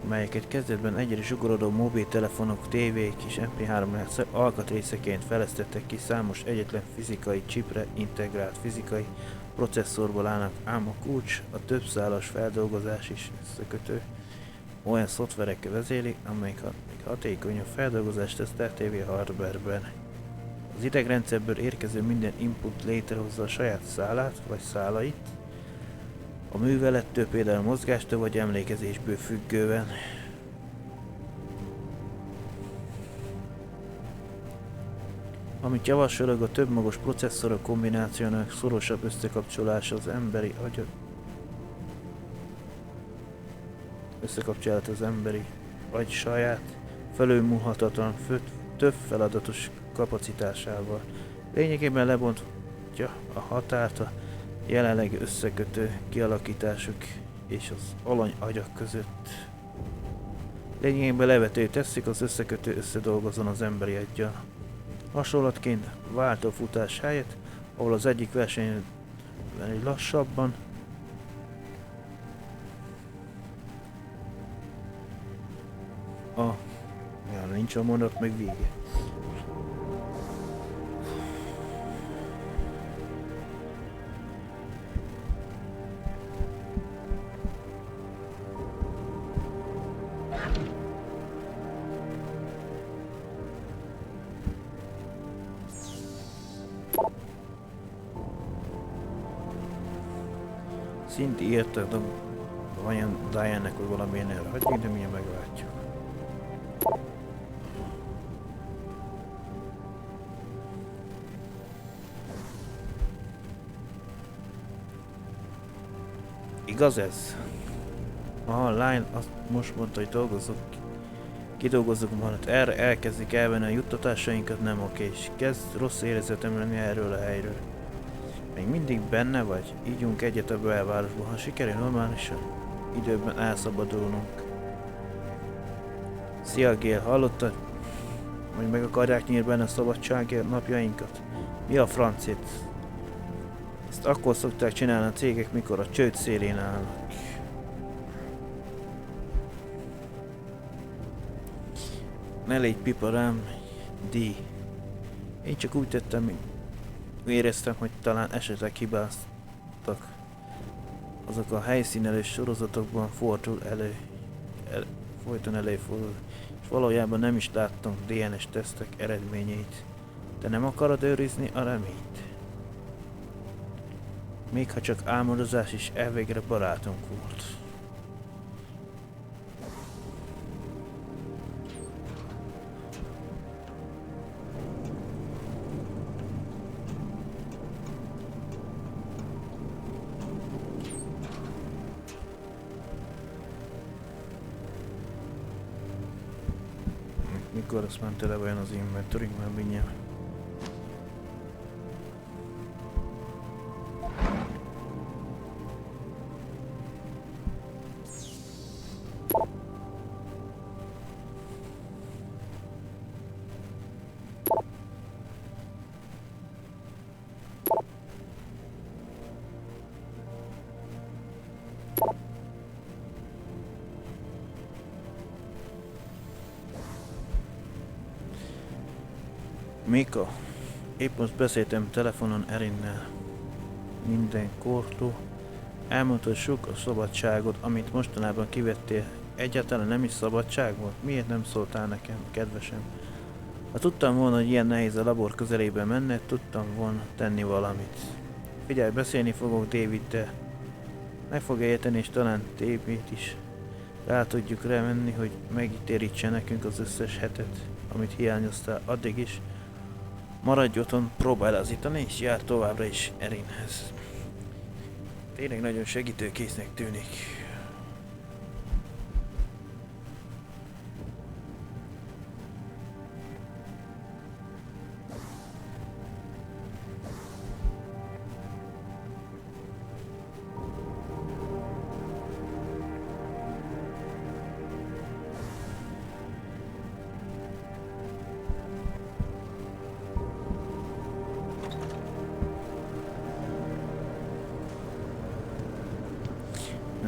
melyeket kezdetben egyre zsugorodó mobiltelefonok, tévék és MP3 alkatrészeként fejlesztettek ki, számos egyetlen fizikai csipre integrált fizikai processzorból állnak, ám a kulcs a többszálas feldolgozás is összekötő. Olyan szoftverekkel vezélik, amelyek hatékony a feldolgozást tesz TV hardware-ben. Az idegrendszerből érkező minden input létrehozza a saját szálát vagy szálait, a művelettől, például mozgástól vagy emlékezésből függően. Amit javasolok, a többmagos processzorok kombinációnak szorosabb összekapcsolása az emberi agyat. Összekapcsolat az emberi agy saját, felülmúlhatatlan, több feladatos kapacitásával. Lényegében lebontja a határt a jelenlegi összekötő kialakításuk és az alanyagyak között. Lényegében levető teszik az összekötő összedolgozon az emberi aggyal. Hasonlatként váltófutás helyett, ahol az egyik versenyben egy lassabban, nincs a mondat meg vége. Szint írtak, vajon Diane-nek, hogy valamilyen erre hagyjuk, de milyen meglátjuk. Igaz ez? Aha, Line azt most mondta, hogy kidolgozzuk majd, erre elkezdik elvenni a juttatásainkat, nem oké, és kezd rossz érezetem lenni erről a helyről. Még mindig benne vagy? Ígyunk egyet a belvárosban, ha sikerül normálisan időben elszabadulnunk. Szia Gél, hallottad? Hogy meg akarják nyírni benne a szabadságért napjainkat? Mi a francét? Ezt akkor szokták csinálni a cégek, mikor a csőd szélén állnak. Ne légy pipa rám, D. Én csak úgy tettem, éreztem, hogy talán esetleg hibáztak. Azok a helyszínelős sorozatokban folyton előfordul, és valójában nem is láttam DNS tesztek eredményeit. De nem akarod őrizni a reményt? Még ha csak álmodozás is, elvégre barátunk volt. Mikor azt már tele olyan az inventory, már mindjárt. Mika, épp most beszéltem telefonon Erinnel. Minden kortó. Elmondta, hogy sok a szabadságot, amit mostanában kivettél. Egyáltalán nem is szabadság volt? Miért nem szóltál nekem, kedvesem? Ha tudtam volna, hogy ilyen nehéz a labor közelébe menned, tudtam volna tenni valamit. Figyelj, beszélni fogok Daviddel. Meg fogja érteni, és talán David is rá tudjuk remenni, hogy megítérítse nekünk az összes hetet, amit hiányoztál. Addig is maradj otthon, próbálj lazítani, és jár továbbra is Erinhez. Tényleg nagyon segítőkésznek tűnik.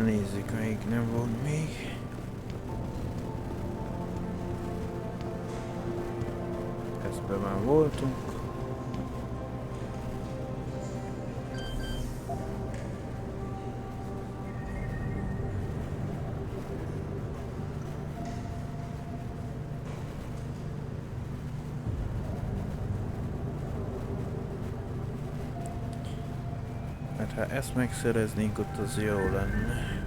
Nézzük, még nem volt még. Ezben már voltunk. Hát ha ezt megszereznénk, ott az jó lenne.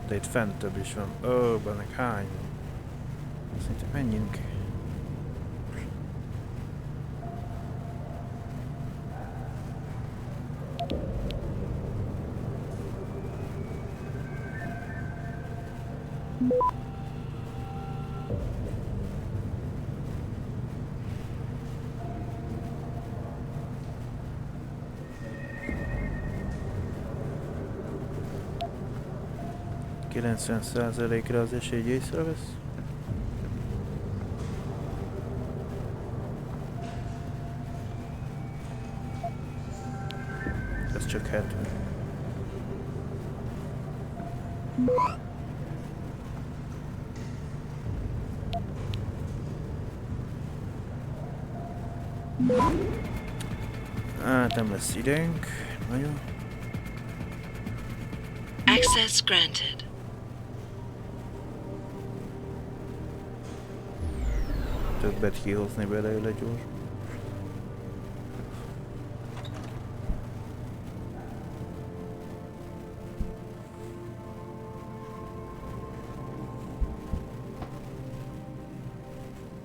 De itt fent több is van. Ó, bennek hány? Szerintem menjünk. %90-ra az esély, hogy észrevesz. Ez csak 70. Hát nem lesz időnk. Nagyon. Access granted. Többet kihozni belőle gyors.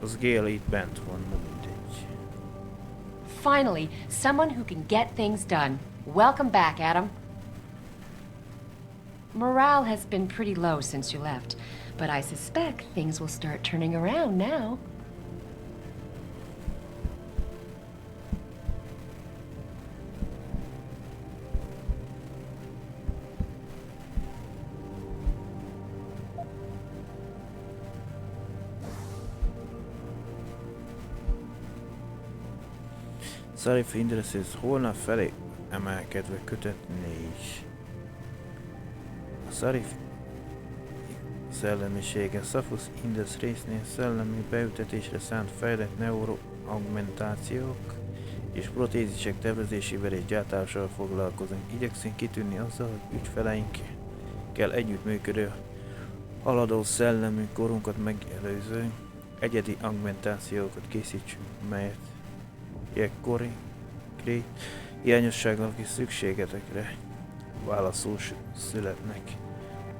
Az Gale itt bent van, mindegy. Finally, someone who can get things done. Welcome back, Adam. Morale has been pretty low since you left, but I suspect things will start turning around now. Sarif Industries holnap felé emelkedve kötet 4. A Sarif szellemisége Safus Industries-nél szellemi beültetésre szánt fejlett neuroaugmentációk és protézisek tervezésével és gyártásával foglalkozunk. Igyekszünk kitűnni azzal, hogy ügyfeleinkkel együttműködő haladó szellemi korunkat megelőző egyedi augmentációkat készítsünk, melyet ilyekkori hiányossággal és szükségetekre válaszul születnek.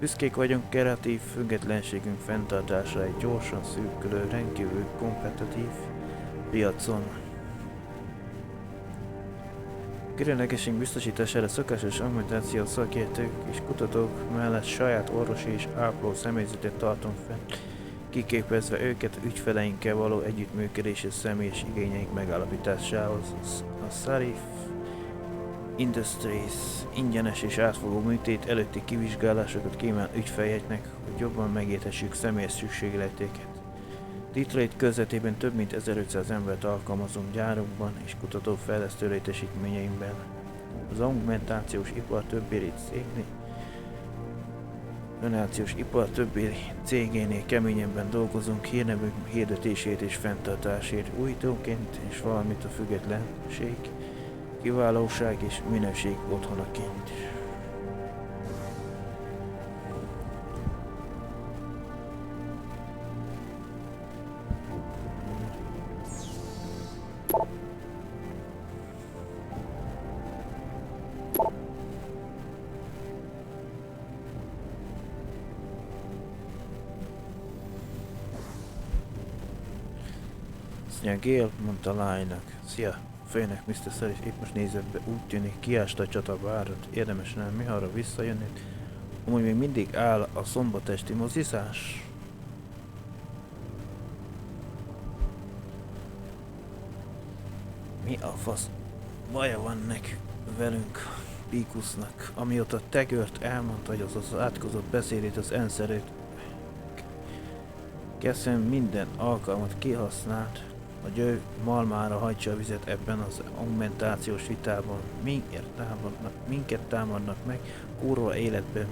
Büszkék vagyunk kreatív függetlenségünk fenntartására egy gyorsan szűkülő, rendkívül kompetitív piacon. Különlegességünk biztosítására szokásos augmentáció szakértők és kutatók mellett saját orvosi és ápoló személyzetet tartunk fenn, kiképezve őket ügyfeleinkkel való együttműködés és személyes igényeink megállapításához. A Sarif Industries ingyenes és átfogó műtét előtti kivizsgálásokat kíván ügyfeleknek, hogy jobban megérthessük személyes szükségleteiket. Detroit közvetében több mint 1500 embert alkalmazunk gyárunkban és kutató-fejlesztő létesítményeinkben. Az augmentációs ipar többi cégénél keményebben dolgozunk hírnevünk hirdetését és fenntartásért újítóként, és valamint a függetlenség, kiválóság és minőség otthonaként. Szia, Gale, mondta lánynak. Szia, főnök, Mr. Sarif épp most nézett be, úgy tűnik kiásta a csatavárat. Érdemes lenne miharra visszajönni. Amúgy még mindig áll a szombatesti mozizás. Mi a fasz baja van nekünk velünk, Pikusznak, amióta Tegört elmondta, hogy az átkozott beszédét az ENSZ előtt. Keszem minden alkalmat kihasznált, hogy ő malmára hagyja a vizet ebben az augmentációs vitában. Minket támadnak meg, kurva életben.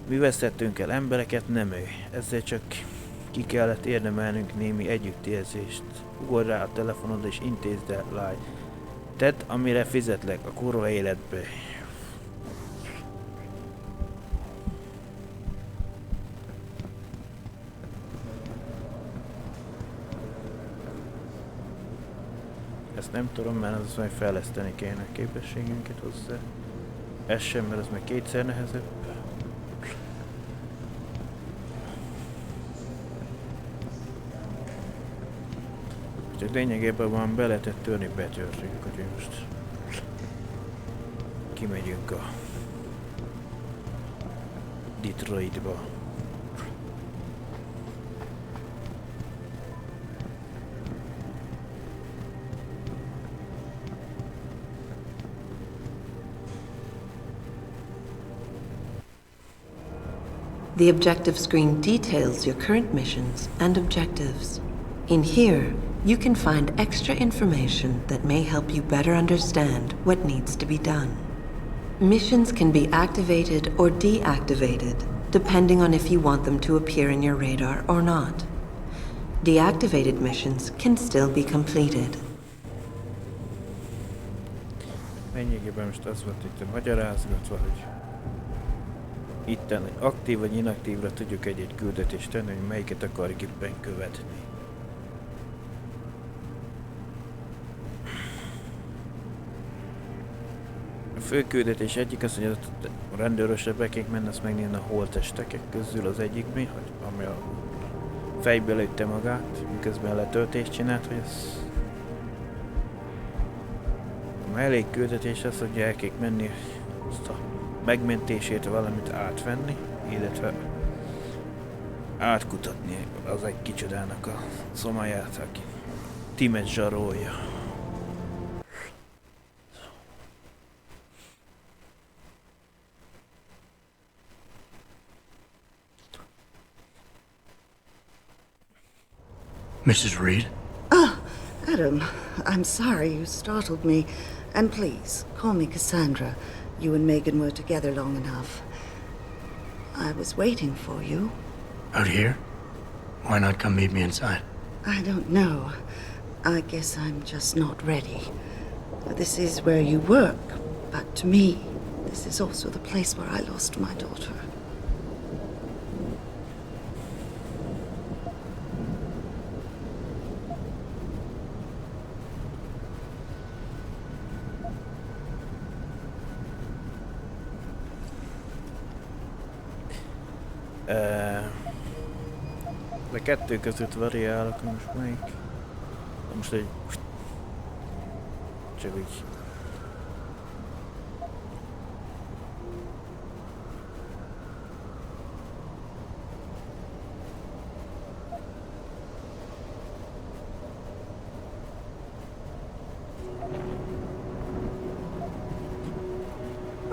Mi vesztettünk el embereket, nem ő. Ezzel csak ki kellett érdemelnünk némi együttérzést. Ugorj rá a telefonod és intézd el, lány. Tedd, amire fizetlek a kurva életbe. Ezt nem tudom, mert az majd fejleszteni kéne a képességünket hozzá. Ez sem, mert az meg kétszer nehezebb. Csak lényegében van, be lehetett törni, betörtünk, hogy most kimegyünk a Detroitba. The objective screen details your current missions and objectives. In here, you can find extra information that may help you better understand what needs to be done. Missions can be activated or deactivated, depending on if you want them to appear in your radar or not. Deactivated missions can still be completed. Lényegében most az volt itt magyarázgatva, hogy itten, hogy aktív vagy inaktívra tudjuk egy-egy küldetést tenni, hogy melyiket akarjuk éppen követni. A fő küldetés egyik az, hogy a rendőrösre be kell menni, azt megnézni a holttestek közül az egyik mi, hogy ami a fejbe lőtte magát, miközben letöltést csinált, hogy ez... A elég küldetés az, hogy el kell menni azt a megmentését valamit átvenni, illetve átkutatni az egy kicsodának a szomáját, aki Timet zsarolja. Mrs. Reed? Ah, Adam, I'm sorry you startled me. And please, call me Cassandra. You and Megan were together long enough. I was waiting for you. Out here? Why not come meet me inside? I don't know. I guess I'm just not ready. This is where you work, but to me, this is also the place where I lost my daughter. De kettő között variálok, most melyik? Most egy... Csak így...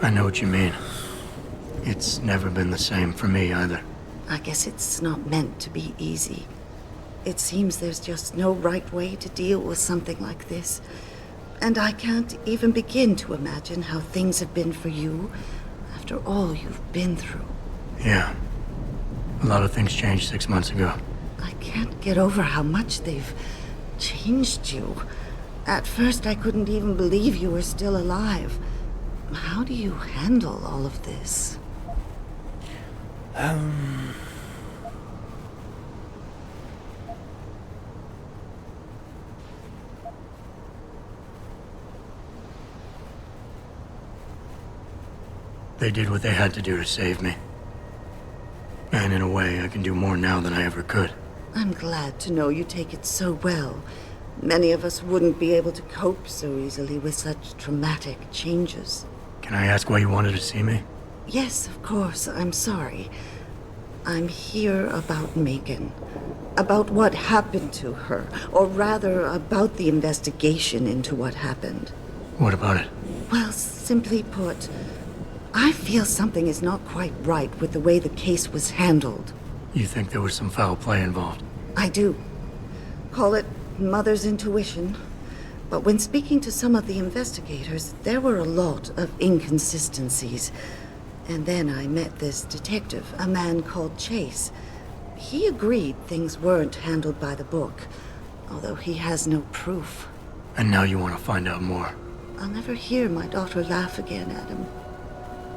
I know what you mean. It's never been the same for me either. I guess it's not meant to be easy. It seems there's just no right way to deal with something like this. And I can't even begin to imagine how things have been for you after all you've been through. Yeah. A lot of things changed 6 months ago. I can't get over how much they've changed you. At first, I couldn't even believe you were still alive. How do you handle all of this? They did what they had to do to save me. And in a way, I can do more now than I ever could. I'm glad to know you take it so well. Many of us wouldn't be able to cope so easily with such traumatic changes. Can I ask why you wanted to see me? Yes, of course. I'm sorry. I'm here about Megan. About what happened to her. Or rather, about the investigation into what happened. What about it? Well, simply put, I feel something is not quite right with the way the case was handled. You think there was some foul play involved? I do. Call it mother's intuition. But when speaking to some of the investigators, there were a lot of inconsistencies. And then I met this detective, a man called Chase. He agreed things weren't handled by the book, although he has no proof. And now you want to find out more? I'll never hear my daughter laugh again, Adam.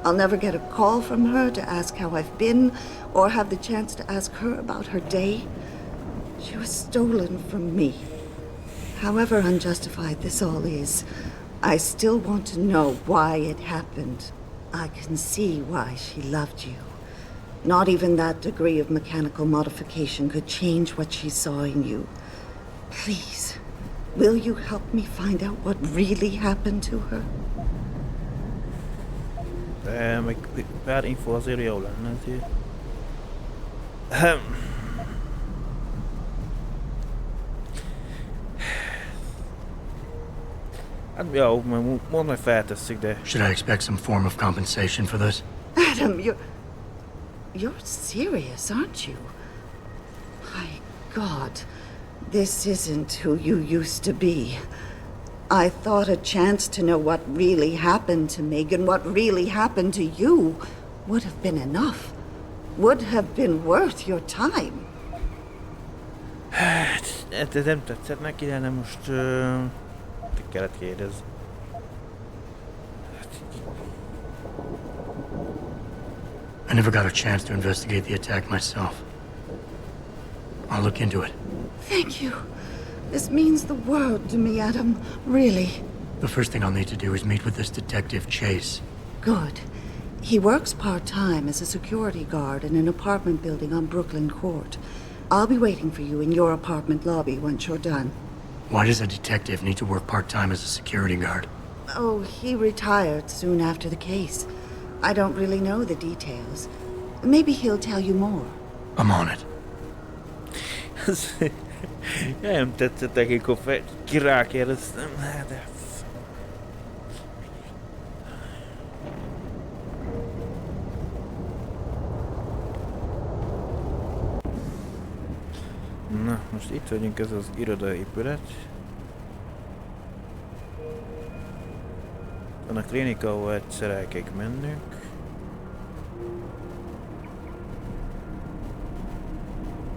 I'll never get a call from her to ask how I've been, or have the chance to ask her about her day. She was stolen from me. However unjustified this all is, I still want to know why it happened. I can see why she loved you. Not even that degree of mechanical modification could change what she saw in you. Please, will you help me find out what really happened to her? Meg pár info azért jó lenne azért. Hát jó, mondd meg feltesszük, de... Should I expect some form of compensation for this? Adam, you're serious, aren't you? My God, this isn't who you used to be. I thought a chance to know what really happened to Megan, what really happened to you, would have been enough. Would have been worth your time. Ez nem tetszett neki, de nem most... Te kellett kérdezni. I never got a chance to investigate the attack myself. I'll look into it. Thank you. This means the world to me, Adam. Really. The first thing I'll need to do is meet with this detective, Chase. Good. He works part-time as a security guard in an apartment building on Brooklyn Court. I'll be waiting for you in your apartment lobby once you're done. Why does a detective need to work part-time as a security guard? Oh, he retired soon after the case. I don't really know the details. Maybe he'll tell you more. I'm on it. Nem tetszett nekik, akkor rákérdeztem. De... Na, most itt vagyunk, ez az irodaépület. Van a klinika, ahol egyszer el kell mennünk.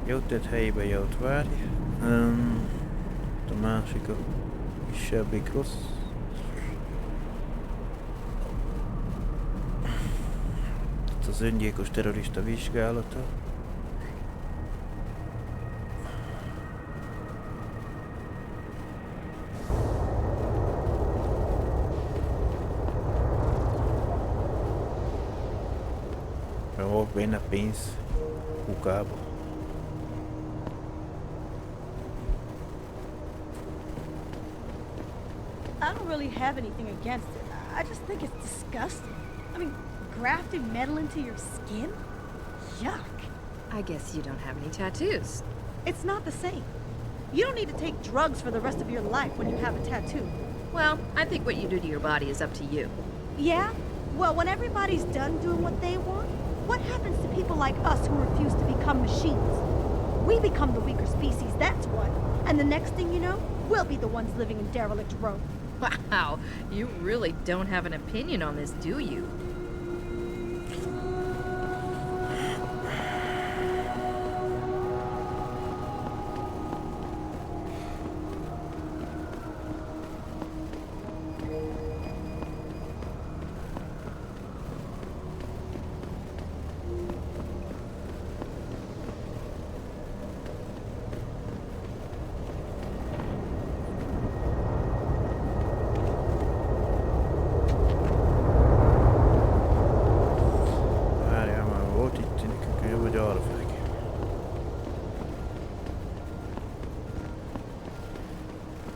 Jót tett helyébe, jót várj. A másik a kisebbik rossz. Itt az öngyilkos terrorista vizsgálata. Volt benne pénz kukába. I don't really have anything against it. I just think it's disgusting. I mean, grafting metal into your skin? Yuck. I guess you don't have any tattoos. It's not the same. You don't need to take drugs for the rest of your life when you have a tattoo. Well, I think what you do to your body is up to you. Yeah? Well, when everybody's done doing what they want, what happens to people like us who refuse to become machines? We become the weaker species, that's what. And the next thing you know, we'll be the ones living in derelict Rome. Wow, you really don't have an opinion on this, do you?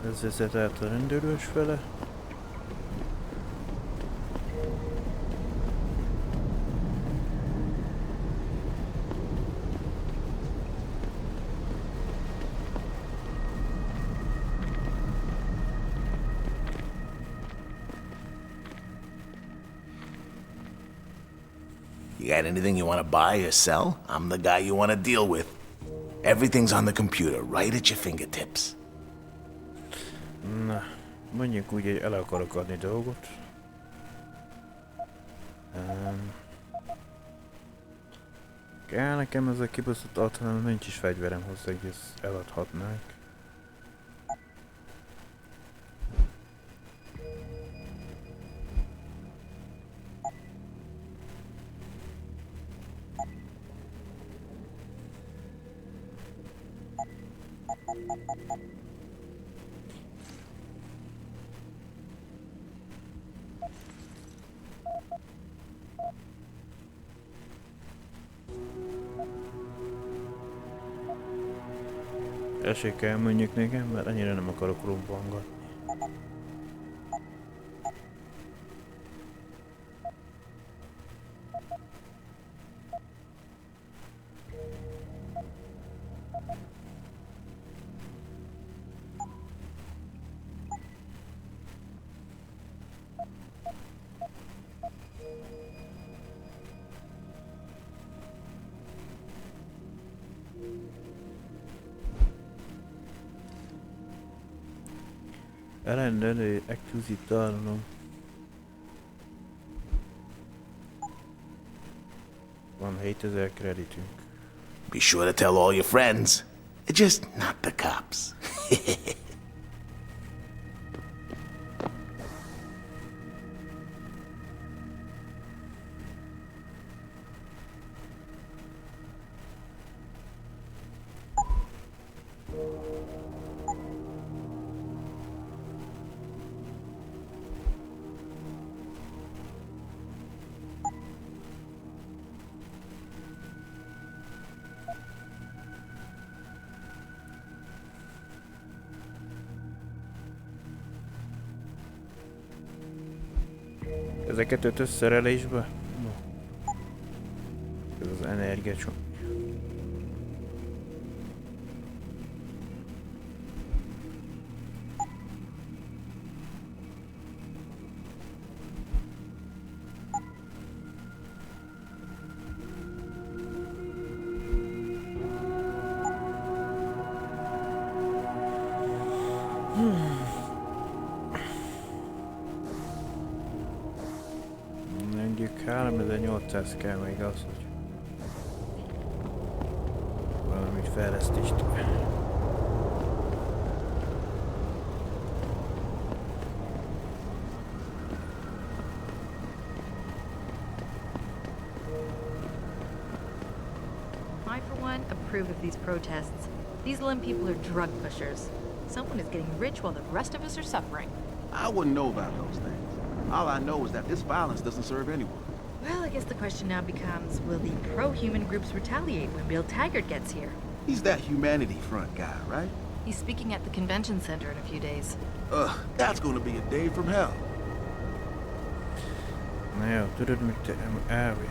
Ez vezet át a rendőrös fele. You got anything you want to buy or sell? I'm the guy you want to deal with. Everything's on the computer, right at your fingertips. Na, mondjuk úgy, hogy el akarok adni dolgot. Kell nekem ez a kibaszott adhatom, nincs is fegyverem hozzá, hogy ezt eladhatnánk. Esély kell mondjuk nekem, mert annyira nem akarok robbangatni. Elrendelő ekvizitálnom. Van 7000 kreditünk. Be sure to tell all your friends. Just not the cops. Ezeket öt összerelésbe? No. Ez az energiacsomag. Mondjuk 3800 kell még az, hogy valamit fejlesztést. I, for one, approve of these protests. These Lim people are drug pushers. Someone is getting rich while the rest of us are suffering. I wouldn't know about those things. All I know is that this violence doesn't serve anyone. Well, I guess the question now becomes, will the pro-human groups retaliate when Bill Taggart gets here? He's that Humanity Front guy, right? He's speaking at the convention center in a few days. Ugh, that's gonna be a day from hell. Na jó, tudod mit te elvé?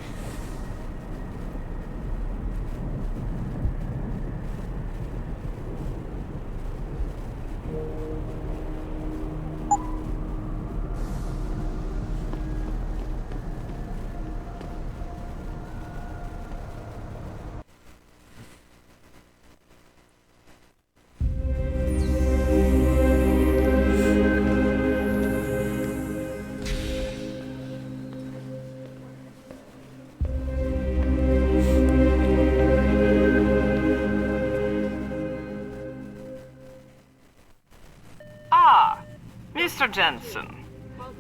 Mr. Jensen,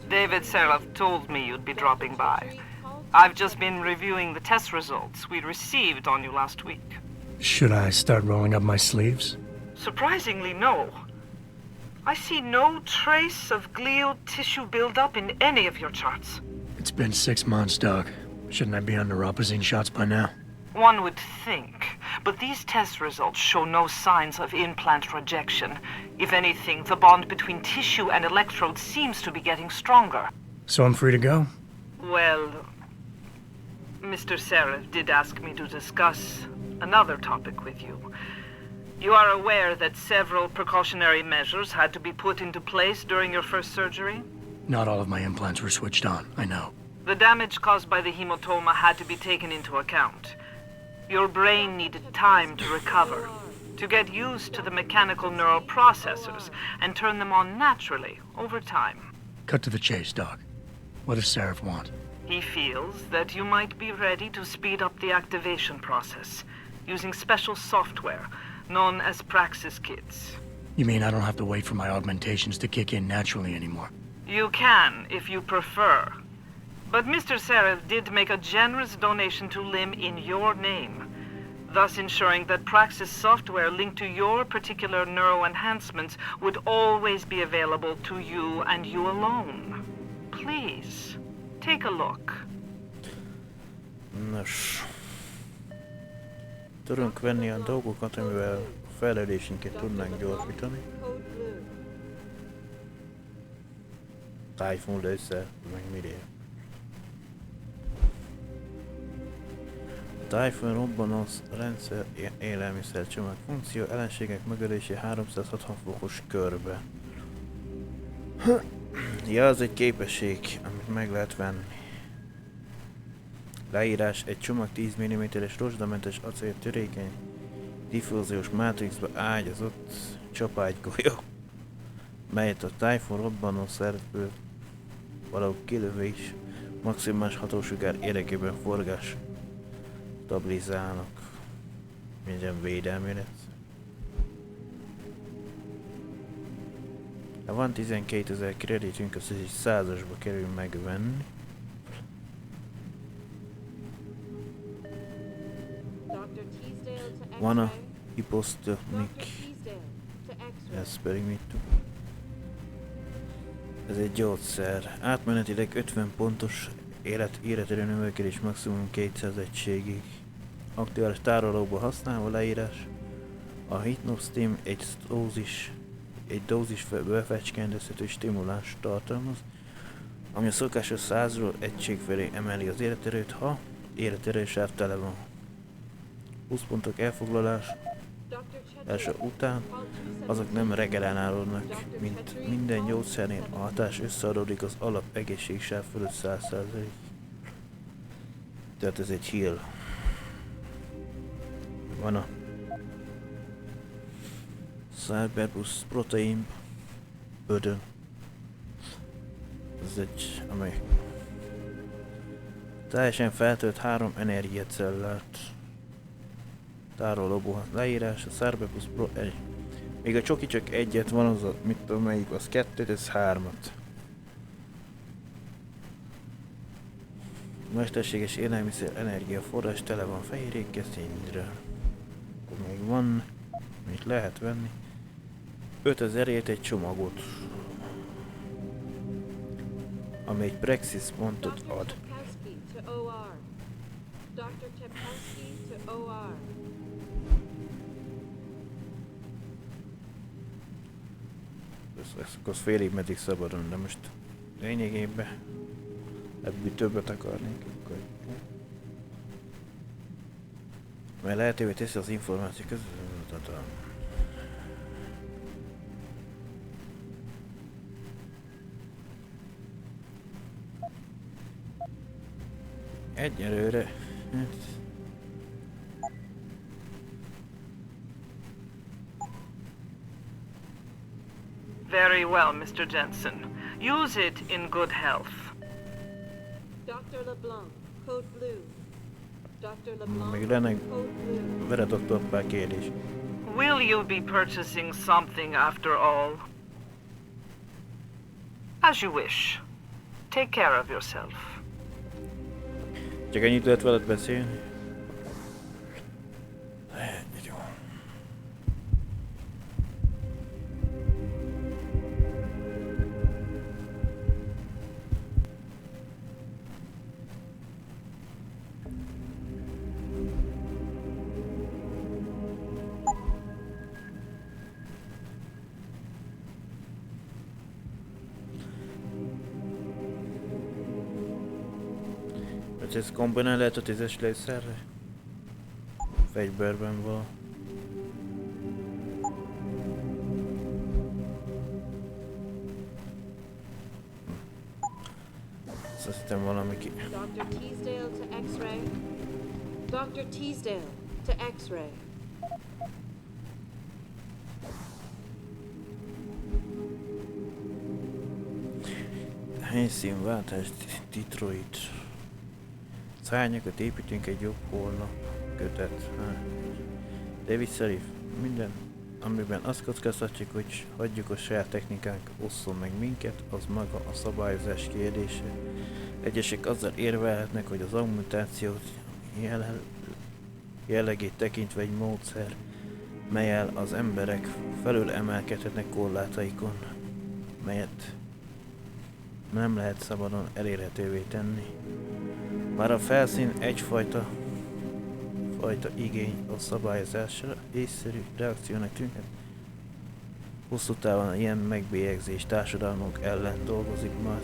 David Seraph told me you'd be dropping by. I've just been reviewing the test results we received on you last week. Should I start rolling up my sleeves? Surprisingly, no. I see no trace of glial tissue buildup in any of your charts. It's been 6 months, Doc. Shouldn't I be on neuropozyne shots by now? One would think, but these test results show no signs of implant rejection. If anything, the bond between tissue and electrodes seems to be getting stronger. So I'm free to go? Well, Mr. Seraph did ask me to discuss another topic with you. You are aware that several precautionary measures had to be put into place during your first surgery? Not all of my implants were switched on, I know. The damage caused by the hematoma had to be taken into account. Your brain needed time to recover, to get used to the mechanical neural processors and turn them on naturally over time. Cut to the chase, Doc. What does Seraph want? He feels that you might be ready to speed up the activation process using special software known as Praxis Kits. You mean I don't have to wait for my augmentations to kick in naturally anymore? You can, if you prefer. But Mr. Seraph did make a generous donation to LIM in your name, thus ensuring that Praxis software linked to your particular neuroenhancements would always be available to you and you alone. Please, take a look. Nos. Tudunk venni a dolgokat, amivel a fejlődésünket tudnánk gyorsítani. Typhoon össze, meg mire. Typhoon robbanó rendszer élelmiszercsomag funkció ellenségek megölése 360 fokos körbe. Ja, az egy képesség, amit meg lehet venni. Leírás: egy csomag 10 mm-es rozsdamentes acél törékeny diffúziós mátrixba ágyazott csapágygolyó, melyet a Typhoon robbanó szervből való kilövés maximális hatósugár érdekében forgás stabilizálnak. Minden védelmi lesz. Ha van 12 000 kreditünk, azt is 100-asba kerül megvenni. Van a hiposztonik. Ez pedig mit tud? Ez egy gyógyszer. Átmenetileg 50 pontos életerő növekedés maximum 200 egységig. Aktuális tárolóba használva leírás. A Hypnostim egy dózis befecskendezhető stimuláns tartalmaz, ami a szokásos 100-ról egység felé emeli az életerőt, ha életerősáv tele van. 20 pontok elfoglalás első után azok nem regenerálódnak, mint minden gyógyszernél a hatás összeadódik az alap egészségsáv fölött 100%. Tehát ez egy heal. Van a Cyber plusz protein bödön. Ez egy, amely teljesen feltölt 3 energiacellát tárolóból. Leírás a Cyber plusz pro 1. Még a csoki csak egyet van, az a, mit tudom melyik, az 2-t, ez 3-at. Mesterséges élelmiszer energiaforrás tele van fehérjékkel, szénhidrát. Akkor még van, amit lehet venni. 5000-ért egy csomagot, ami egy Praxis pontot ad. Ez akkor félig meddig szabadon, de most lényegében ebből többet akarnék. Mert lehetővé teszi az információ között. Egyelőre. Very well, Mr. Jensen. Use it in good health. Dr. LeBlanc, code blue. Dr. LeBlanc, Még lenne code blue. vele doktor kérdés. Will you be purchasing something after all? As you wish. Take care of yourself. Csak ennyit lehet veled beszélni? Jó. Ez kombinál lehet a 10-es légyszerre? Fegybőrben van. Azt hiszem valami ki. Dr. Teasdale to X-ray. Dr. Teasdale to X-ray. Helyszínváltás Detroit. Szárnyakat építünk egy jobb holnap kötet. De visszarív minden, amiben azt kockáztatjuk, hogy hagyjuk a saját technikánk osszon meg minket, az maga a szabályozás kérdése. Egyesek azzal érvelhetnek, hogy az augmentációt jellegét tekintve egy módszer, mellyel az emberek felül emelkedhetnek korlátaikon, melyet nem lehet szabadon elérhetővé tenni. Már a felszín egyfajta igény a szabályozásra észszerű reakciónak tűnhet. Hosszú távon ilyen megbélyegzés társadalmunk ellen dolgozik már.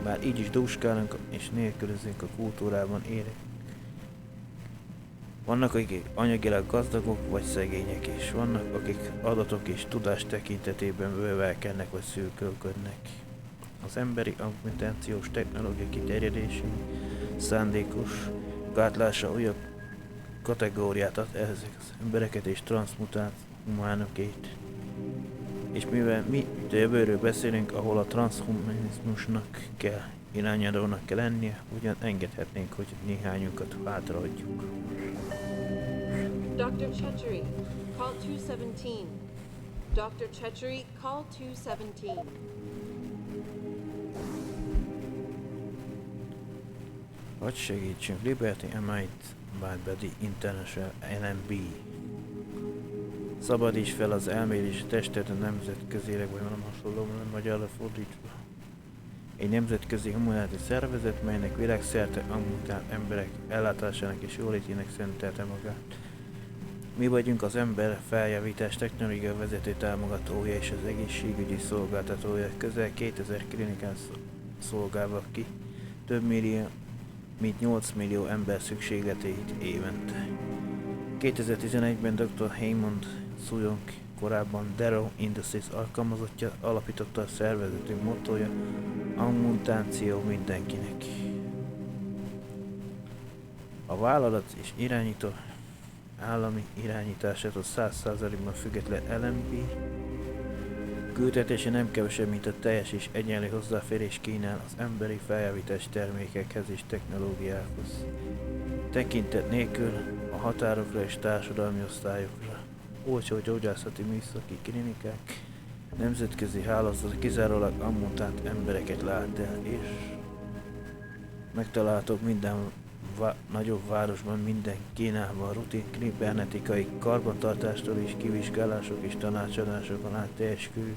Bár így is dúskálunk és nélkülözünk a kultúrában élünk. Vannak, akik anyagilag gazdagok vagy szegények, és vannak, akik adatok és tudás tekintetében bővelkednek vagy szűkölködnek. Az emberi augmentációs technológia kiterjedésének szándékos gátlása újabb kategóriát ad ezek az embereket és transmutált humánokét. És mivel mi jövőről beszélünk, ahol a transhumanizmusnak kell irányadónak kell lennie, ugyan engedhetnénk, hogy néhányunkat hátrahagyjuk. Dr. Chechery, call 217. Dr. Chechery, call 217. Hogy segítsünk, Liberty Emite Body International NMB. Szabadíts fel az elmélés testet a nemzetközileg, vagy valami hasonló, nem magyarra fordítva. Egy nemzetközi humanitári szervezet, melynek világszerte amputált emberek ellátásának és jólétének szentelte magát. Mi vagyunk az ember feljavítás technológia vezető támogatója és az egészségügyi szolgáltatója. Közel 2000 klinikán szolgálva ki több millió, mint 8 millió ember szükségleteit évente. 2011-ben Dr. Haymond Suyong, korábban Deus Industries alkalmazottja, alapította a szervezetünk mottója: a mutáció mindenkinek. A vállalat és irányító állami irányításától 100%-ban független LMB küldetése nem kevesebb, mint a teljes és egyenlő hozzáférés kínál az emberi feljavítás termékekhez és technológiákhoz. Tekintet nélkül a határokra és társadalmi osztályokra. Olcsó gyógyászati műszaki klinikák, nemzetközi hálózat kizárólag ammutált embereket lát el, és megtalálhatók minden nagyobb városban, minden Kínában rutin kibernetikai karbantartástól és kivizsgálások és tanácsadásokon át teljes körű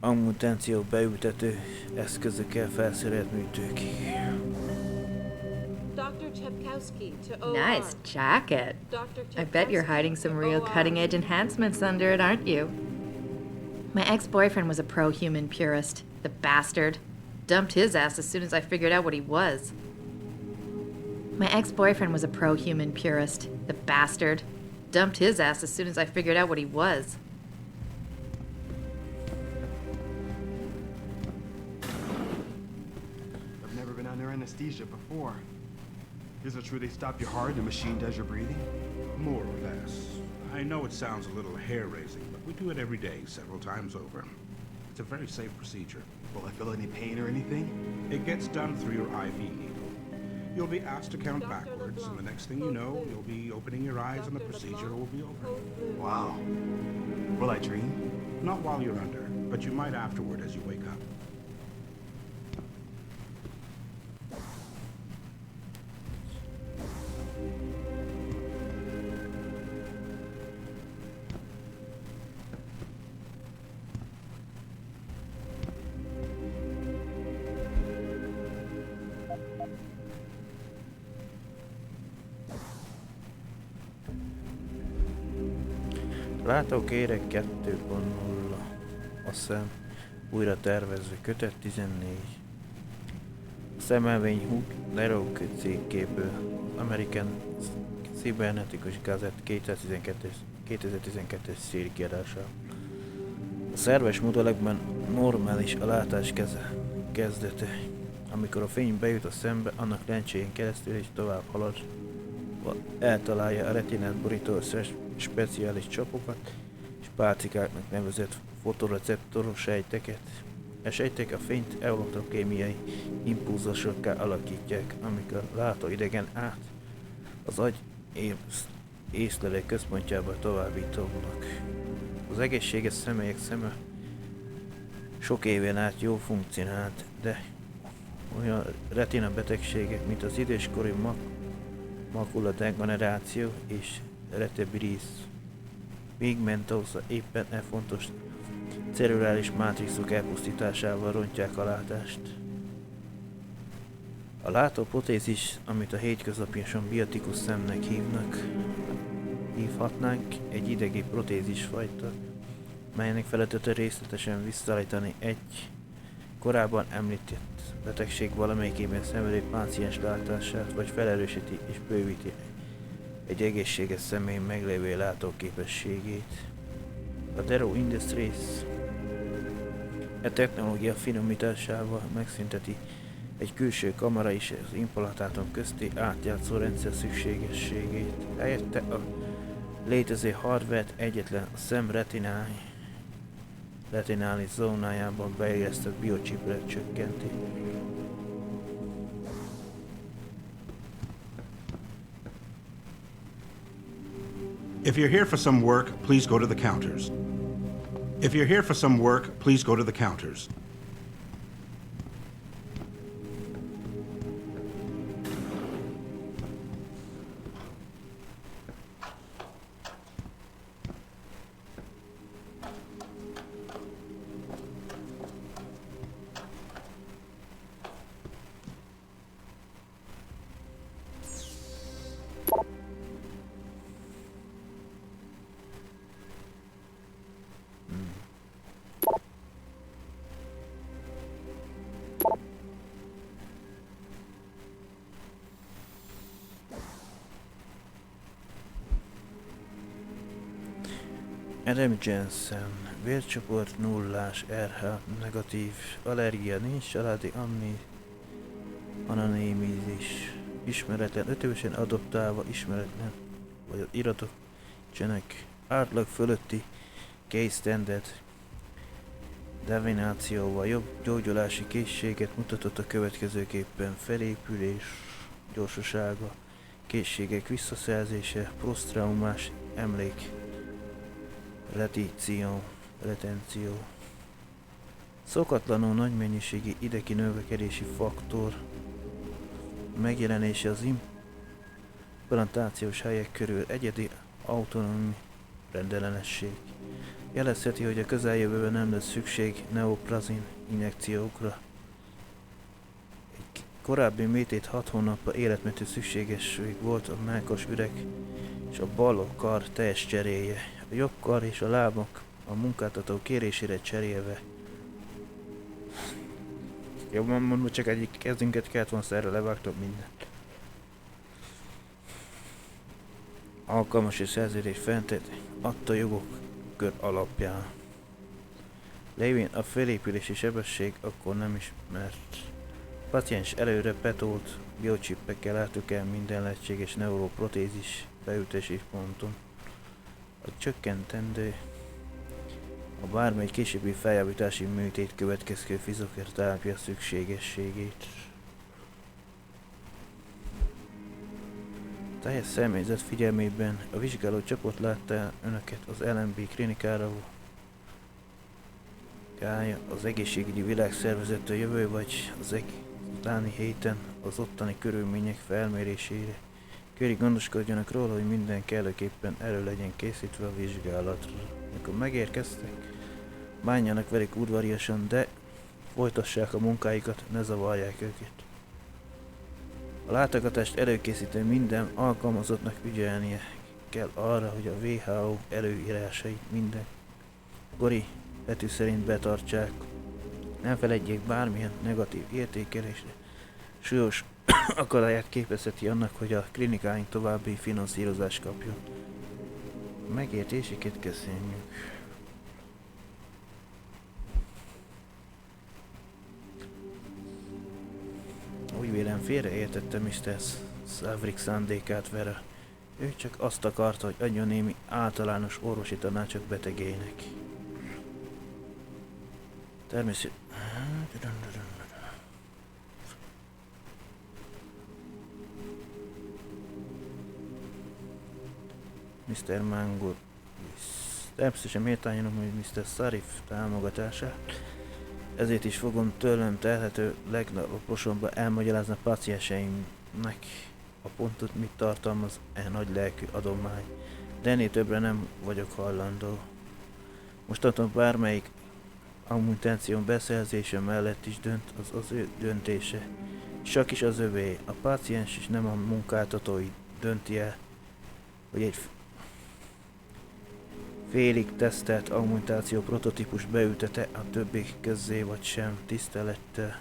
ammutáció beültető eszközökkel felszerelt műtőkig. Nice jacket. I bet you're hiding some real cutting-edge enhancements under it, aren't you? My ex-boyfriend was a pro-human purist. The bastard. Dumped his ass as soon as I figured out what he was. My ex-boyfriend was a pro-human purist. The bastard. Dumped his ass as soon as I figured out what he was. I've never been under anesthesia before. Is it true they stop your heart and the machine does your breathing? More or less. I know it sounds a little hair-raising, but we do it every day, several times over. It's a very safe procedure. Will I feel any pain or anything? It gets done through your IV needle. You'll be asked to count backwards, and the next thing you know, you'll be opening your eyes and the procedure will be over. Wow. Will I dream? Not while you're under, but you might afterward as you wake up. Látókérek 2.0. A szem újra tervező, kötet 14. A szemelvény Hugh Leroux cégkéből, American Cybernetikus Gazette 2012-es szérikiadása. A szerves modellekben normális a látás kezdete. Amikor a fény bejut a szembe, annak lencséjén keresztül és tovább halad, eltalálja a retinát borító speciális csapokat és pálcikáknak nevezett fotoreceptoros sejteket. A sejtek a fényt elektrokémiai impulzusokká alakítják, amik a látóidegen át az agy észlelő központjába továbbítódnak. Az egészséges személyek szeme sok éven át jó funkcionált, de olyan retina betegségek, mint az időskori makula degeneráció és retinitis pigmentosa éppen e fontos celluláris mátrixok elpusztításával rontják a látást. A látóprotézis, amit a hétköznapiasan biotikus szemnek hívhatnánk, egy idegi protézis fajta, melynek feladata részletesen visszaállítani egy korábban említett betegség valamelyikében szenvedő páciens látását, vagy felerősíti és bővíti egy egészséges személy meglévő látóképességét. A Deus Industries technológia finomításával megszünteti egy külső kamera is az implantátum közti átjátszó rendszer szükségességét. Helyette a létező hardvert egyetlen a szem retinális zónájában beillesztett biochipre csökkenti. If you're here for some work, please go to the counters. If you're here for some work, please go to the counters. Adam Jensen, vércsoport nullás, RH negatív, allergia nincs, családi ananémizis, ismeretlen, 5 évesen adoptálva, ismeretlen, vagy az iratok csenek, átlag fölötti, case standard, divinációval jobb gyógyulási készséget mutatott a következőképpen: felépülés, gyorsasága, készségek visszaszerzése, posztraumás emlék, retenció. Szokatlanul nagy mennyiségi idegi növekedési faktor megjelenése az implantációs helyek körül, egyedi autonóm rendellenesség. Jelezheti, hogy a közeljövőben nem lesz szükség neoplazin injekciókra. Egy korábbi műtét 6 hónappal életmentő szükségesség volt a mellkas üreg és a bal kar teljes cseréje. A jobb kar és a lábak a munkáltató kérésére cserélve. Jobban mondva, csak egyik kezünket kellett volna, erre levágtam mindent. Alkalmas és szerződés fentett adta jogok kör alapján. Lévén a felépülési sebesség akkor nem ismert. A paciens előre betolt biocsippekkel láttuk el minden lehetséges neuroprotézis beültetési ponton. A csökkentendő a bármely későbbi feljavítási műtét következő fizioterápia szükségességét. Teljes személyzet figyelmében a vizsgáló csoport látta el önöket az LMB klinikára, az egészségügyi világszervezettől jövő vagy az utáni héten az ottani körülmények felmérésére. Kérik, gondoskodjanak róla, hogy minden kellőképpen elő legyen készítve a vizsgálatra. Amikor megérkeztek, bánjanak velük udvariasan, de folytassák a munkáikat, ne zavarják őket. A látogatást előkészítő minden alkalmazottnak ügyelnie kell arra, hogy a WHO előírásait minden kori betű szerint betartsák. Ne feledjék, bármilyen negatív értékelésre súlyos akadályát képezheti annak, hogy a klinikáink további finanszírozást kapjon. Megértéseket köszönjük. Úgy vélem, félreértette Mr. Savrik szándékát Vera. Ő csak azt akarta, hogy adjon némi általános orvosi tanácsot betegének. Természetesen... Mr. Mango... Természetesen méltányolom, hogy Mr. Sarif támogatását. Ezért is fogom tőlem telhető legalaposabban elmagyarázni a pacienseimnek a pontot, mit tartalmaz nagy lelkű adomány. De ennél többre nem vagyok hajlandó. Mostantól bármelyik ammutáció beszerzése mellett is dönt, az ő döntése. Csak is az övé. A páciens is nem a munkáltatói dönti el, hogy egy félig tesztelt ammutáció prototípus beültete a többi közzé vagy sem, tisztelettel.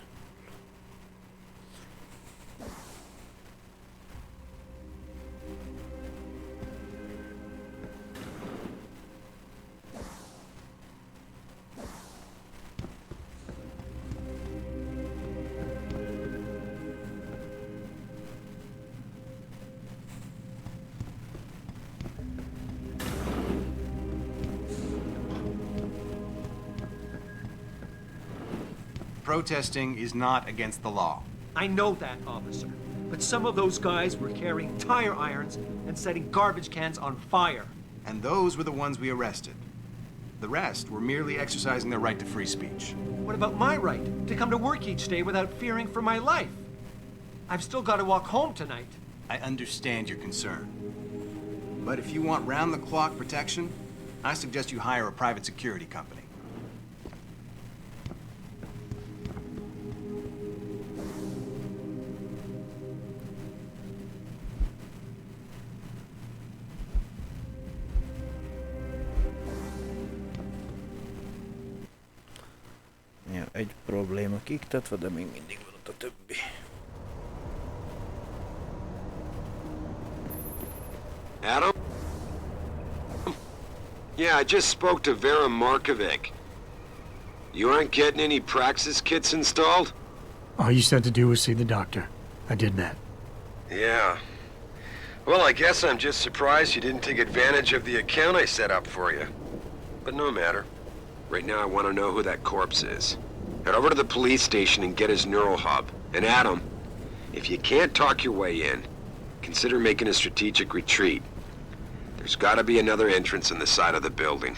Protesting is not against the law. I know that, officer. But some of those guys were carrying tire irons and setting garbage cans on fire. And those were the ones we arrested. The rest were merely exercising their right to free speech. What about my right to come to work each day without fearing for my life? I've still got to walk home tonight. I understand your concern. But if you want round-the-clock protection, I suggest you hire a private security company. Egy probléma kiktatva, de még mindig van ott a többi. Adam? Yeah, I just spoke to Vera Markovic. You aren't getting any Praxis kits installed? All you said to do was see the doctor. I did that. Yeah. Well, I guess I'm just surprised you didn't take advantage of the account I set up for you. But no matter. Right now I want to know who that corpse is. Head over to the police station and get his neural hub. And Adam, if you can't talk your way in, consider making a strategic retreat. There's gotta be another entrance in the side of the building.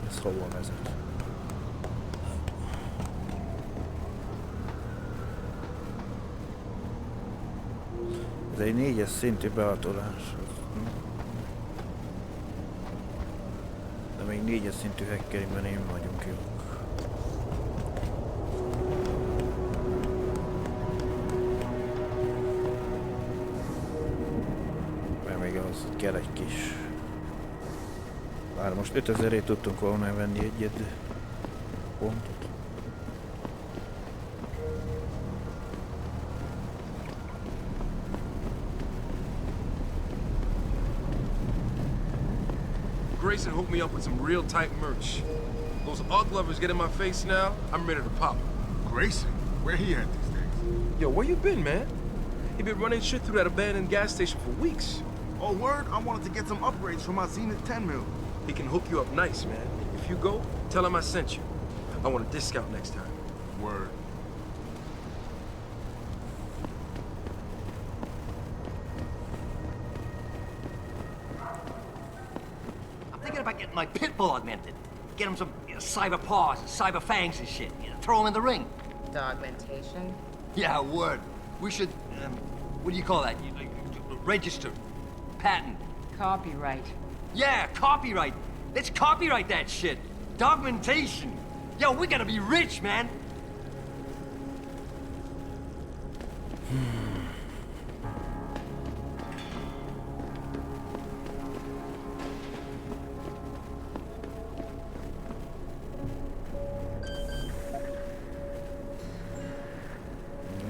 Ez hova vezet? Ez egy 4-es szintű behatolás. De még 4-es szintű hackeringben én vagyunk jók. Mert még ahhoz kell egy kis... Bár most 5000-ért tudtunk volna venni egyet pontot. Grayson hooked me up with some real tight merch. Those UGG lovers get in my face now, I'm ready to pop. Grayson? Where he at these days? Yo, where you been, man? He been running shit through that abandoned gas station for weeks. Oh, word? I wanted to get some upgrades for my Zenith 10 mil. He can hook you up nice, man. If you go, tell him I sent you. I want a discount next time. Word. I'm thinking about getting my pit bull augmented. Get him some cyber paws and cyber fangs and shit. Throw him in the ring. Dogmentation? Yeah, word. We should, what do you call that? Register. Patent. Copyright. Yeah, copyright. Let's copyright that shit. Dogmentation. Yo, we gotta be rich, man.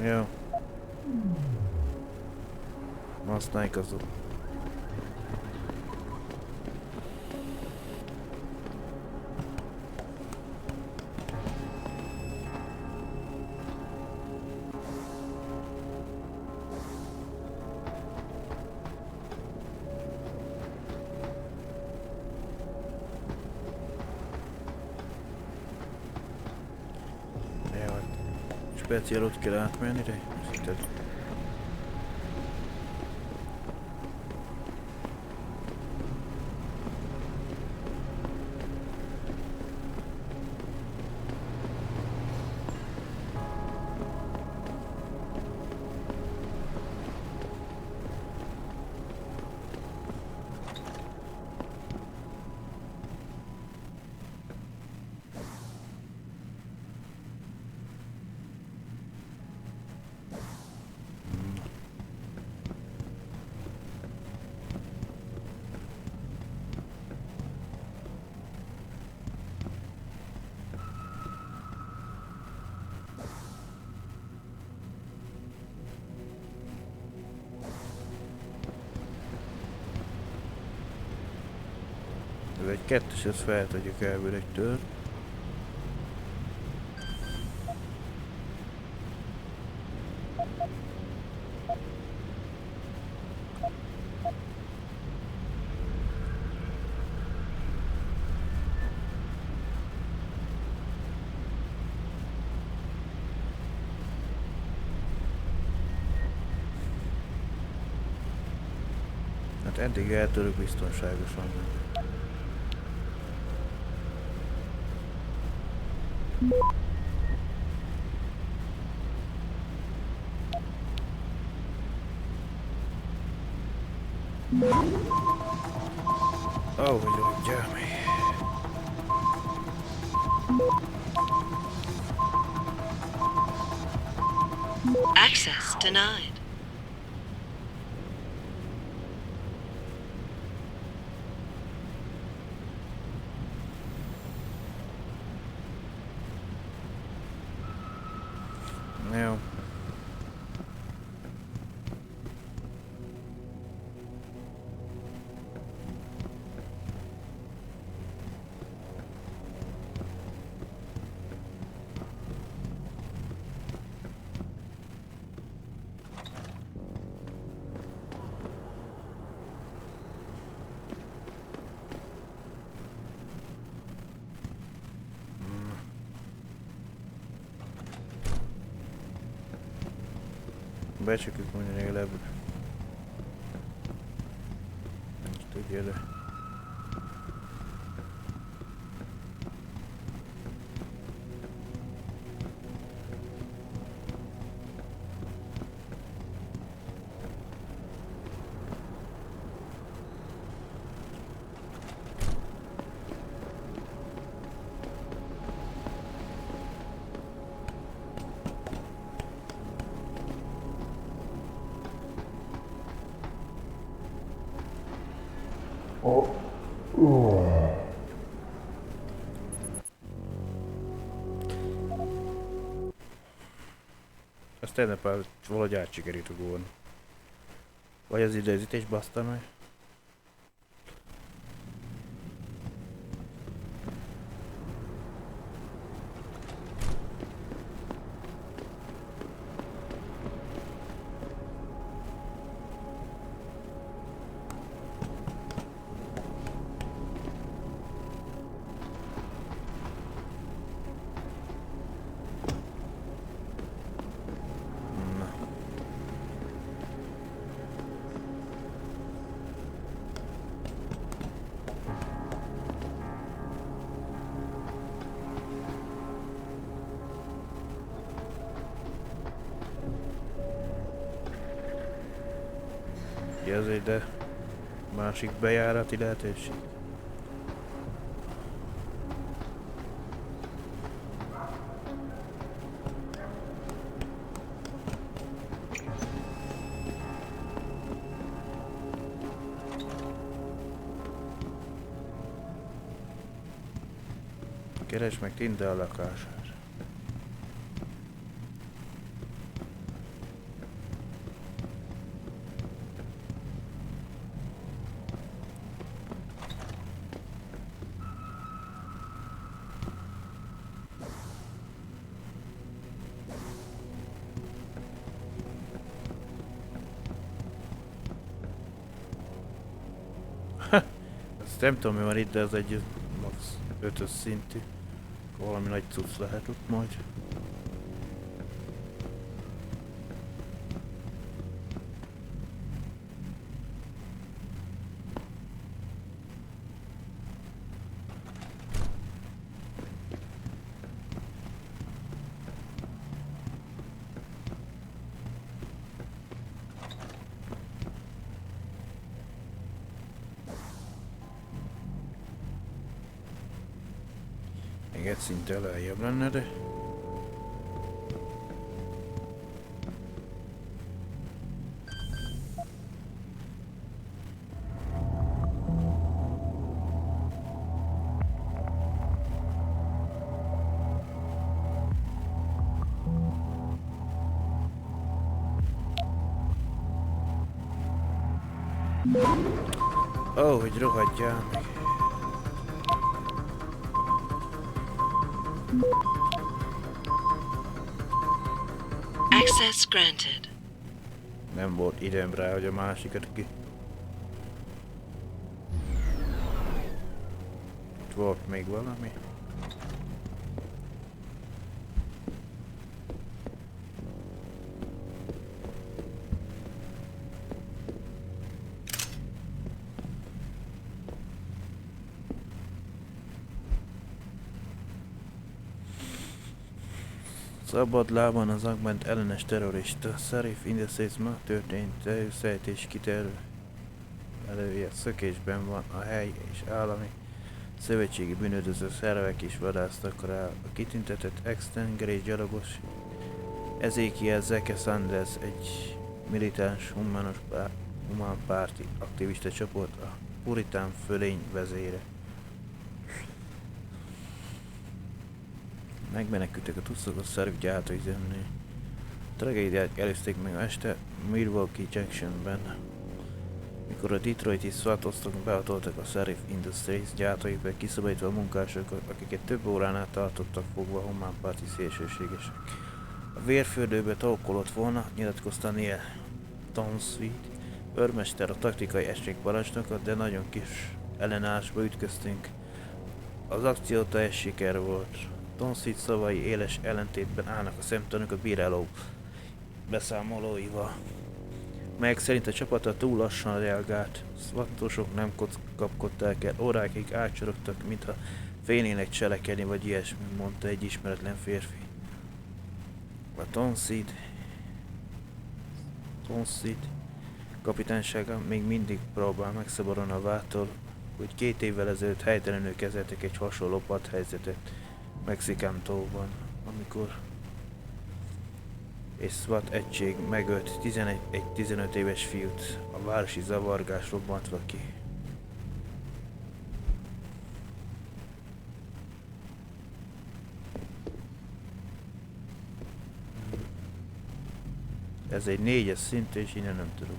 Jó. Használjuk azok. Speciál ott kell átmenni, de szerinted. Ez egy kettes, ezt feltegyük elből egy tör. Hát eddig eltörök biztonságosan. Oh, hogy adjál meg. Access denied. Jó. Becsukjuk mondani legalább. Nincs tudja, de... Azt tegnap valahogy átsikerült a gólni. Vagy az időzítés baszta meg. Ez egy másik bejárati lehetőség. Keresd meg Tinde a lakását. Ezt nem tudom mi van itt, de ez egy max 5-ös szintű. Valami nagy cucc lehet ott majd. Még egy szinttel lejjebb lenne, de... Ó, hogy rohadjál meg. Access granted. Nem volt időm rá, hogy a másikat ki. Itt volt még valami. Szabad lábon az Augment ellenes terrorista. Sheriff Industries ma történt előszejtés kiterő. Elője szökésben van a hely és állami szövetségi bűnöldöző szervek is vadásztak rá. A kitüntetett ex-tengeri gyalogos Ezekiel Zeke Sanders egy militáns humán párti aktivista csoport, a puritán fölény vezére. Megmenekültek a tuszokos szerv gyártóüzemnél. A tragédiát előzték meg este Milwaukee Junctionben, mikor a Detroiti SWAT-osztok behatoltak a Sheriff Industries gyártóiba, kiszabadítva a munkásokat, akiket több órán át tartottak fogva humánpárti szélsőségesek. A vérfürdőbe tolkolott volna, nyilatkozta Neil Townsend, őrmester, a taktikai egységparancsnoka, de nagyon kis ellenállásba ütköztünk. Az akció teljes siker volt. Townsend szavai éles ellentétben állnak a szemtanúk a bíráló beszámolóival, melyek szerint a csapata túl lassan reagált. Szvattosok nem kapkodták el, órákig átcsorogtak, mintha félnének cselekedni, vagy ilyesmi, mondta egy ismeretlen férfi. A Tonsid kapitánysága még mindig próbál megszabadulni a vádtól, hogy 2 évvel ezelőtt helytelenül kezeltek egy hasonló padhelyzetet Mexikán tóban, amikor egy SWAT egység megölt egy 15 éves fiút, a városi zavargás robbantva ki. Ez egy 4-es szint, és innen nem tudok.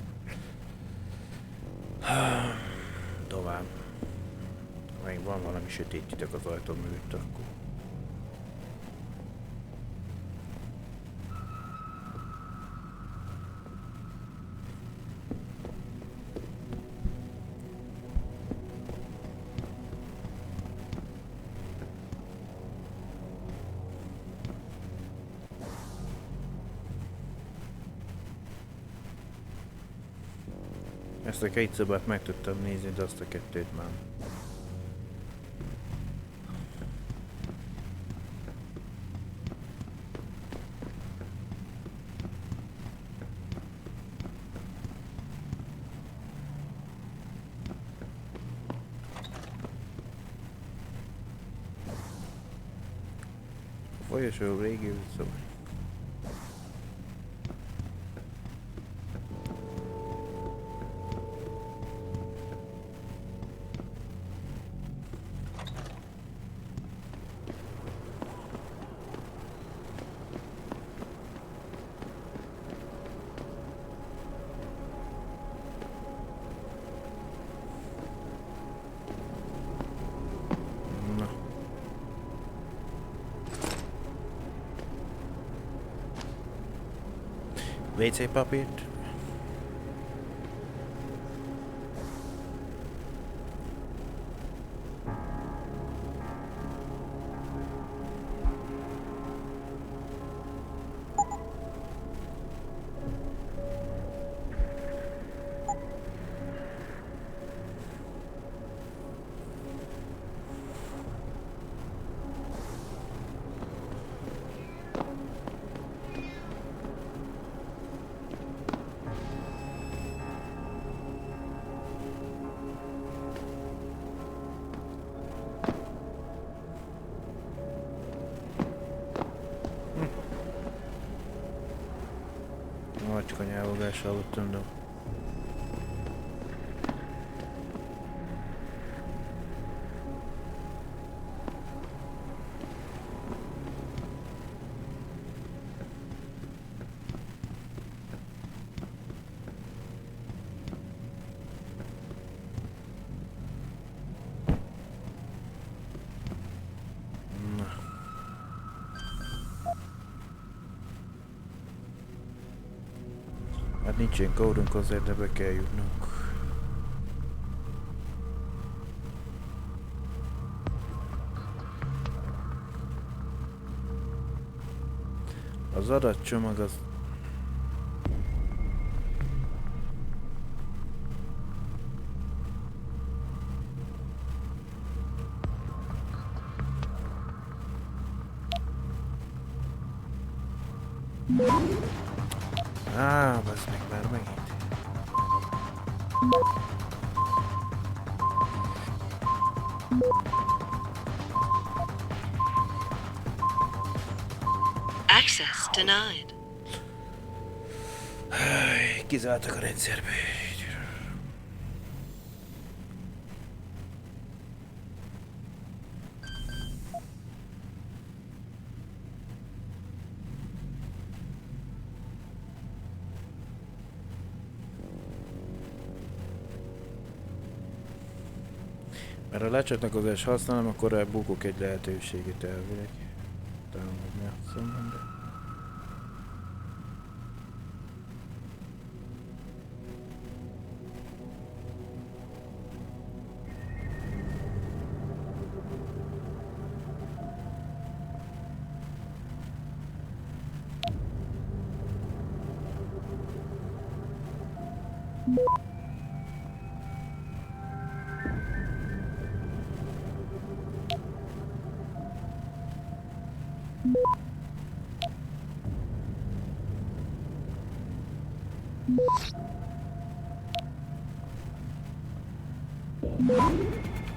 Tovább. Még van valami sötét titok az ajtó mögött, akkor... Ezt a 2 szobát meg tudtam nézni, de azt a 2-t már. A folyosó régi szoba. WC papírt. Macska nyávogás hallottam, de... Hát nincsen kódunk azért, de be kell jutnunk. Az adatcsomag az... Bazd meg már megint. Access denied. Kizártak a rendszerbe. Mert ha lecsatlakozást használom, akkor elbukok egy lehetőséget elvileg. Támadni játszom, de...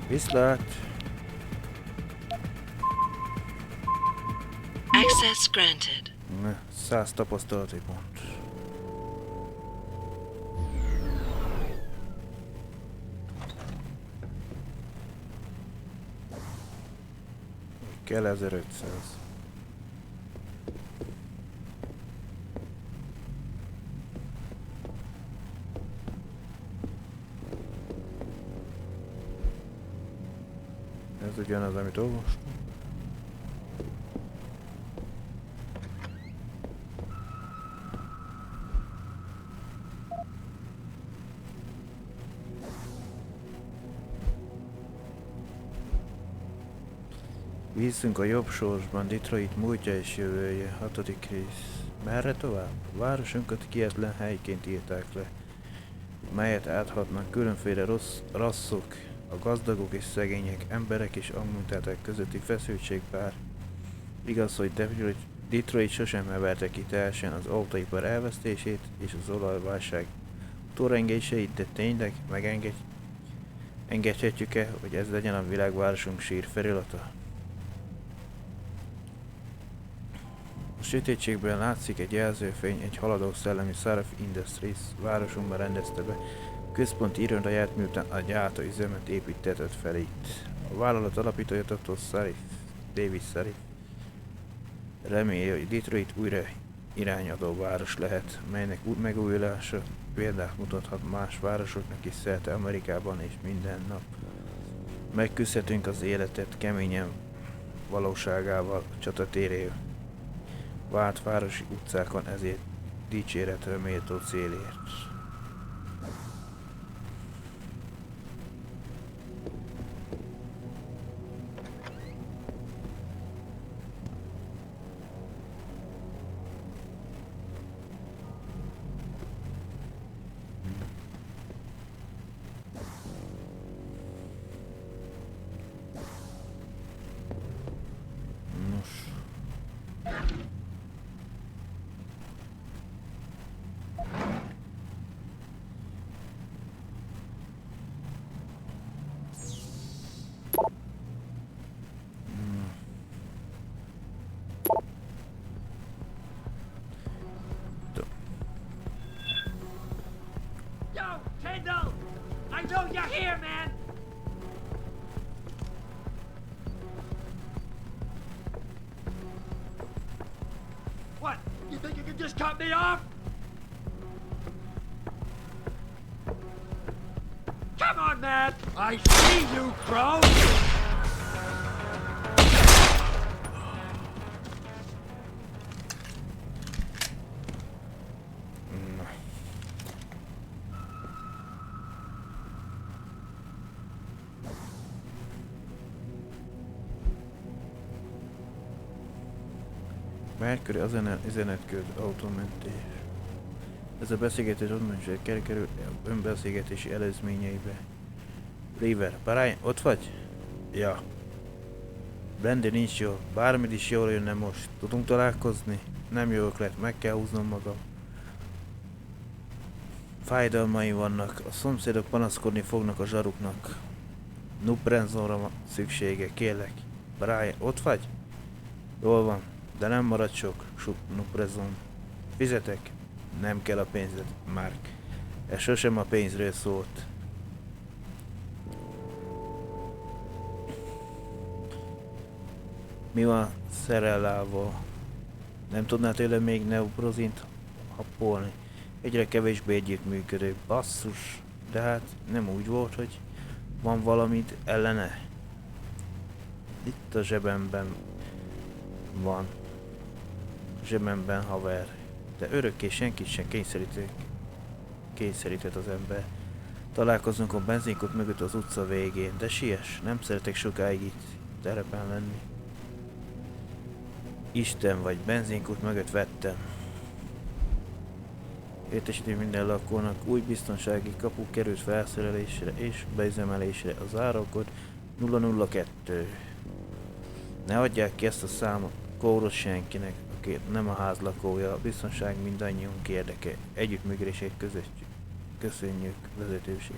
Viszlát! Access granted. 100 tapasztalati pont. Kell 1500. Ez ugyanaz, amit olvastam. Vízünk a jobb sorsban, Detroit múltja és jövője, 6. rész. Merre tovább? A városunkat kietlen helyként írták le, melyet áthatnak különféle rasszok, a gazdagok és szegények, emberek és amutátek közötti feszültség bár. Igaz, hogy Detroit sosem heverte ki teljesen az autóipar elvesztését és az olajválság torrengéseit, de tényleg engedhetjük-e, hogy ez legyen a világvárosunk sír felirata? A sötétségben látszik egy jelzőfény, egy haladó szellemi Sarif Industries városunkban rendezte be központi irodáját, miután a gyártóüzemet építetett fel itt. A vállalat alapítója Dr. Davis Sarif reméli, hogy Detroit újra irányadó város lehet, melynek megújulása példát mutathat más városoknak is szerte Amerikában és minden nap. Megküzdhetünk az életet keményen valóságával, csatatérő vált városi utcákon, ezért dicséretre méltó célért. I know you're here, man! What? You think you can just cut me off? Come on, man! I see you, Crow! Mercury az üzenetkőd autómentés. Ez a beszélgetés onnan kerül önbeszélgetési előzményeibe. River, Brian, ott vagy? Ja. Brandy nincs jól, bármit is jól jönne most. Tudunk találkozni? Nem jó ötlet, meg kell húznom magam. Fájdalmaim vannak, a szomszédok panaszkodni fognak a zsaruknak. Nubrenzonra van szüksége, kérlek. Brian, ott vagy? Jól van. De nem marad sok, Nubrenzon. Fizetek? Nem kell a pénzed, Mark. Ez sosem a pénzről szólt. Mi van Szerellával? Nem tudnál tőle még neuprozint happolni? Egyre kevésbé együttműködő. Basszus. De hát nem úgy volt, hogy van valamit ellene. Itt a zsebemben van. Zsebemben haver. De örökké senkit sem kényszerített az ember. Találkozunk a benzinkút mögött az utca végén. De siess, nem szeretek sokáig itt terepen lenni. Isten vagy, benzinkút mögött vettem. Értesíti minden lakónak, új biztonsági kapu került felszerelésre és beüzemelésre. Az árakod 002. Ne adják ki ezt a számot kóros senkinek, aki nem a ház lakója. A biztonság mindannyiunk érdeke. Együttműködését köszönjük, vezetőség.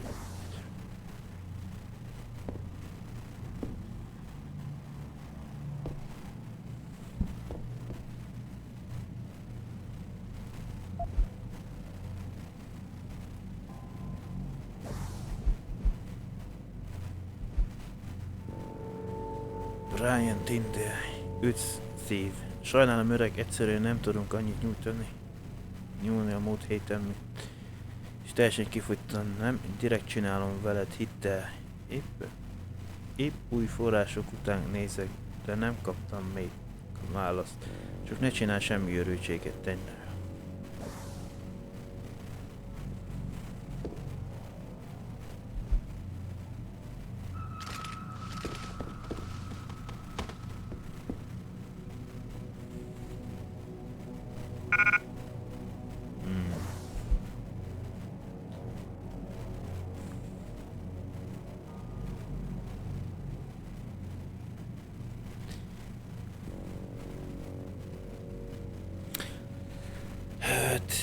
Brian Tinder, üdv szív. Sajnálom öreg, egyszerűen nem tudunk annyit nyúlni a múlt héten, és teljesen kifogytan, nem? Direkt csinálom veled, hittel. Épp új források után nézek, de nem kaptam még választ. Csak ne csinál semmi őrültséget, Tinder.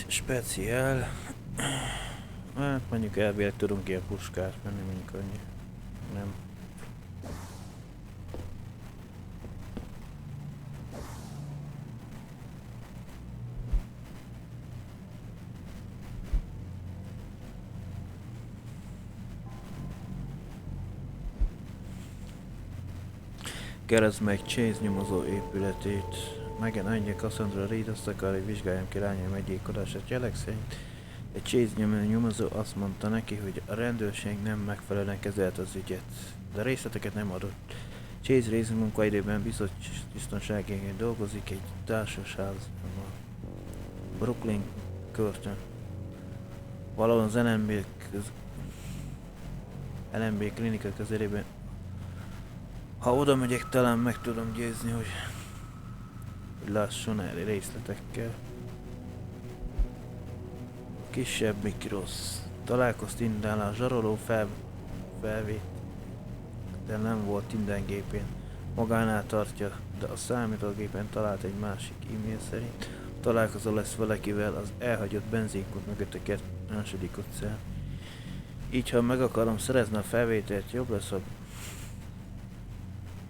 Speciál. Hát mondjuk elvileg tudunk ilyen puskát menni, mondjuk annyi. Nem. Keresd meg Chase nyomozó épületét. Megan anyja Cassandra Reed azt akar, hogy vizsgáljam ki lányom meggyilkolását. Jelek szerint egy Chase nyomozó azt mondta neki, hogy a rendőrség nem megfelelően kezelt az ügyet, de részleteket nem adott. Chase részt munkaidőben biztonságért dolgozik egy társasházban. Brooklyn körtön. Valahol az LMB klinika közelében. Ha oda megyek, talán meg tudom győzni, hogy lásson el részletekkel. Kisebb mikrosz. Találkozt Tindellel, zsaroló felvét, de nem volt Tinder gépén. Magánál tartja, de a számítógépen talált egy másik e-mail szerint. Találkozó lesz valakivel az elhagyott benzinkút mögött a második utcán. Így, ha meg akarom szerezni a felvételt, jobb lesz, ha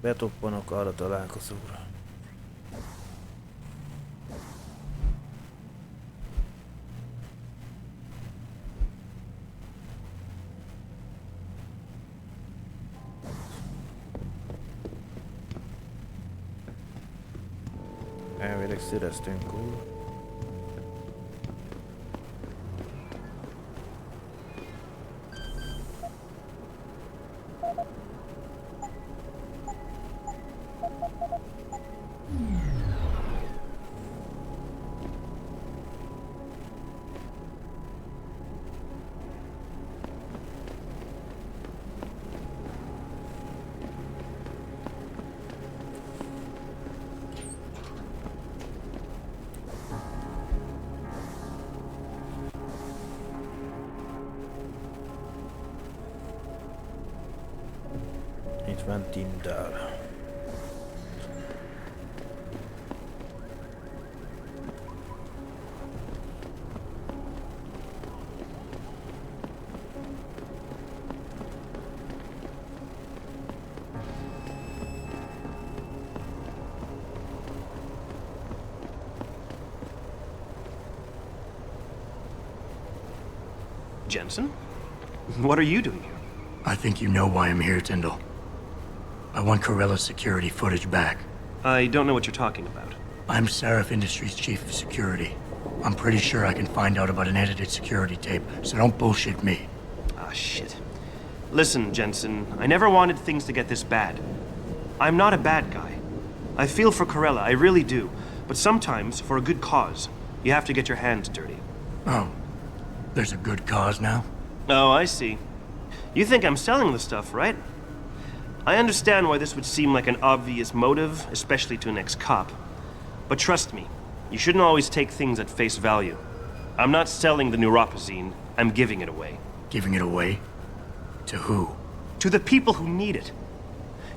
betoppanok arra találkozóra. Elvileg szereztünk új. Itt van Tinder. Jensen? What are you doing here? I think you know why I'm here, Tyndall. I want Corella's security footage back. I don't know what you're talking about. I'm Seraph Industries' chief of security. I'm pretty sure I can find out about an edited security tape, so don't bullshit me. Ah, shit. Listen, Jensen, I never wanted things to get this bad. I'm not a bad guy. I feel for Corella, I really do. But sometimes, for a good cause, you have to get your hands dirty. Oh, there's a good cause now? Oh, I see. You think I'm selling the stuff, right? I understand why this would seem like an obvious motive, especially to an ex-cop. But trust me, you shouldn't always take things at face value. I'm not selling the neuropazine, I'm giving it away. Giving it away? To who? To the people who need it.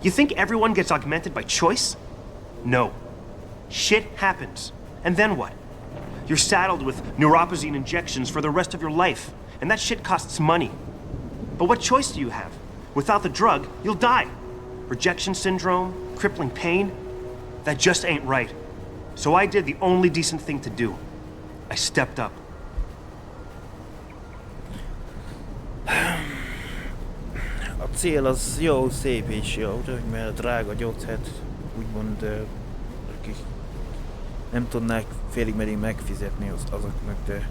You think everyone gets augmented by choice? No. Shit happens. And then what? You're saddled with neuropazine injections for the rest of your life, and that shit costs money. But what choice do you have? Without the drug, you'll die. Rejection syndrome, crippling pain. That just ain't right. So I did the only decent thing to do. I stepped up. A cél az jó, szép és jó, mert a drága gyógyszert úgymond akik nem tudnák félig meddig megfizetni azoknak, de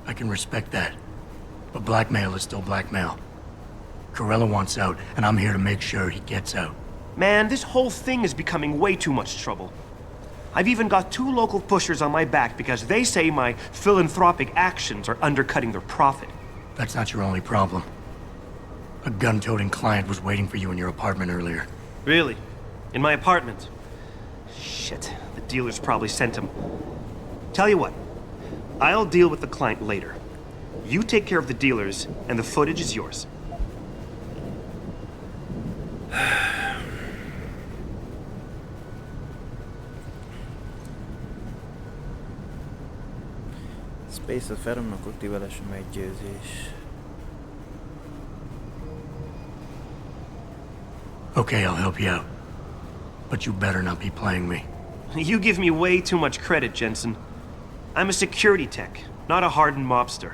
I can respect that. But blackmail is still blackmail. Corella wants out, and I'm here to make sure he gets out. Man, this whole thing is becoming way too much trouble. I've even got 2 local pushers on my back because they say my philanthropic actions are undercutting their profit. That's not your only problem. A gun-toting client was waiting for you in your apartment earlier. Really? In my apartment? Shit, the dealers probably sent him. Tell you what, I'll deal with the client later. You take care of the dealers, and the footage is yours. Space-ot felromnak, aktíválása meggyőzés. Okay, I'll help you out. But you better not be playing me. You give me way too much credit, Jensen. I'm a security tech, not a hardened mobster.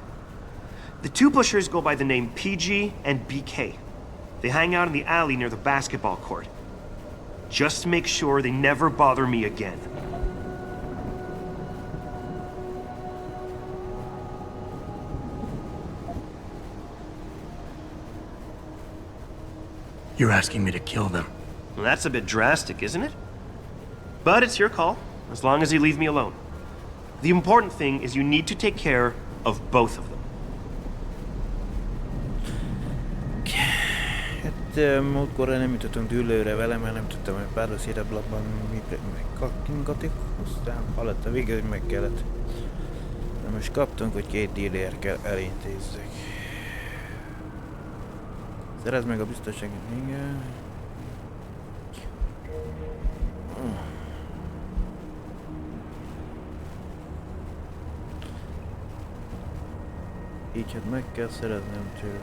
The 2 pushers go by the name PG and BK. They hang out in the alley near the basketball court. Just make sure they never bother me again. You're asking me to kill them. Well, that's a bit drastic, isn't it? But it's your call, as long as you leave me alone. The important thing is you need to take care of both of them. Hát múltkor nem jutottunk dűlőre vele, mert nem tudtam, hogy párbeszéd blogban mi megkattingatik, aztán halott a vége, hogy meg kellett. De most kaptunk, hogy 2 dealer kell elintézzek. Szerezd meg a biztonságot, igen. Így hát meg kell szereznem tőle.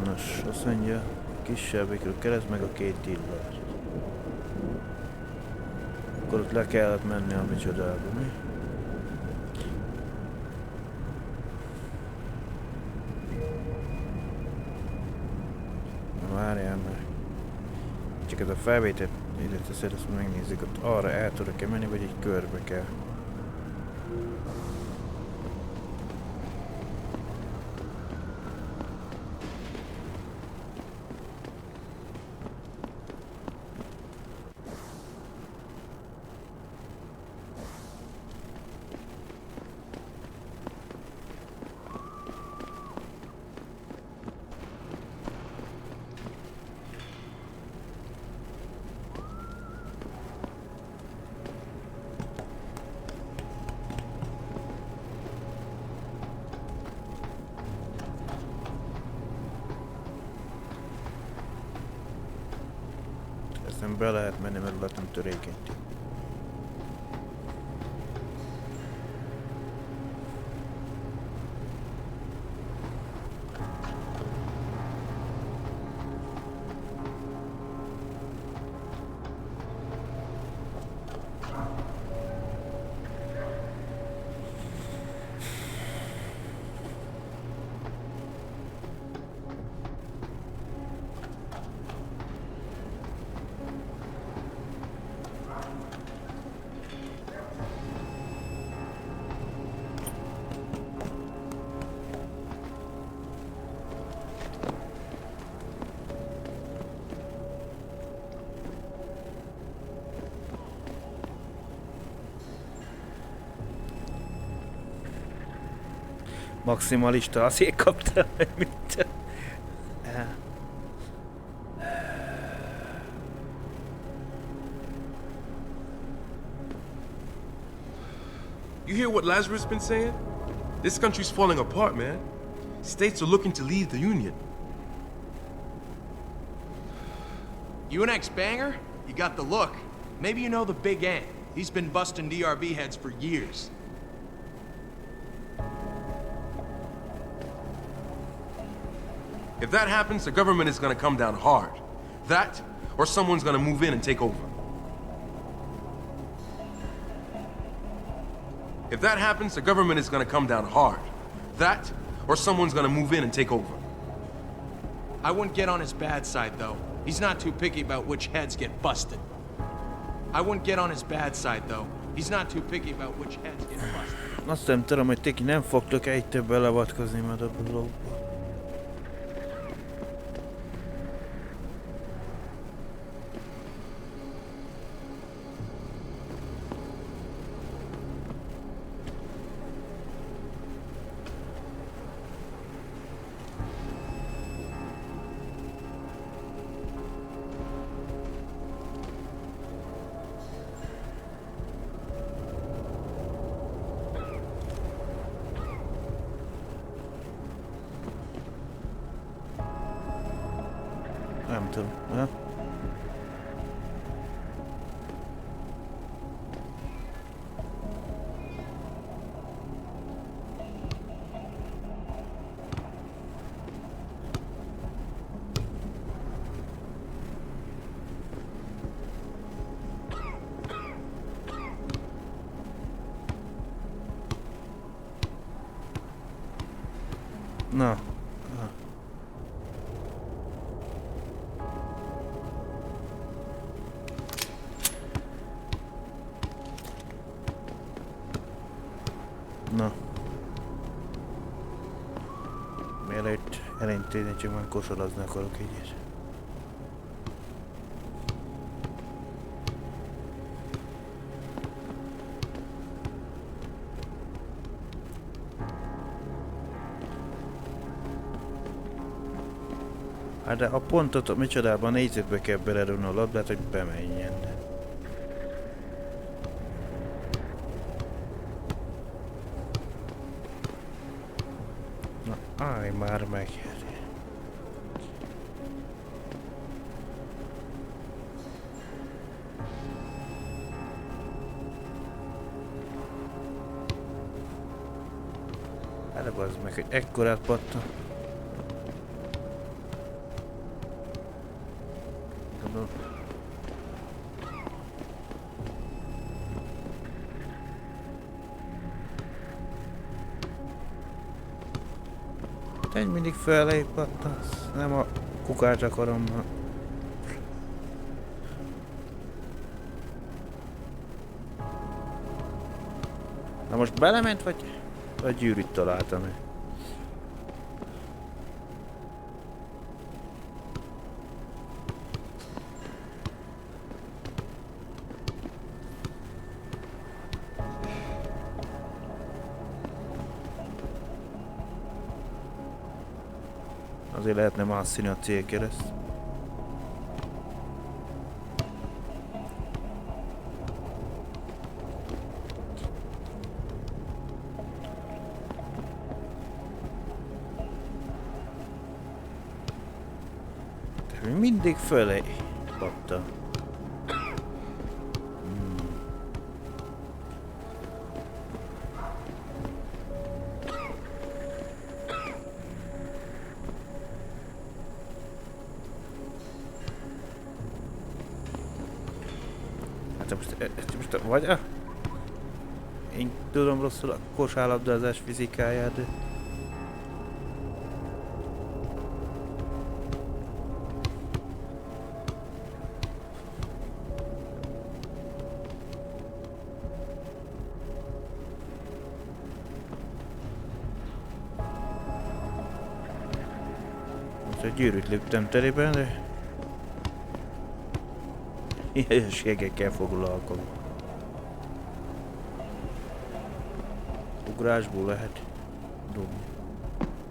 Nos, azt mondja, kisebbikről keresd meg a 2 dealert. Akkor ott le kellett menni a micsodába, mi? Na várjál meg. Csak ez a felvételt ide teszed, azt megnézzük, ott arra el tudok-e menni, vagy egy körbe kell. Aztán be lehet menni, mert látom törékenyt. Maximalista, azért kaptam, mint... You hear what Lazarus been saying? This country's falling apart, man. States are looking to leave the Union. You an ex-banger? You got the look. Maybe you know the Big N. He's been busting DRV heads for years. If that happens, the government is gonna come down hard. That, or someone's gonna move in and take over. If that happens, the government is gonna come down hard. That, or someone's gonna move in and take over. I wouldn't get on his bad side, though. He's not too picky about which heads get busted. I wouldn't get on his bad side, though. He's not too picky about which heads get busted. Azt nem tudom, hogy ti nem fogtok egy több beleavatkozni majd a dologba. Nem tudom, ha? Na. Na. Mielőtt elintézni, csak már kosarazni akarok egyet. Hát de a pontot micsodában négyzetbe kell belerülni a labdát, hogy bemenjen. Na, állj már meg. Hát bazd meg, hogy ekkorát pattan. Te mindig felé pattansz, nem a kukát akarom ma. Na most belement, vagy gyűrűt találtam -e? Azért lehetne másszini a célkereszt. De mindig fölé pattan. Most vagy én tudom rosszul a kosárlabdázás fizikáját, de... Most a gyűrűt léptem terében, de... Hülyeségekkel foglalkozom. Ugrásból lehet dobni.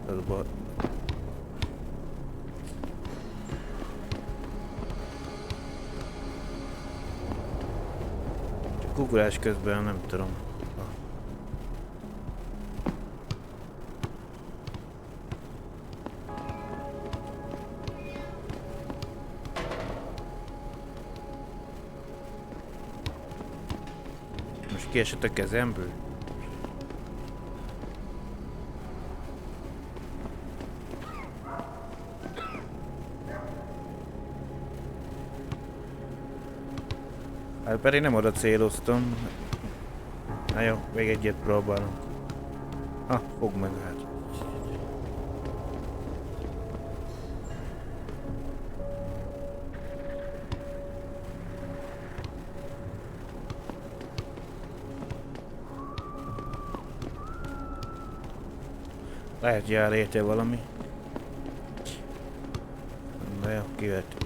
Ez baj. Csak ugrás közben nem tudom. Most kiesett a kezemből? Hát pedig nem oda céloztam. Na jó, még egyet próbálunk. Ha, fogd meg hát. Lehet jár érte valami. Na jó, kivettük.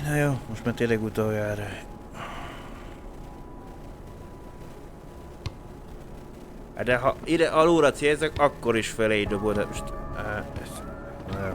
Na jó, most már tényleg utoljára. De ha ide alulra célzok, akkor is felé dobod, de most... Na jó.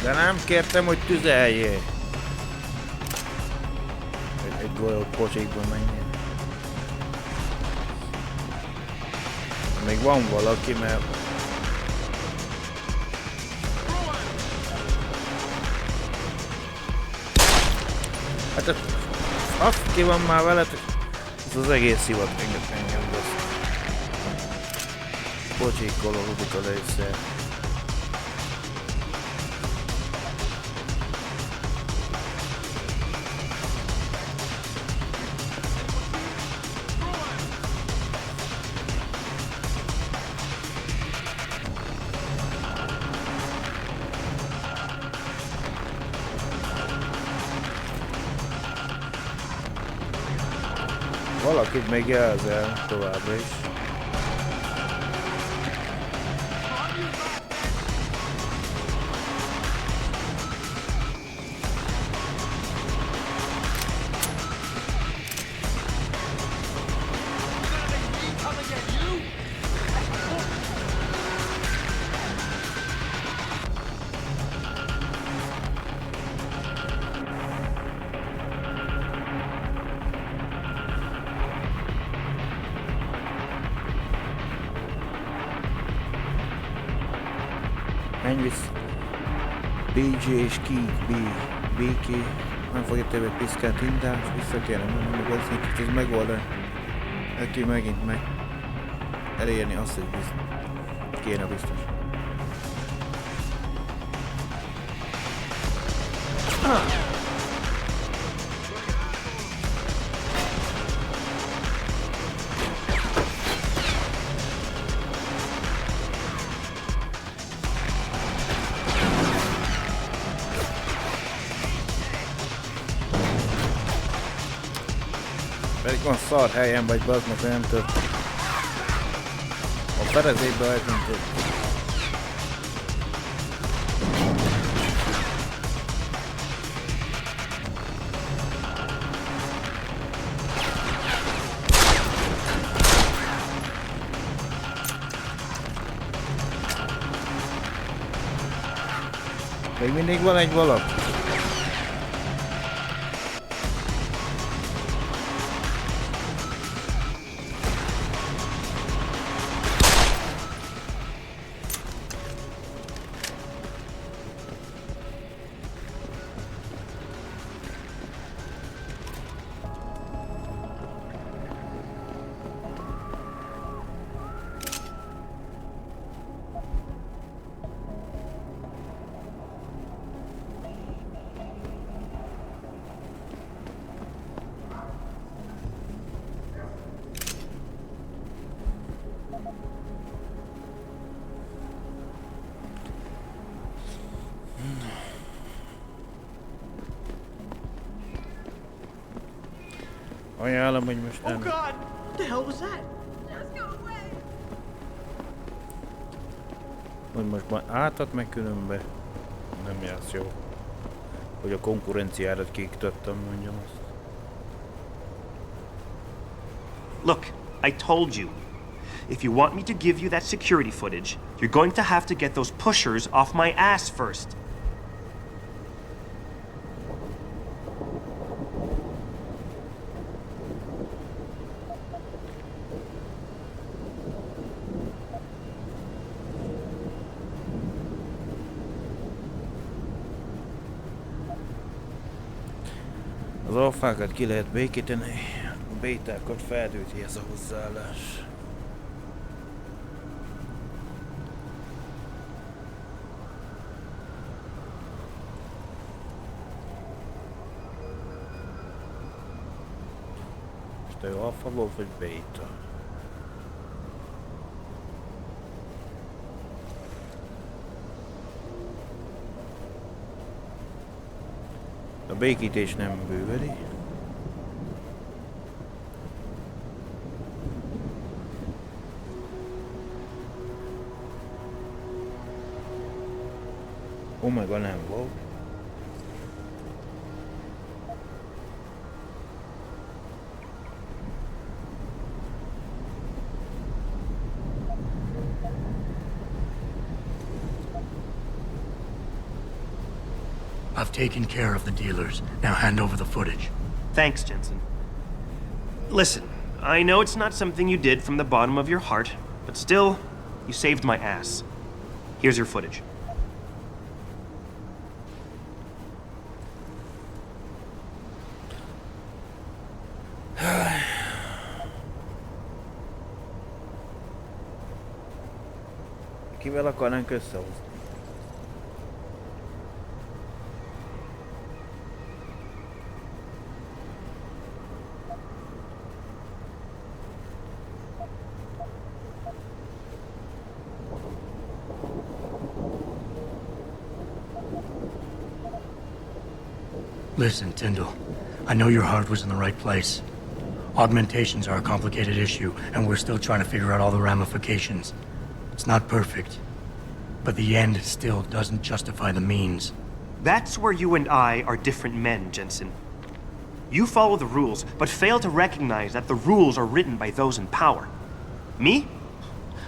De nem kértem, hogy tüzeljél. Egy golyó pocsékban menjél. Még van valaki, mert... Hát az ki van már veled, ez az egész hivat engem lesz. Pocsékolódik először. Valakit még jelzel továbbra is. Menj vissza. BJ és Keith B. Béki. Nem fogja többet piszkált indás. Vissza kellene menni, meg ez megoldani. Neki megint meg elérni azt, hogy kéne biztos. Pedig van szar helyen vagy baznak, hogy nem tört. A ferezékbe lehet nem tört. Még mindig van egy valak. Ajánlom, hogy most nem. Oh God! What the hell was that? Just go away! Hogy most már átad meg különbe. Nem jársz jó. Hogy a konkurenciárat kiiktattam, mondjam azt. Look, I told you. If you want me to give you that security footage, you're going to have to get those pushers off my ass first. Az alfákat ki lehet békíteni, a bétákat feldőti ez a hozzáállás. Most ő alfa volt, vagy béta? A békítés nem bőveli. Omega nem volt. I've taken care of the dealers. Now hand over the footage. Thanks, Jensen. Listen, I know it's not something you did from the bottom of your heart, but still, you saved my ass. Here's your footage. Kivel akarnánk összehozni? Listen, Tyndall. I know your heart was in the right place. Augmentations are a complicated issue, and we're still trying to figure out all the ramifications. It's not perfect, but the end still doesn't justify the means. That's where you and I are different men, Jensen. You follow the rules, but fail to recognize that the rules are written by those in power. Me?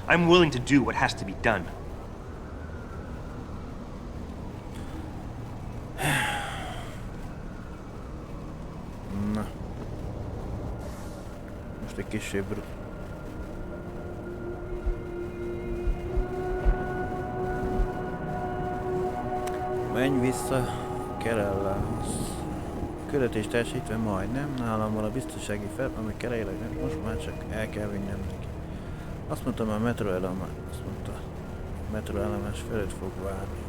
I'm willing to do what has to be done. Na. Most egy kissé brut. Menj vissza Kerellához. Küldetést teljesítve majdnem, nálam van a biztonsági fel, ami kereileg most már csak el kell vinnem neki. Azt mondtam, a Montreal, azt mondta, metroállomás felett fog várni.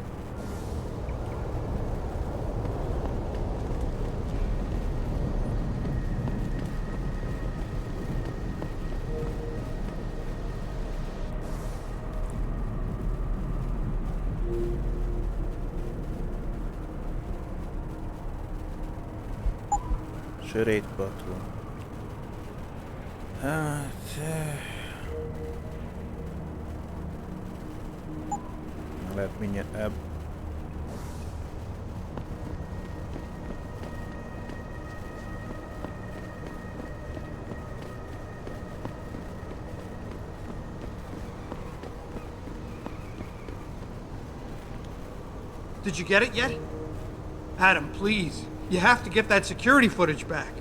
Sörét patron. Hát... lehet mindjárt ebb. Did you get it yet? Adam, please. You have to get that security footage back.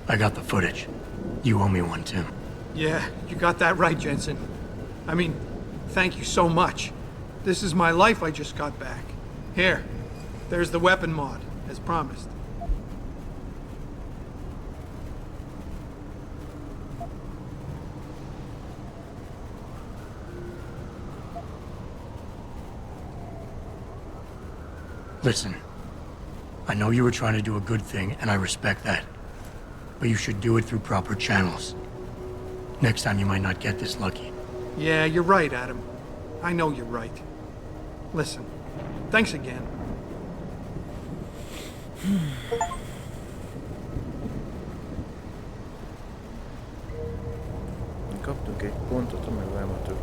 I got the footage. You owe me one, Tim. Yeah, you got that right, Jensen. I mean, thank you so much. This is my life I just got back. Here, there's the weapon mod, as promised. Listen, I know you were trying to do a good thing, and I respect that. But you should do it through proper channels. Next time you might not get this lucky. Yeah, you're right, Adam. I know you're right. Listen, thanks again. Kaptunk egy pontot, amivel ma több.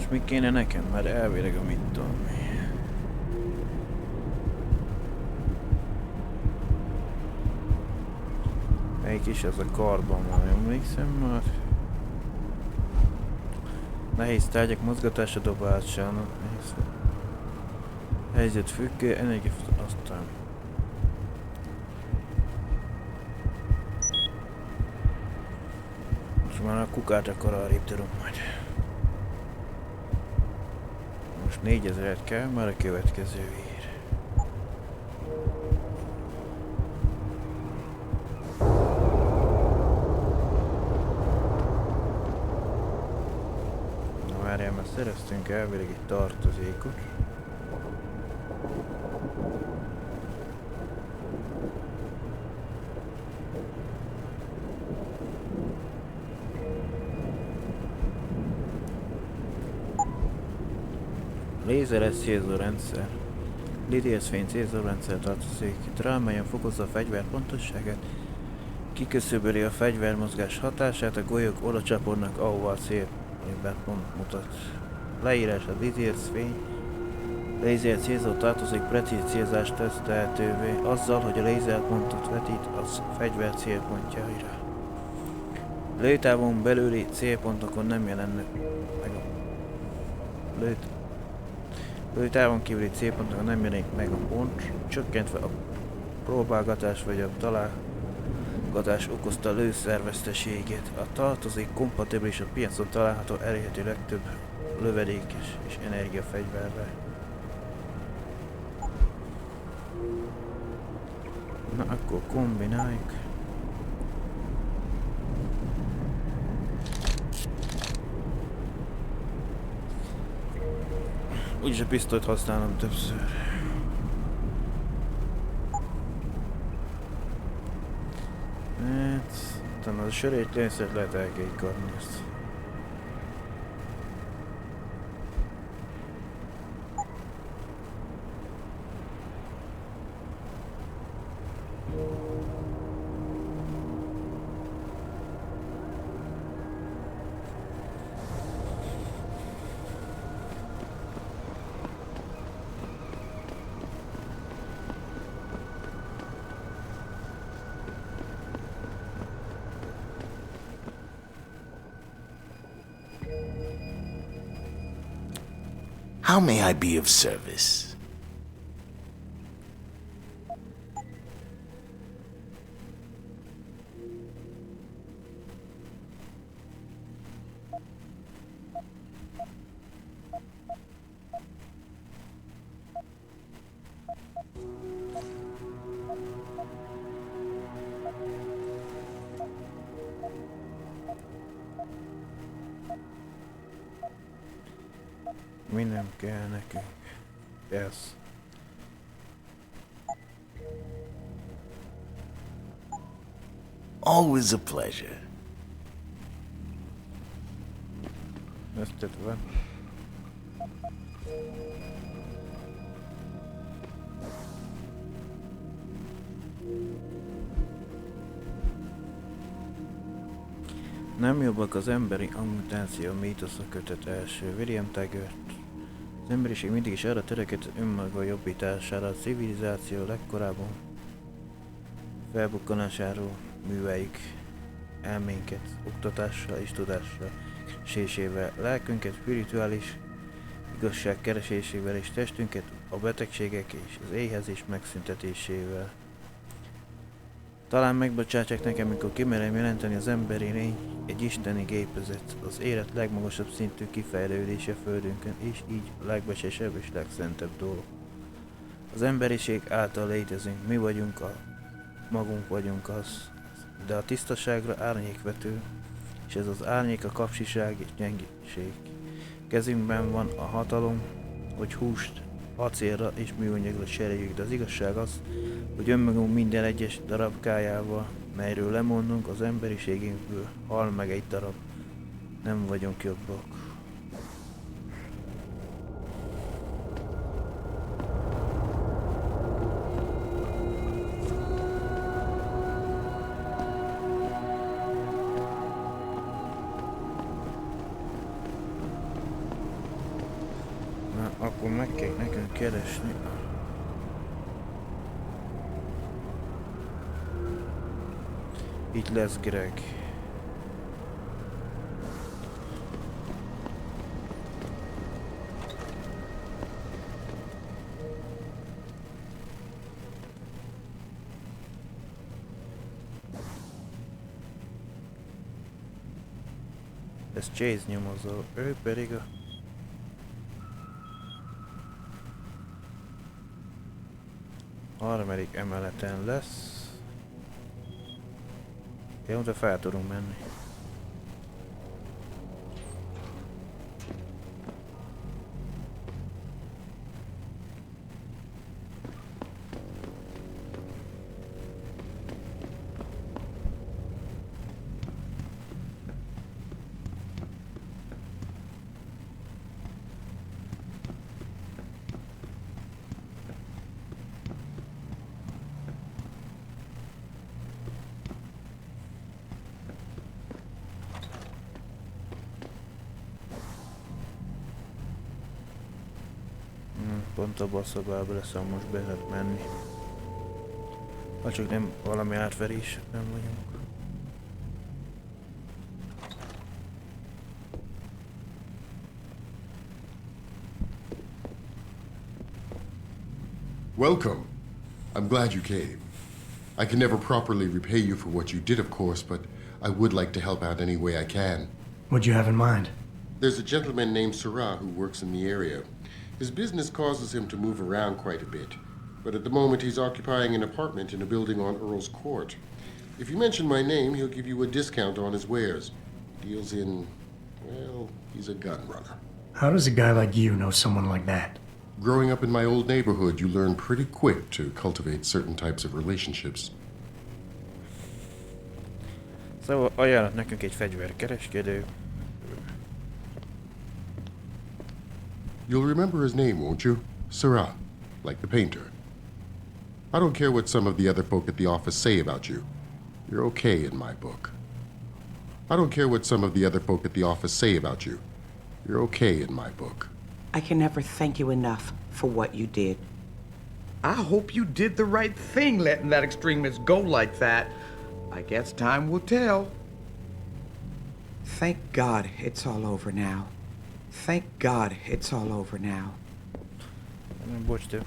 És mi kéne nekem? Mert elvileg a mit tudom mi. Melyik is ez a karban van, emlékszem már? Nehéz tárgyak mozgatása dobásának. Nehéz. Helyzet függő, energia, aztán. Most már a kukát akkor arrébb tudom majd. Most 4000 kell, már a következő ír. Na várjál, mert szereztünk elvileg egy tartozékot. Lézeres célzórendszer. Lidius fény célzórendszer tartozik, rámelyen fokozza a fegyver pontosságát, kiküszöböli a fegyvermozgás hatását, a golyók oda csapodnak, ahova a célben pont mutat. Leírás a Lidius fény. Lézer célzó tartozik, precíz célzást tesz tehetővé, azzal, hogy a lézerpontot vetít az fegyver célpontjaira. Lőtávon belüli célpontokon nem jelennek meg a lőtávon kívüli célpontokon nem jelenik meg a pont, csökkentve a próbálgatás vagy a találgatás okozta lőszerveszteséget. A tartozék kompatibilis a piacon található elérhető legtöbb lövedékes és energiafegyverrel. Na akkor kombináljuk. Úgyis a pisztolyt használom többször. Hát, utána az a sörét lényszert lehet elkékadni ezt. How may I be of service? Mi nem kell nekünk. Yes. Always a pleasure. Ezt van. Nem jobbak az emberi ammutáció mítosza kötött első William Taggart. Az emberiség mindig is arra törekedett önmaga jobbítására, a civilizáció legkorábban felbukkanásáról műveik elménket oktatással és tudással keresésével, lelkünket spirituális igazság keresésével és testünket a betegségek és az éhezés megszüntetésével. Talán megbocsátsák nekem, amikor kimerem jelenteni az emberi lény egy isteni gépezet, az élet legmagasabb szintű kifejlődése földünkön, és így a legbecsesebb és legszentebb dolog. Az emberiség által létezünk, mi vagyunk magunk vagyunk az, de a tisztaságra árnyékvető, és ez az árnyék a kapcsiság és gyengeség. Kezünkben van a hatalom, hogy húst acélra és műanyagra cseréljük, de az igazság az, hogy önmagunk minden egyes darabkájával, melyről lemondunk, az emberiségünkből hal meg egy darab. Nem vagyunk jobbak. Na, akkor meg kell nekünk keresni. Itt lesz Greg. Ez Chase nyomozó, ő pedig a harmadik emeleten lesz. Jó, de fel tudunk menni. Pont abban a szobában lesz, ahol most be lehet menni. Ha csak nem valami átverés, nem vagyunk. Welcome. I'm glad you came. I can never properly repay you for what you did, of course, but I would like to help out any way I can. What'd you have in mind? There's a gentleman named Sarah who works in the area. His business causes him to move around quite a bit, but at the moment he's occupying an apartment in a building on Earl's Court. If you mention my name, he'll give you a discount on his wares. Deals in, well, he's a gun runner. How does a guy like you know someone like that? Growing up in my old neighborhood, you learn pretty quick to cultivate certain types of relationships. Szóval ajánlott nekünk egy fegyverkereskedő. You'll remember his name, won't you? Sarah, like the painter. I don't care what some of the other folk at the office say about you. You're okay in my book. I don't care what some of the other folk at the office say about you. You're okay in my book. I can never thank you enough for what you did. I hope you did the right thing letting that extremist go like that. I guess time will tell. Thank God it's all over now. Thank God it's all over now. Bocs, de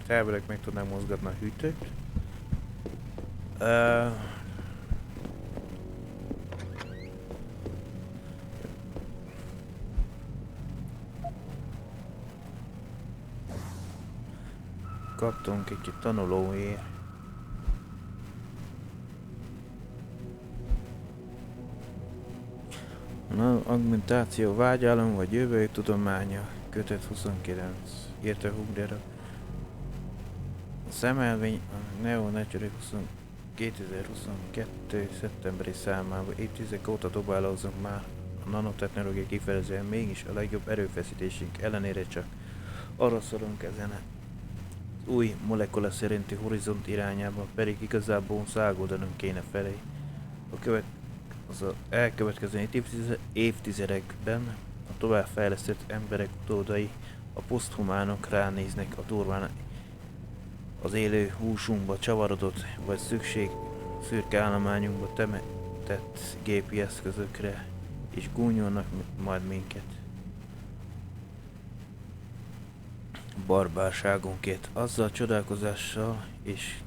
elvileg meg tudnám mozgatni a hűtőt. Kaptunk egy tanulóért. Na, Augmentáció, vágyálom vagy jövő tudománya. Kötet 29. Írta Hugdera. A szemelvény a Neo Nature 2022. szeptemberi számában évtizedek óta dobálózunk már a nanotechnológia kifejezően, mégis a legjobb erőfeszítésünk ellenére csak arra szorulunk ezen az új molekula szerinti horizont irányába, pedig igazából szágoldanunk kéne felé. Az elkövetkező évtizedekben a továbbfejlesztett emberek utódai, a poszthumánok ránéznek a durván az élő húsunkba csavarodott, vagy szürke állományunkba temetett gépi eszközökre, és gúnyolnak majd minket. Barbárságunkért azzal csodálkozással és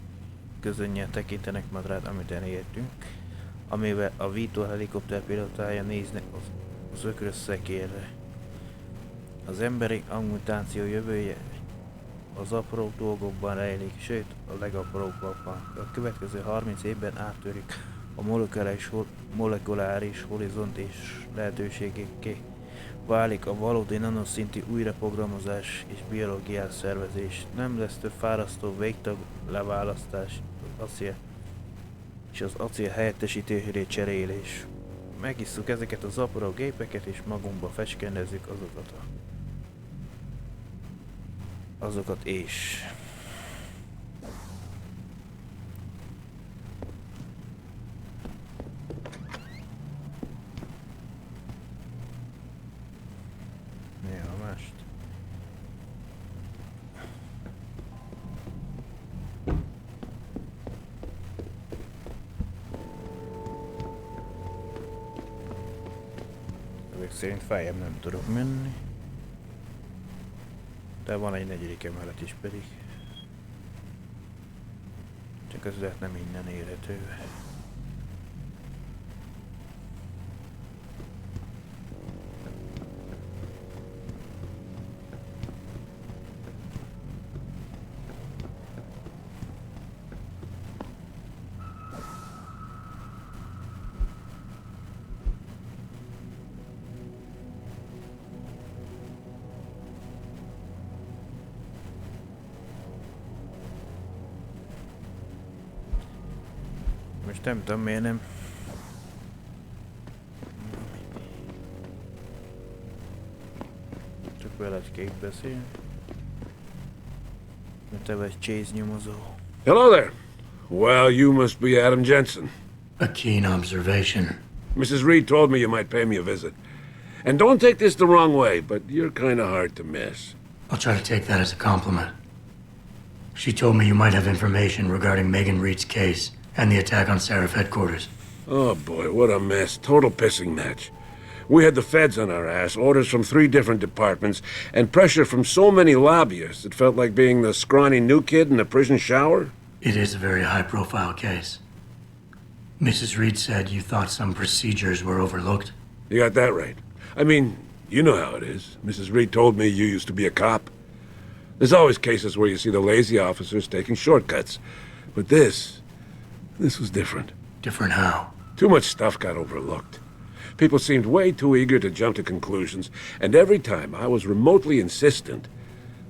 közönnyel tekintenek majd rád, amit elértünk, amivel a Vito helikopter pilotája néznek az ökrös szekérre. Az emberi augmentáció jövője az apró dolgokban rejlik, sőt a legapróbbakban. A következő 30 évben áttörjük a molekuláris horizont és lehetőségekké válik a valódi nanoszintű újraprogramozás és biológiás szervezés. Nem lesz több fárasztó végtag leválasztás acél és az acél helyettesítőhőré cserélés. Megisszuk ezeket az apró gépeket és magunkba fecskendezzük azokat és... Néha mást. Ezek szerint feljebb nem tudok menni. De van egy negyedik emelet is pedig. Csak az lehet nem innen érhető. Most nem tudom miért nem. Csak veled kék beszél. Mert te vagy Chase nyomozó. Hello there. Well, you must be Adam Jensen. A keen observation. Mrs. Reed told me you might pay me a visit. And don't take this the wrong way, but you're kind of hard to miss. I'll try to take that as a compliment. She told me you might have information regarding Megan Reed's case and the attack on Seraph headquarters. Oh boy, what a mess. Total pissing match. We had the feds on our ass, orders from 3 different departments, and pressure from so many lobbyists it felt like being the scrawny new kid in the prison shower. It is a very high-profile case. Mrs. Reed said you thought some procedures were overlooked. You got that right. I mean, you know how it is. Mrs. Reed told me you used to be a cop. There's always cases where you see the lazy officers taking shortcuts. But this was different. Different how? Too much stuff got overlooked. People seemed way too eager to jump to conclusions, and every time I was remotely insistent,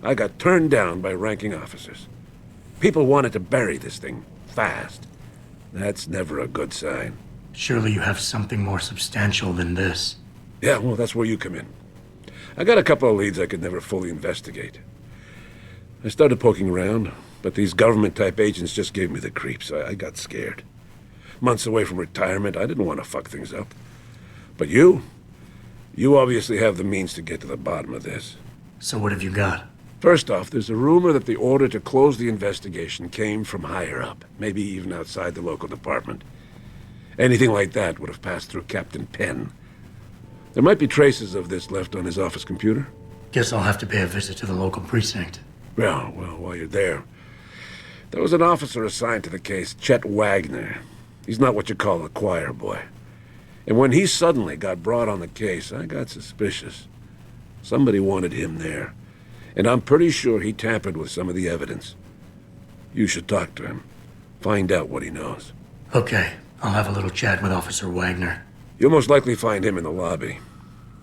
I got turned down by ranking officers. People wanted to bury this thing fast. That's never a good sign. Surely you have something more substantial than this. Yeah, well, that's where you come in. I got a couple of leads I could never fully investigate. I started poking around, but these government-type agents just gave me the creeps. I got scared. Months away from retirement, I didn't want to fuck things up. But you obviously have the means to get to the bottom of this. So what have you got? First off, there's a rumor that the order to close the investigation came from higher up, maybe even outside the local department. Anything like that would have passed through Captain Penn. There might be traces of this left on his office computer. Guess I'll have to pay a visit to the local precinct. Well, while you're there, there was an officer assigned to the case, Chet Wagner. He's not what you call a choir boy. And when he suddenly got brought on the case, I got suspicious. Somebody wanted him there. And I'm pretty sure he tampered with some of the evidence. You should talk to him. Find out what he knows. Okay, I'll have a little chat with Officer Wagner. You'll most likely find him in the lobby.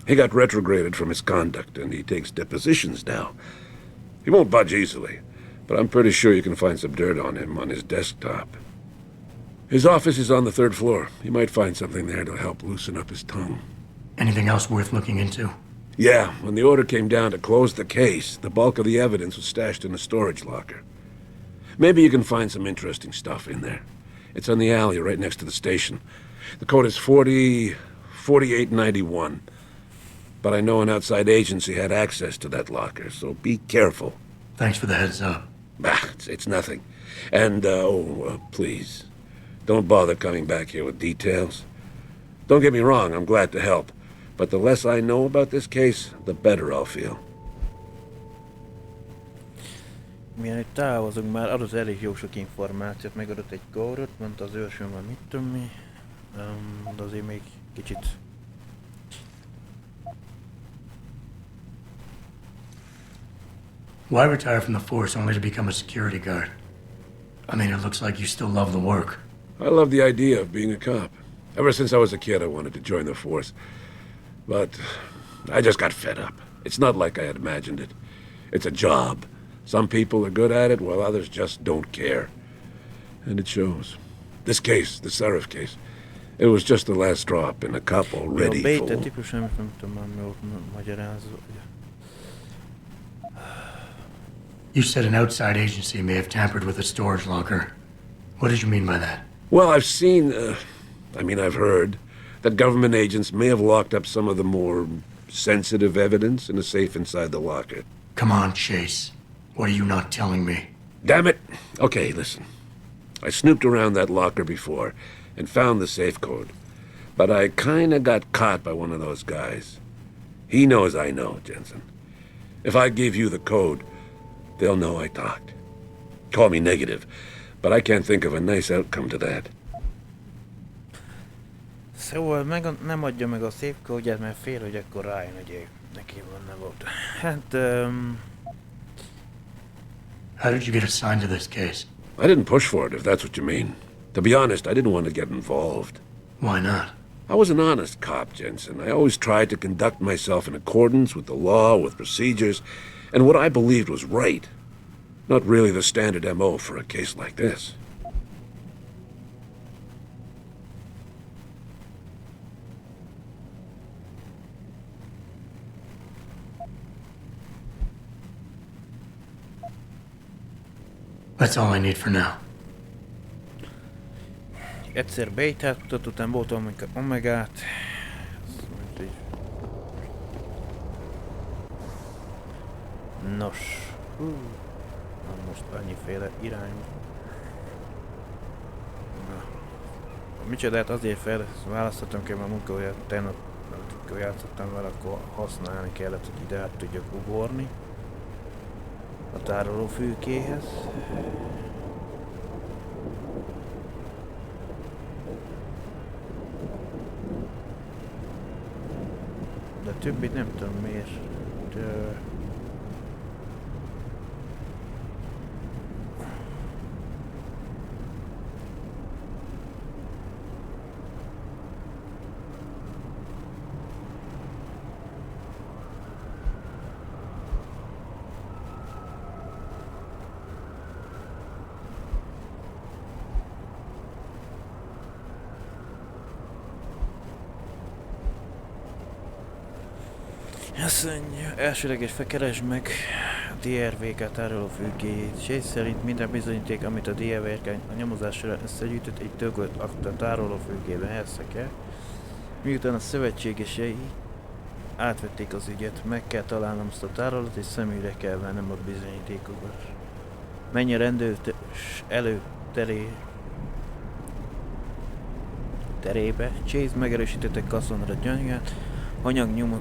He got retrograded from his conduct, and he takes depositions now. He won't budge easily, but I'm pretty sure you can find some dirt on him on his desktop. His office is on the 3rd floor. You might find something there to help loosen up his tongue. Anything else worth looking into? Yeah, when the order came down to close the case, the bulk of the evidence was stashed in a storage locker. Maybe you can find some interesting stuff in there. It's on the alley right next to the station. The code is 4891. But I know an outside agency had access to that locker, so be careful. Thanks for the heads up. Bah, it's nothing. And, please, don't bother coming back here with details. Don't get me wrong, I'm glad to help. But the less I know about this case, the better I'll feel. Mielőtt távozunk, már adott elég jó sok információt, megadott egy kódot, mondta az őrsön van mit tudom mi, de azért még kicsit... Why retire from the force only to become a security guard? I mean, it looks like you still love the work. I love the idea of being a cop. Ever since I was a kid, I wanted to join the force. But I just got fed up. It's not like I had imagined it. It's a job. Some people are good at it, while others just don't care. And it shows. This case, the Seraph case, it was just the last drop in a cup already full. You said an outside agency may have tampered with a storage locker. What did you mean by that? Well, I've heard that government agents may have locked up some of the more sensitive evidence in a safe inside the locker. Come on, Chase. What are you not telling me? Damn it! Okay, listen. I snooped around that locker before and found the safe code. But I kinda got caught by one of those guys. He knows I know, Jensen. If I give you the code, they'll know I talked. Call me negative, but I can't think of a nice outcome to that. Szóval nem adja meg a szép kódját, mert fél, hogy akkor rájön, hogy neki van volt. Hát, How did you get assigned to this case? I didn't push for it, if that's what you mean. To be honest, I didn't want to get involved. Why not? I was an honest cop, Jensen. I always tried to conduct myself in accordance with the law, with procedures, and what I believed was right. Not really the standard MO for a case like this. That's all I need for now. Egyszer bejtáltott, utána volt Omegát. Nos. Most annyiféle irány. Micsodát azért választottam ki a munkáját, tegnap játszottam vele, akkor használni kellett, hogy ide át tudjak ugorni a tárolófülkéhez. De többit nem tudom miért. Azt mondja, elsőleges keresd meg a DRV-ket tárolófülkéjét. Chase szerint minden bizonyíték, amit a DRV a nyomozásra összegyűjtött, egy tökölt akta tárolófülkébe helyeztek. Miután a szövetségesei átvették az ügyet, meg kell találnom azt a tárolót, és szemügyre kell vennem a bizonyítékokat. Menj a rendőr terébe. Chase megerősítette Cassandra gyanúját,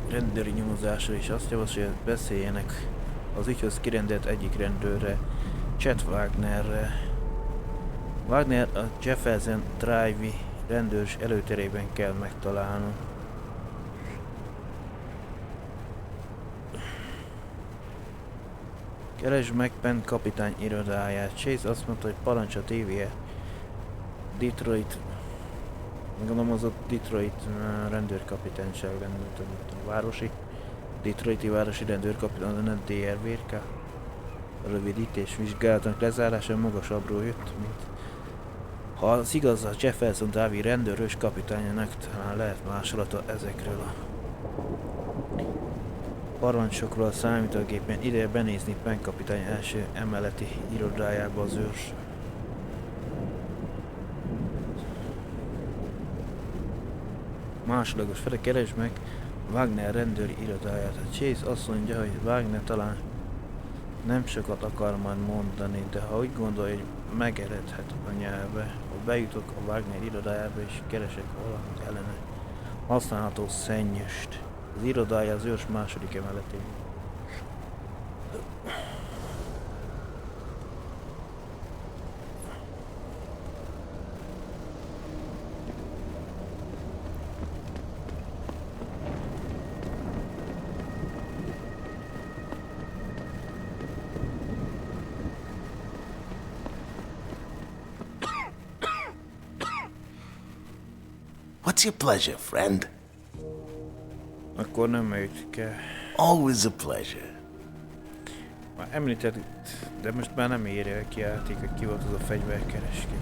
rendőri nyomozásra, és azt javasolja, hogy beszéljenek az ügyhöz kirendelt egyik rendőrre, Chet Wagnerre. Wagner a Jefferson Drive-i rendőrs előterében kell megtalálnom. Keresd meg Penn kapitány irodáját. Chase azt mondta, hogy parancs a TV-e. Detroit Gondolom az ott Detroit rendőrkapitányság lenne, a városi. Detroiti városi rendőrkapitány lenne, DRVK. A rövidítés vizsgálatának lezárása magasabbról jött, mint ha az igaz, a Jefferson Davi rendőrös kapitányának talán lehet másolata ezekről a parancsokról a számítógépen ide benézni Penn kapitány első emeleti irodájába az őrs. Másodlagos fele keresd meg Wagner rendőri irodáját. A Chase azt mondja, hogy Wagner talán nem sokat akar majd mondani, de ha úgy gondolja, hogy megeredhet a nyelve, ha bejutok a Wagner irodájába és keresek valamit ellene használható szennyest. Az irodája az őrs második emeletén. What's your pleasure, friend? Akkor nem megyünk el. Always a pleasure. Már említed, de most már nem írja ki játék, hogy ki volt az a fegyverkereskedő.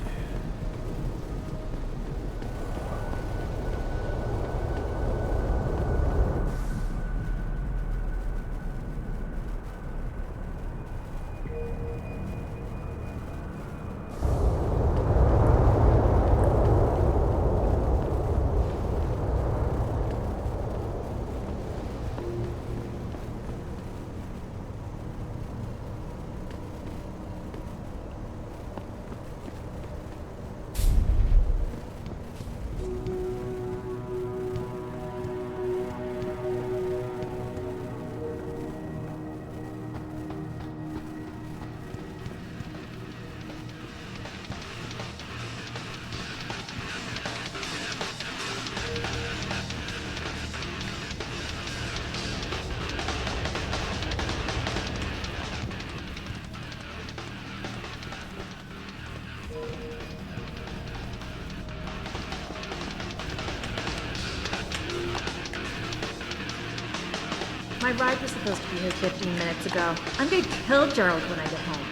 My ride was supposed to be here 15 minutes ago. I'm gonna kill Gerald when I get home.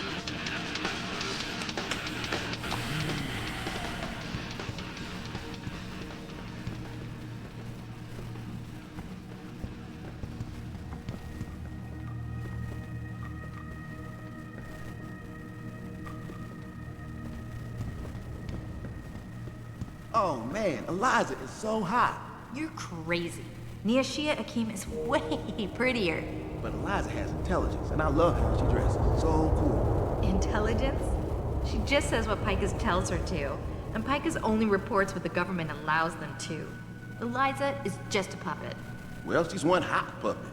Oh man, Eliza is so hot. You're crazy. Niashia Akeem is way prettier. But Eliza has intelligence, and I love how she dresses. So cool. Intelligence? She just says what Pikus tells her to. And Pikus only reports what the government allows them to. Eliza is just a puppet. Well, she's one hot puppet.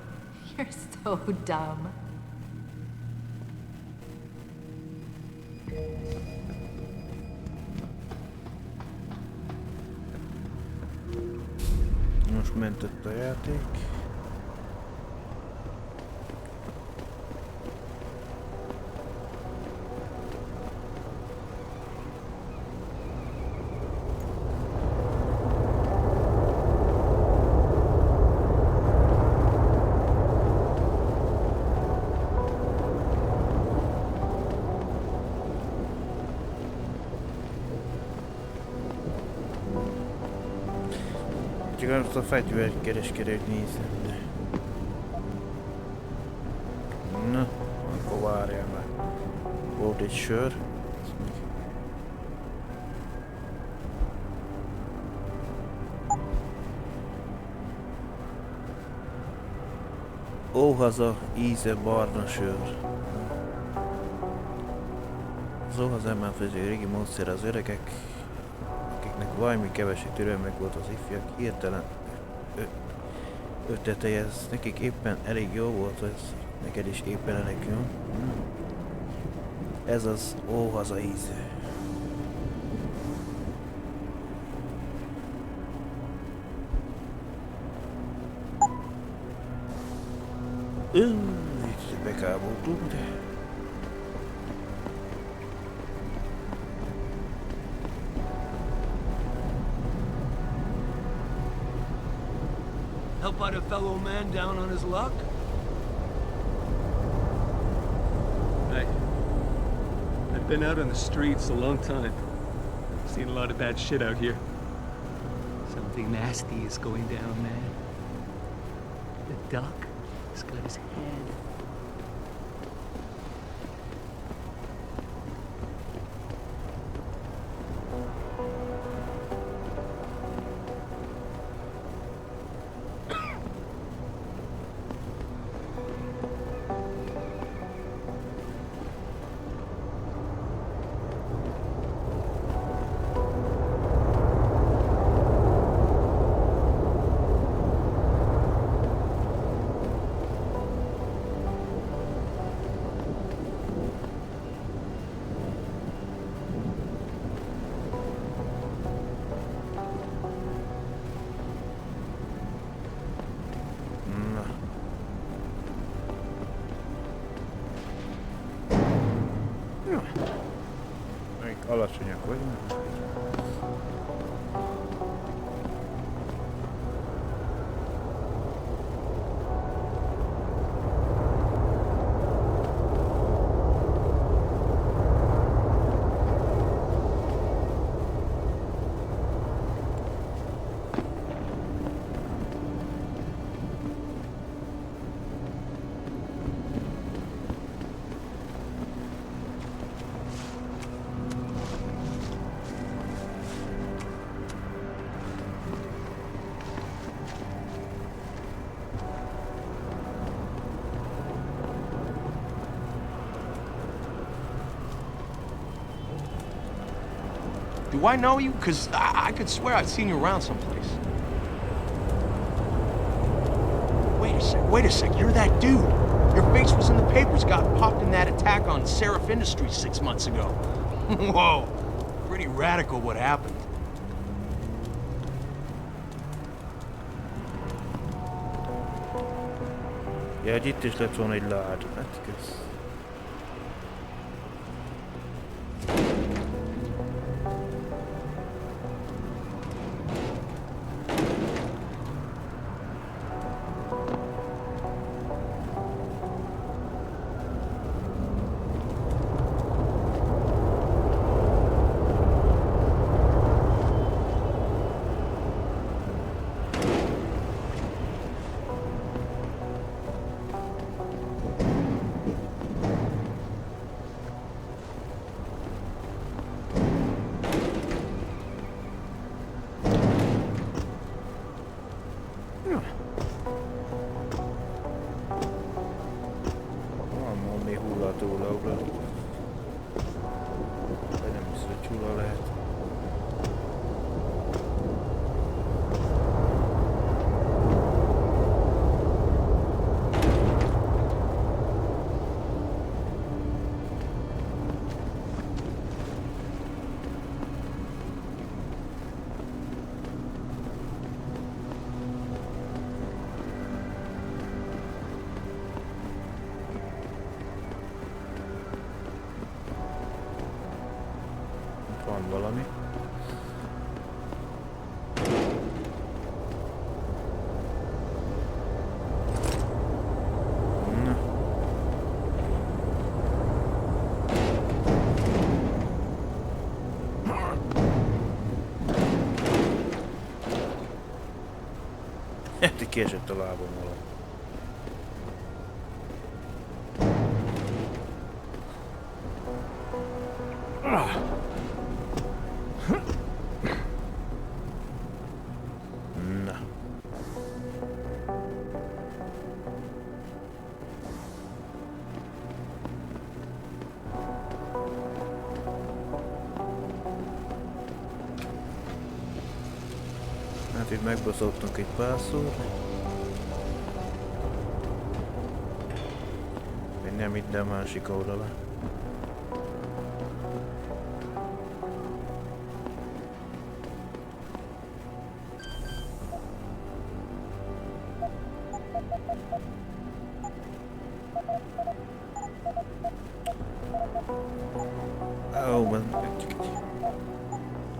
You're so dumb. Most mentett a játék. Csak azt a fegyverkereskedőt nézem, de... Na, akkor várjál már. Volt egy sör. Óhaza, íze, barna sör. Az óhaza már főző régi módszer az öregek, akiknek valami keveset türelmek volt az ifjak, hirtelen ötleteje, ez nekik éppen elég jó volt, ez neked is éppen elég jó. Ez az óhaza íze. Itt bekáboltunk, de... help out a fellow man down on his luck? I've been out on the streets a long time. Seen a lot of bad shit out here. Something nasty is going down, man. The duck has got his head. Alacsonyak vagyunk. Do I know you? Because I could swear I've seen you around someplace. Wait a sec, you're that dude. Your face was in the papers, got popped in that attack on Seraph Industries 6 months ago. Whoa, pretty radical what happened. Ja, hogy itt is lett volna egy lád. Hát kösz. Van valami. Na. Hát kiesett a lábam alá. Hát itt megbaszoltunk egy párszor. Még nem itt, de a másik oldala. Ó,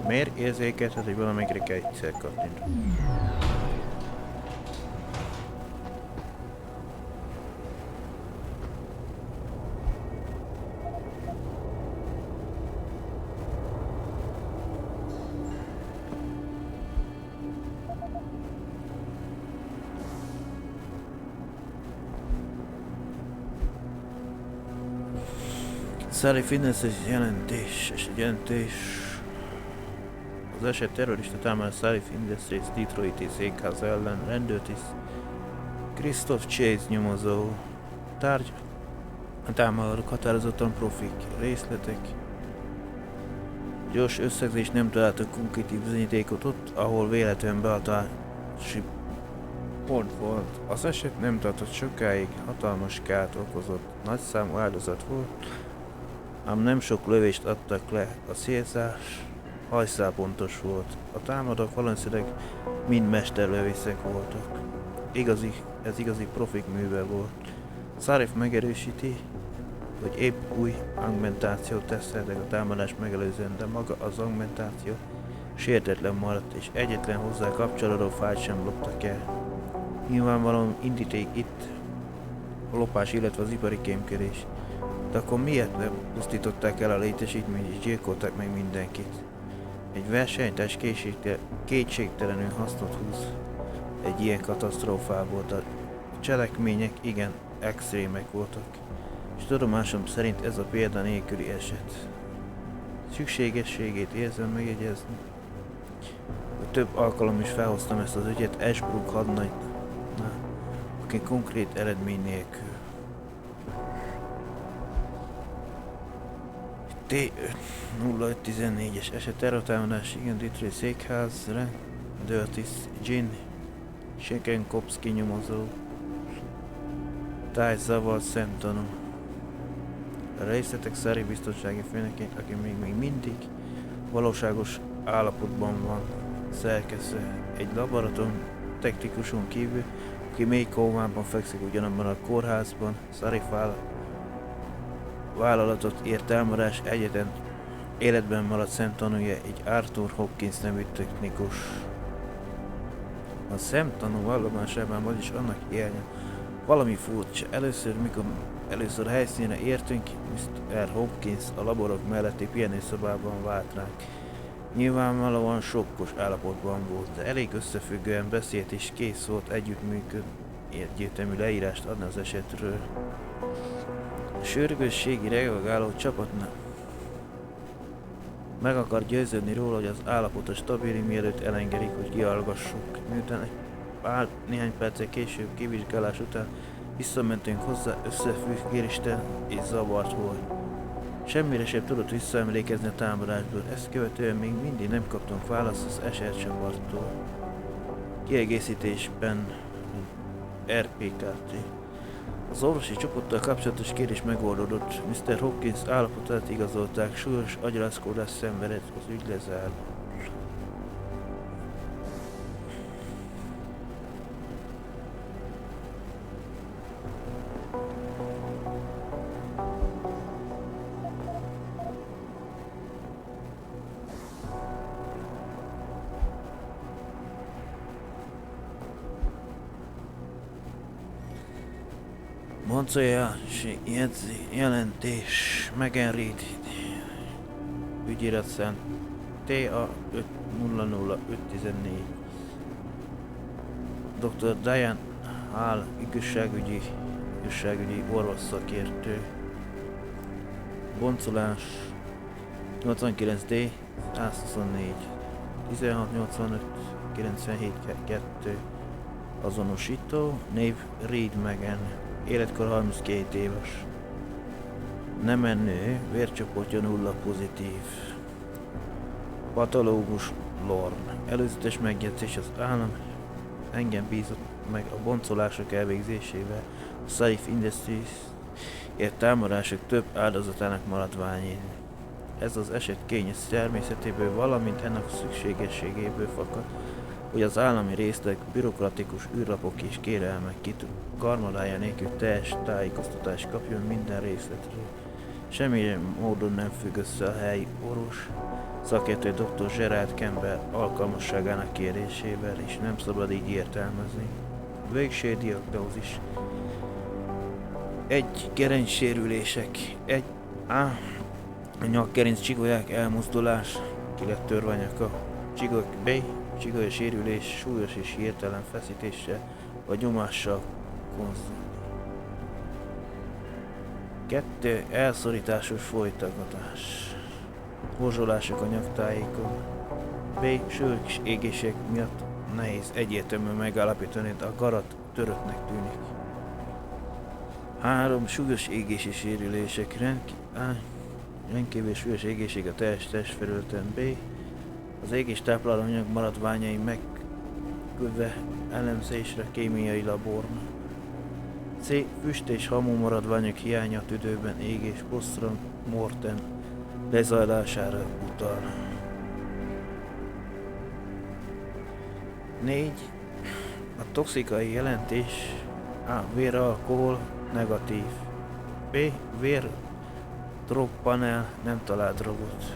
miért érzékelhet, hogy valamelyikre kell egyszer kattintani? Szárif Industries jelentés. Az eset terrorista támadás Szárif Industries Detroiti székháza ellen rendőrtiszt Christoph Chase nyomozó. Tárgy a támadók határozottan profik. Részletek. Gyors összegzés, nem találtak konkrét bizonyítékot ott, ahol véletlenül beadási pont volt. Az eset nem tartott sokáig, hatalmas kárt okozott. Nagyszámú áldozat volt, ám nem sok lövést adtak le. A célzás hajszálpontos volt. A támadók valószínűleg mind mesterlövészek voltak. Ez igazi profik műve volt. Szárif megerősíti, hogy épp új augmentációt teszteltek a támadást megelőzően, de maga az augmentáció sértetlen maradt, és egyetlen hozzá kapcsolódó fájlt sem loptak el. Nyilvánvalóan indíték itt a lopás, illetve az ipari kémkedés. De akkor miért nem pusztították el a létesítményt és gyilkolták meg mindenkit? Egy versenytárs kétségtelenül hasznot húz egy ilyen katasztrófából, de a cselekmények igen extrémek voltak. És tudomásom szerint ez a példa nélküli eset. Szükségességét érzem megjegyezni, hogy több alkalom is felhoztam ezt az ügyet Ashbrook hadnagynál, aki konkrét eredmény nélkül. T-0514-es eset terrortámadás, igen, Detroit székház, rendőrtiszt Gin Shekenkowski nyomozó, tájzavar szemtanú. A részletek Szárif biztonsági főnökét, aki még mindig valóságos állapotban van, szerkesztő. Egy laboratórium technikuson kívül, aki mély kómában fekszik ugyanabban a kórházban, Szárif vállalatot ért támadás egyetlen életben maradt szemtanúja, egy Arthur Hopkins nevű technikus. A szemtanú vallomásában vagyis annak hiánya valami furcsa. Először a helyszínre értünk, Mr. Hopkins a laborok melletti pihenőszobában vált ránk. Nyilvánvalóan sokkos állapotban volt, de elég összefüggően beszélt és kész volt együttműködni, egyértelmű leírást adni az esetről. A sürgősségi reagáló csapatnak meg akar győződni róla, hogy az állapota stabil, mielőtt elengedik, hogy kihallgassuk. Miután néhány perccel később kivizsgálás után visszamentünk hozzá, összefüggésten és zavart volt. Semmire sem tudott visszaemlékezni a támadásból, ezt követően még mindig nem kaptunk választ az esercsapattól. Kiegészítésben RPKT. Az orvosi csoporttal kapcsolatos kérdés megoldódott. Mr. Hopkins állapotát igazolták, súlyos agyrázkódás szenvedett, az ügy lezárva. Montreal jelentés megenrít ügyiratszám TA 500514. Dr. Diane Hall igazságügyi orvos szakértő. Boncolás 89D 124 1685 97 2. Azonosító név Reed Megan. Életkor 32 éves. Neme nő, vércsoportja 0 pozitív. Patológus Lorne. Előzetes megjegyzés: az állam engem bízott meg a boncolások elvégzésével, a Szárif Industries ért támadások több áldozatának maradványén. Ez az eset kényes természetéből, valamint ennek szükségességéből fakad, hogy az állami részleg bürokratikus űrlapok és kérelmek karmadája nélkül teljes tájékoztatást kapjon minden részletről. Semmilyen módon nem függ össze a helyi orvos szakértő dr. Gerard Campbell alkalmasságának kérésével, és nem szabad így értelmezni. Végső diagnózis: egy gerincsérülések, a nyakkerinc csigolyák elmozdulás, ki lett törve a nyaka, csigolya sérülés, súlyos és hirtelen feszítéssel vagy nyomással konzultálni. 2. Elszorításos folytogatás. Horzsolások a nyaktájékon. B. Súlyos égések miatt nehéz egyértelműen megállapítani, de a garat töröttnek tűnik. 3. Súlyos égési sérülések. Rendkívül súlyos égéség a teljes testfelületen. B. Az égés táplálóanyag maradványai megküldve elemzésre kémiai labornak. C. Füst és hamu maradványok hiánya a tüdőben égés post-mortem lezajlására utal. 4. A toxikai jelentés A. Véralkohol negatív. B. Vér drogpanel nem talál drogot.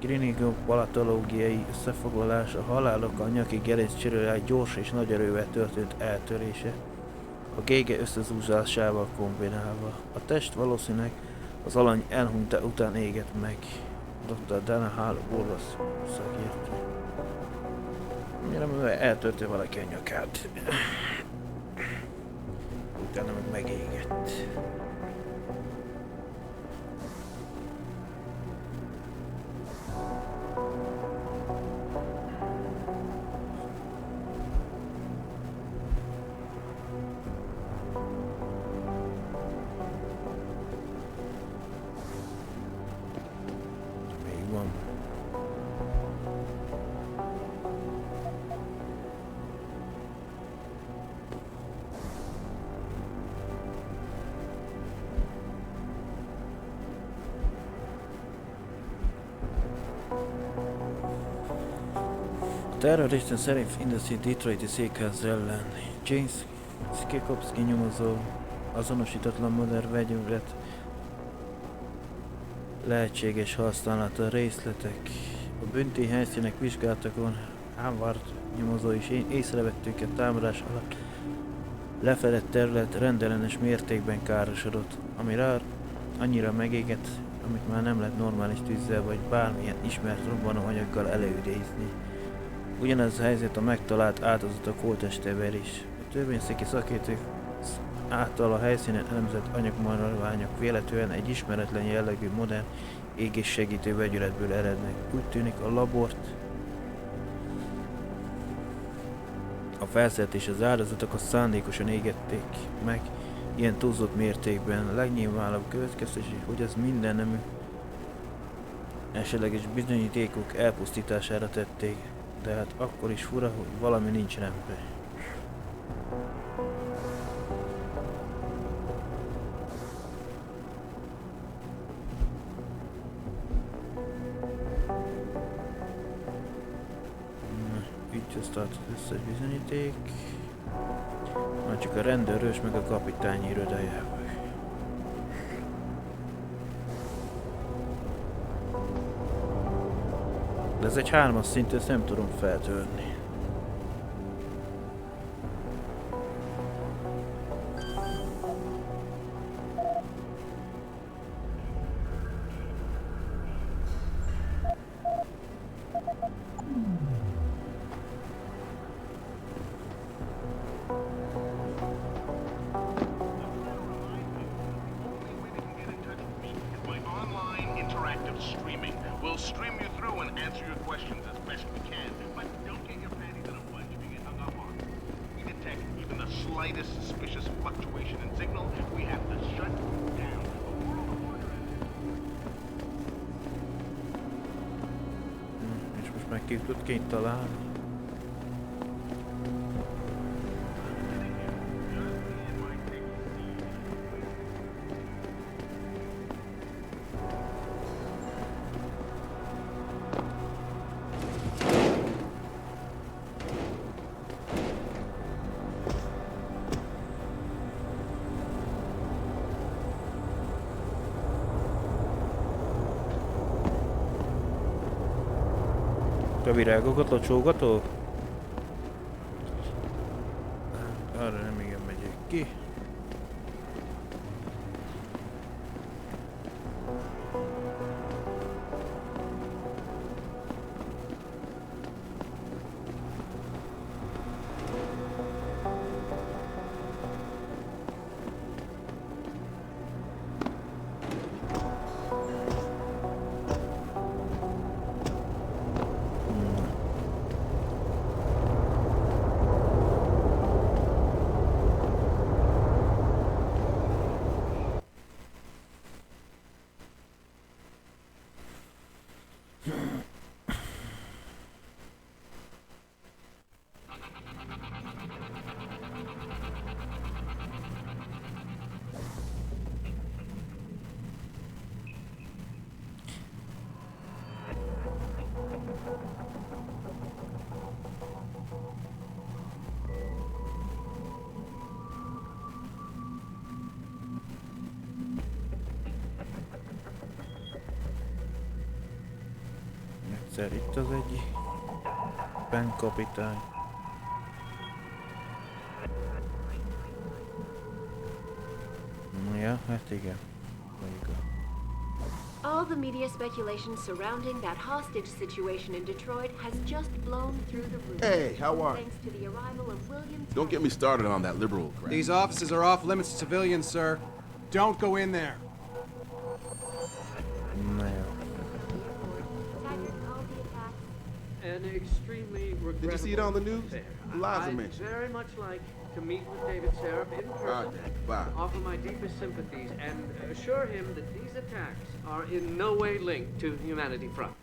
Klinikopatológiai összefoglalás a halálok a nyaki gerinccsérőlág gyors és nagy erővel történt eltörése, a gége összezúzásával kombinálva. A test valószínűleg az alany elhunyta után égett meg. Dr. Dana Hall orvos szakértő. Mivel eltörte valaki a nyakát. Utána meg megégett. Terroristen szerint Industry Detroiti székház ellen James Skikowski nyomozó azonosítatlan modern vegyület lehetséges használata részletek. A bünti helyszínek vizsgálatakon Howard nyomozó is észrevettük a támadás alatt lefedett terület rendellenes mértékben károsodott, ami rá annyira megégett, amit már nem lehet normális tűzzel vagy bármilyen ismert robbanóanyaggal előidézni. Ugyanez a helyzet a megtalált áldozatok holttestével is. A törvényszéki szakértők által a helyszínen elemzett anyagmaradványok véletlenül egy ismeretlen jellegű modern égés segítő vegyületből erednek. Úgy tűnik a labort a felszert és az áldozatokat szándékosan égették meg ilyen túlzott mértékben. A legnyilvánvalóbb következtetés, hogy ez minden nemű esetleges bizonyítékok elpusztítására tették. De hát akkor is fura, hogy valami nincs rendben. Így tart az összes bizonyíték. Már csak a rendőrös meg a kapitány irodájában. De ez egy 3-as szintű, ezt nem tudom feltörni. Ki tud találni. A virágokat locsógatok? Arra nem igen megyek ki. Egyszer itt az egyik kapitány. Ja, hát igen. All the media speculation surrounding that hostage situation in Detroit has just blown through the roof. Hey, how are you? Thanks to the arrival of William. Don't get me started on that liberal crap. These offices are off limits to civilians, sir. Don't go in there. An extremely regrettable. Did you see it on the news? Eliza I'd mentioned. very much like to meet with David Sheriff in person, bye. offer my deepest sympathies, and assure him that these attacks are in no way linked to Humanity Front.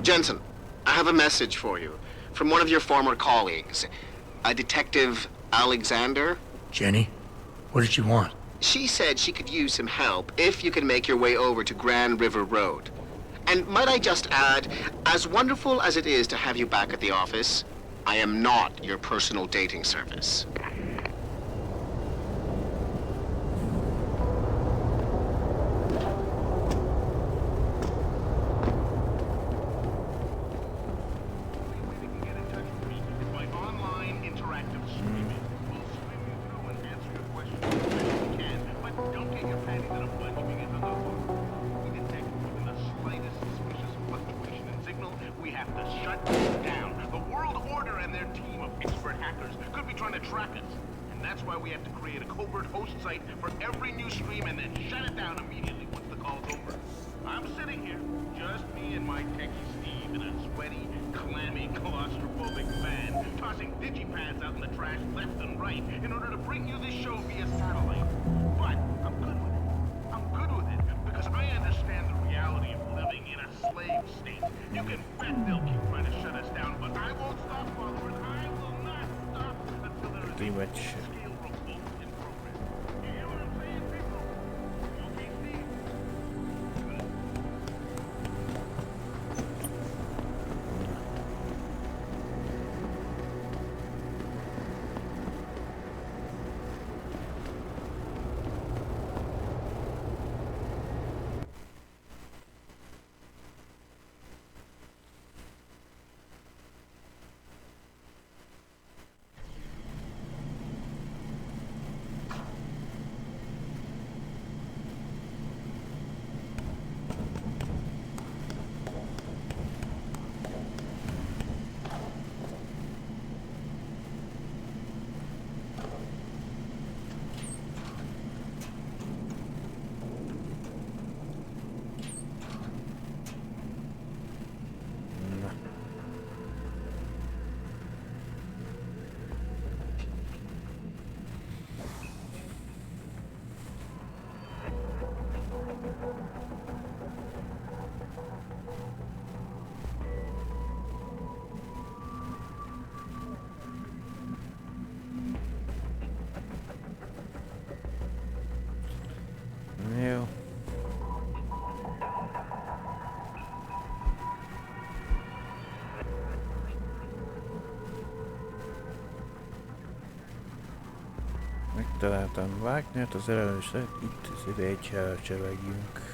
Jensen, I have a message for you from one of your former colleagues, a Detective Alexander. Jenny? What did she want? She said she could use some help if you can make your way over to Grand River Road. And might I just add, as wonderful as it is to have you back at the office, I am not your personal dating service. Megtaláltam Wagner-t, az ellenőr szerint itt az ide egy elcsevegjünk.